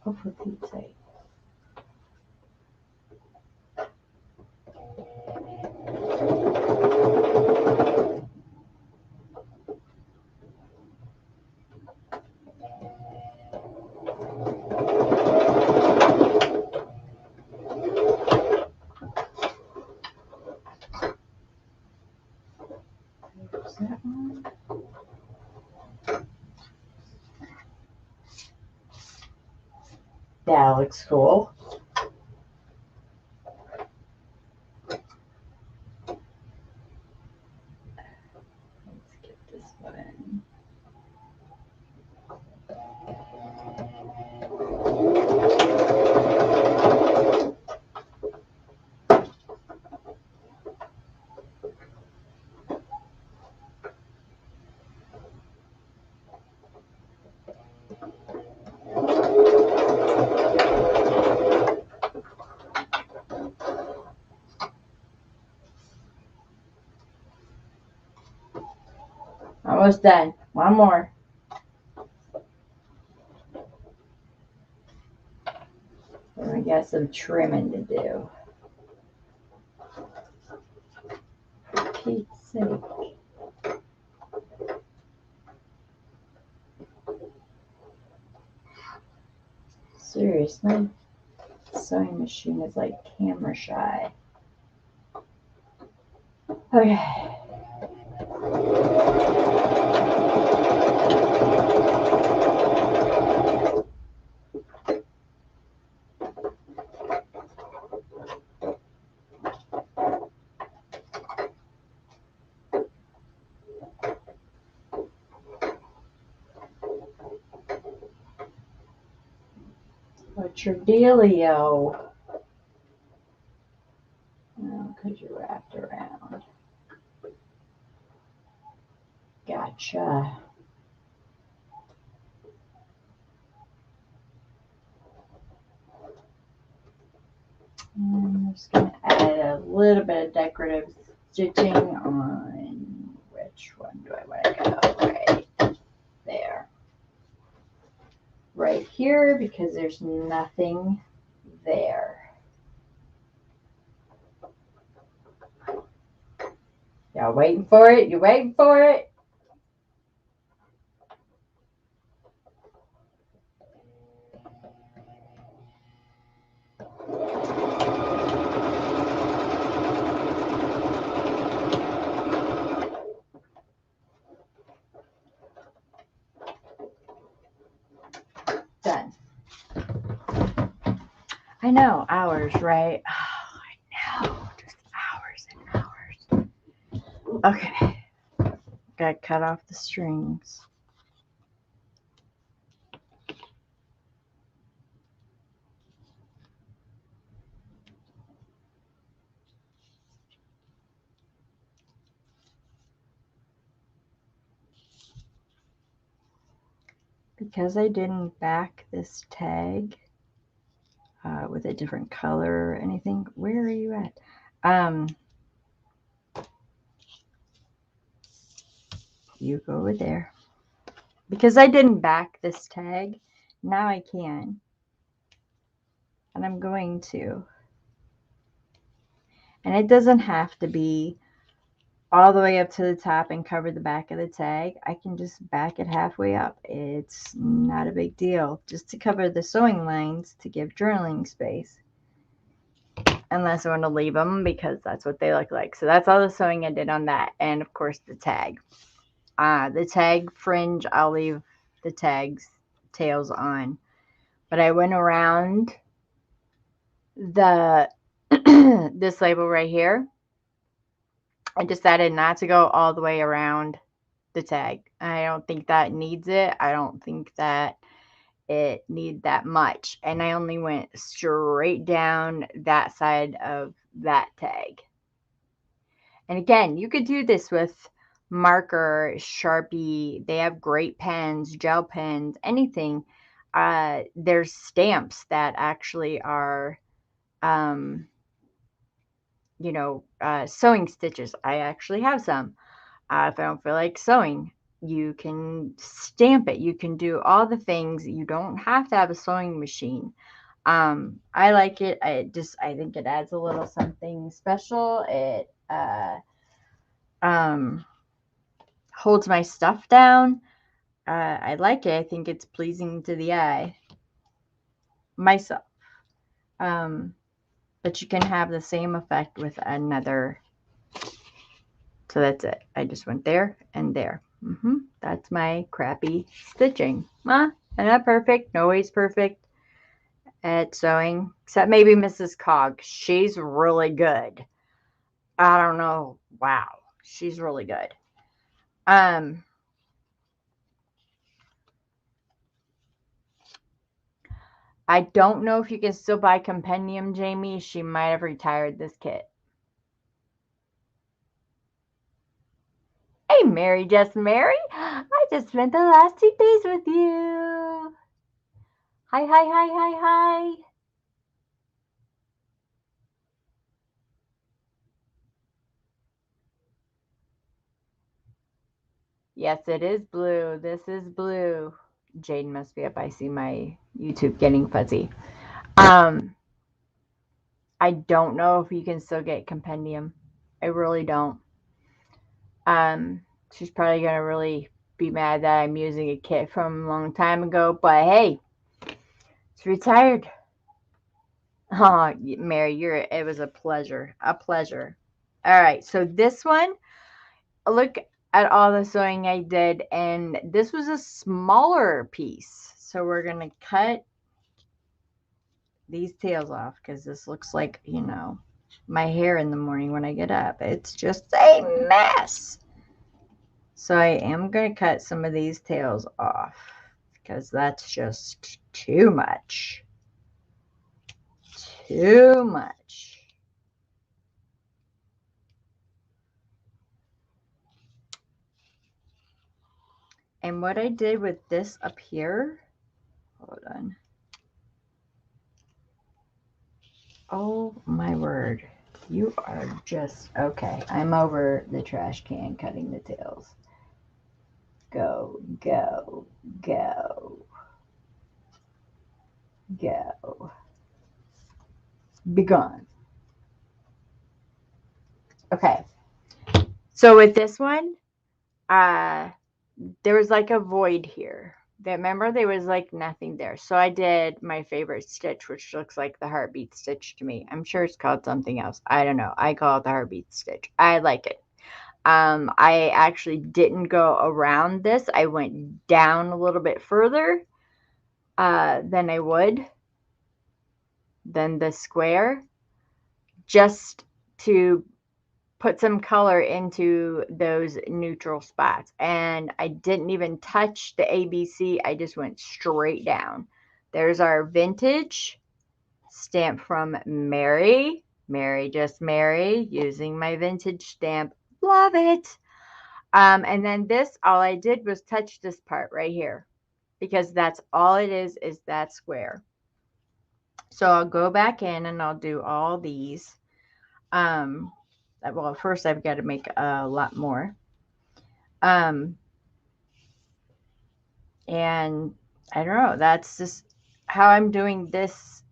Speaker 1: Oh, for Pete's sake. There's that one. That looks cool. Let's get this one. Almost done. One more. And we got some trimming to do. For Pete's sake. Seriously, sewing machine is like camera shy. Okay. What's your dealio? Oh, because you're wrapped around. Gotcha. And I'm just going to add a little bit of decorative stitching on which one do I want to go? Right there. Right here because there's nothing there. Y'all waiting for it? You waiting for it? I know, hours, right? Oh, I know, just hours and hours. Okay, gotta cut off the strings. Because I didn't back this tag with a different color or anything. Where are you at? You go over there. Because I didn't back this tag, now I can. And I'm going to. And it doesn't have to be all the way up to the top and cover the back of the tag. I can just back it halfway up. It's not a big deal. Just to cover the sewing lines to give journaling space. Unless I want to leave them because that's what they look like. So that's all the sewing I did on that. And of course the tag. The tag fringe, I'll leave the tags tails on. But I went around the this label right here. I decided not to go all the way around the tag. I don't think that needs it. I don't think that it needs that much. And I only went straight down that side of that tag. And again, you could do this with marker, Sharpie. They have great pens, gel pens, anything. There's stamps that actually are, sewing stitches. I actually have some. If I don't feel like sewing, you can stamp it. You can do all the things. You don't have to have a sewing machine. I like it. I think it adds a little something special. It holds my stuff down. I like it. I think it's pleasing to the eye. Myself. But you can have the same effect with another. So that's it. I just went there and there. That's my crappy stitching. And not perfect. No way's perfect at sewing. Except maybe Mrs. Cog. She's really good. I don't know. Wow. She's really good. I don't know if you can still buy Compendium, Jamie. She might have retired this kit. Hey, Mary, just Mary. I just spent the last 2 days with you. Hi, hi, hi, hi, hi. Yes, it is blue. This is blue. Jane must be up. I see my YouTube getting fuzzy. I don't know if you can still get Compendium. I really don't. She's probably gonna really be mad that I'm using a kit from a long time ago, but hey, it's retired. Oh, Mary, it was a pleasure. A pleasure. All right, so this one, look at all the sewing I did, and this was a smaller piece. So we're gonna cut these tails off because this looks like, my hair in the morning when I get up. It's just a mess. So I am going to cut some of these tails off because that's just too much. Too much. And what I did with this up here, hold on. Oh my word. You are just, okay. I'm over the trash can cutting the tails. Go, go, go. Go. Be gone. Okay. So with this one, there was like a void here. Remember, there was like nothing there. So I did my favorite stitch, which looks like the heartbeat stitch to me. I'm sure it's called something else. I don't know. I call it the heartbeat stitch. I like it. I actually didn't go around this. I went down a little bit further than I would. than the square, just to put some color into those neutral spots. And I didn't even touch the ABC. I just went straight down. There's our vintage stamp from Mary. Mary, just Mary, using my vintage stamp. Love it. And then this, all I did was touch this part right here, because that's all it is that square. So I'll go back in and I'll do all these. Well, first I've got to make a lot more. And I don't know, that's just how I'm doing this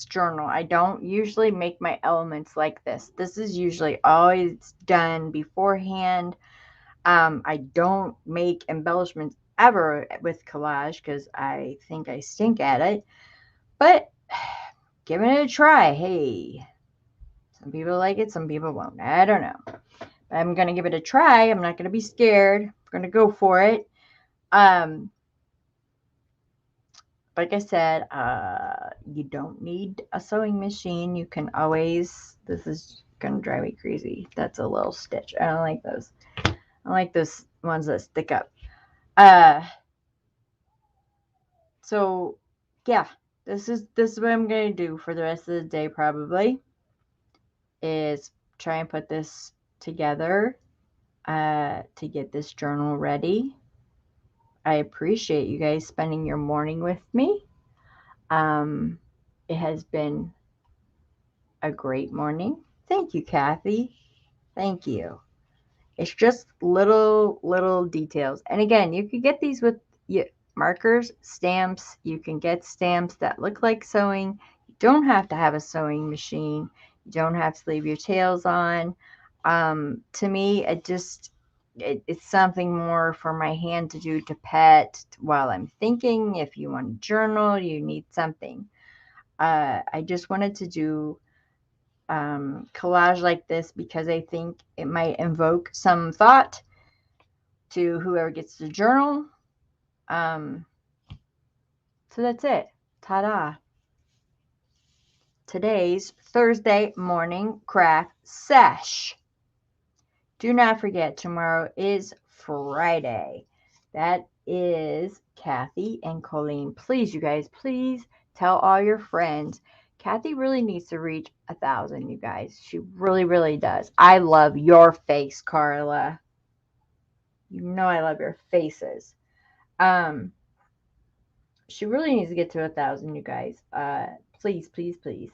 Speaker 1: journal. I don't usually make my elements like this. This is usually always done beforehand. I don't make embellishments ever with collage because I think I stink at it. But giving it a try. Hey, some people like it, some people won't. I don't know. But I'm going to give it a try. I'm not going to be scared. I'm going to go for it. Like I said, you don't need a sewing machine. You can always, this is going to drive me crazy. That's a little stitch. I don't like those. I like those ones that stick up. So yeah, this is what I'm going to do for the rest of the day probably, is try and put this together to get this journal ready. I appreciate you guys spending your morning with me. It has been a great morning. Thank you, Kathy. Thank you. It's just little details. And again, you could get these with markers, stamps. You can get stamps that look like sewing. You don't have to have a sewing machine. You don't have to leave your tails on. To me, it's something more for my hand to do, to pet while I'm thinking. If you want a journal, you need something. I just wanted to do collage like this because I think it might invoke some thought to whoever gets the journal. So that's it. Ta-da. Today's Thursday morning craft sesh. Do not forget, tomorrow is Friday. That is Kathy and Colleen. Please, you guys, please tell all your friends. Kathy really needs to reach 1,000, you guys. She really, really does. I love your face, Carla. You know I love your faces. She really needs to get to 1,000, you guys. Please, please, please.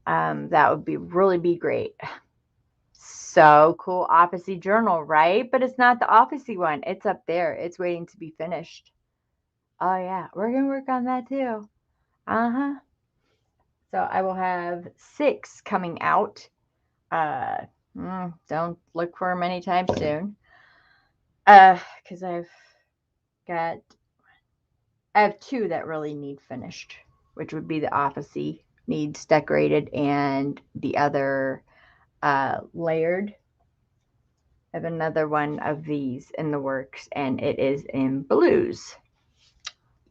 Speaker 1: That would really be great. So cool. Officey journal, right? But it's not the Officey one. It's up there. It's waiting to be finished. Oh yeah, we're gonna work on that too. So I will have 6 coming out. Don't look for them anytime soon. Because I have 2 that really need finished, which would be the Officey needs decorated, and the other layered. I have another one of these in the works, and it is in blues.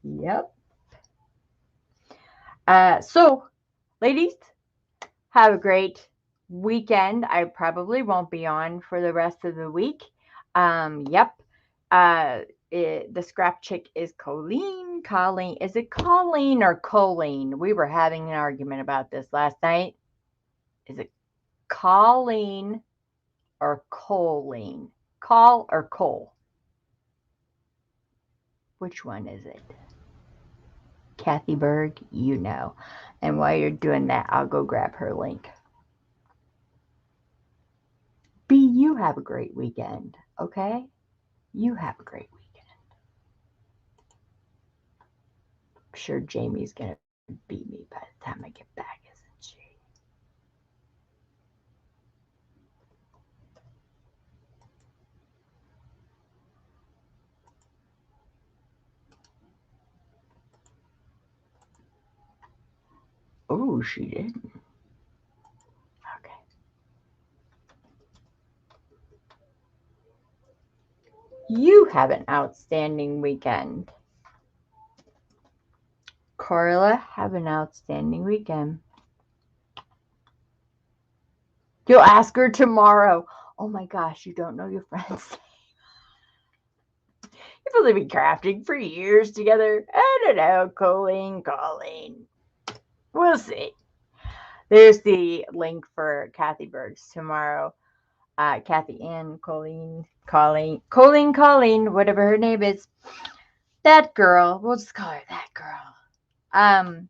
Speaker 1: Yep. So, ladies, have a great weekend. I probably won't be on for the rest of the week. Yep. The scrap chick is Colleen. Colleen. Is it Colleen or Colleen? We were having an argument about this last night. Is it Colleen or Colleen? Call or Cole? Which one is it? Kathy Berg, you know. And while you're doing that, I'll go grab her link. B, you have a great weekend, okay? You have a great weekend. I'm sure Jamie's going to beat me by the time I get back, isn't she? Oh, she didn't. Okay. You have an outstanding weekend. Carla, have an outstanding weekend. You'll ask her tomorrow. Oh my gosh, you don't know your friends. You've only been crafting for years together. I don't know, Colleen. We'll see. There's the link for Kathy Berg's tomorrow. Kathy Ann, Colleen, whatever her name is. That girl. We'll just call her that girl. I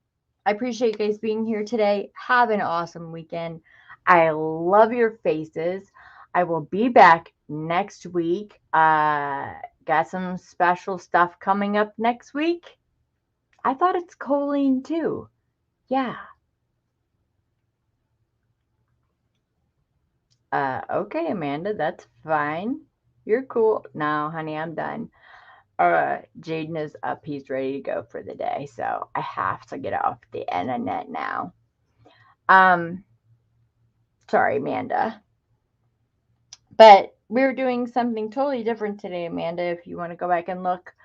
Speaker 1: appreciate you guys being here today. Have an awesome weekend. I love your faces. I will be back next week. Got some special stuff coming up next week. I thought it's choline too. Yeah. Okay, Amanda, that's fine. You're cool. No, honey, I'm done. Jaden is up. He's ready to go for the day, so I have to get off the internet now. Sorry, Amanda. But we were doing something totally different today, Amanda, if you want to go back and look.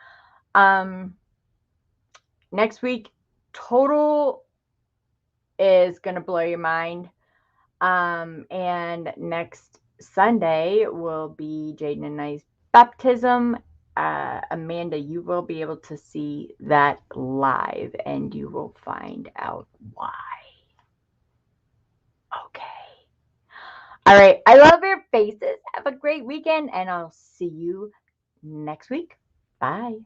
Speaker 1: Next week, total is going to blow your mind. And next Sunday will be Jaden and I's baptism. Amanda, you will be able to see that live and you will find out why. Okay. All right. I love your faces. Have a great weekend and I'll see you next week. Bye.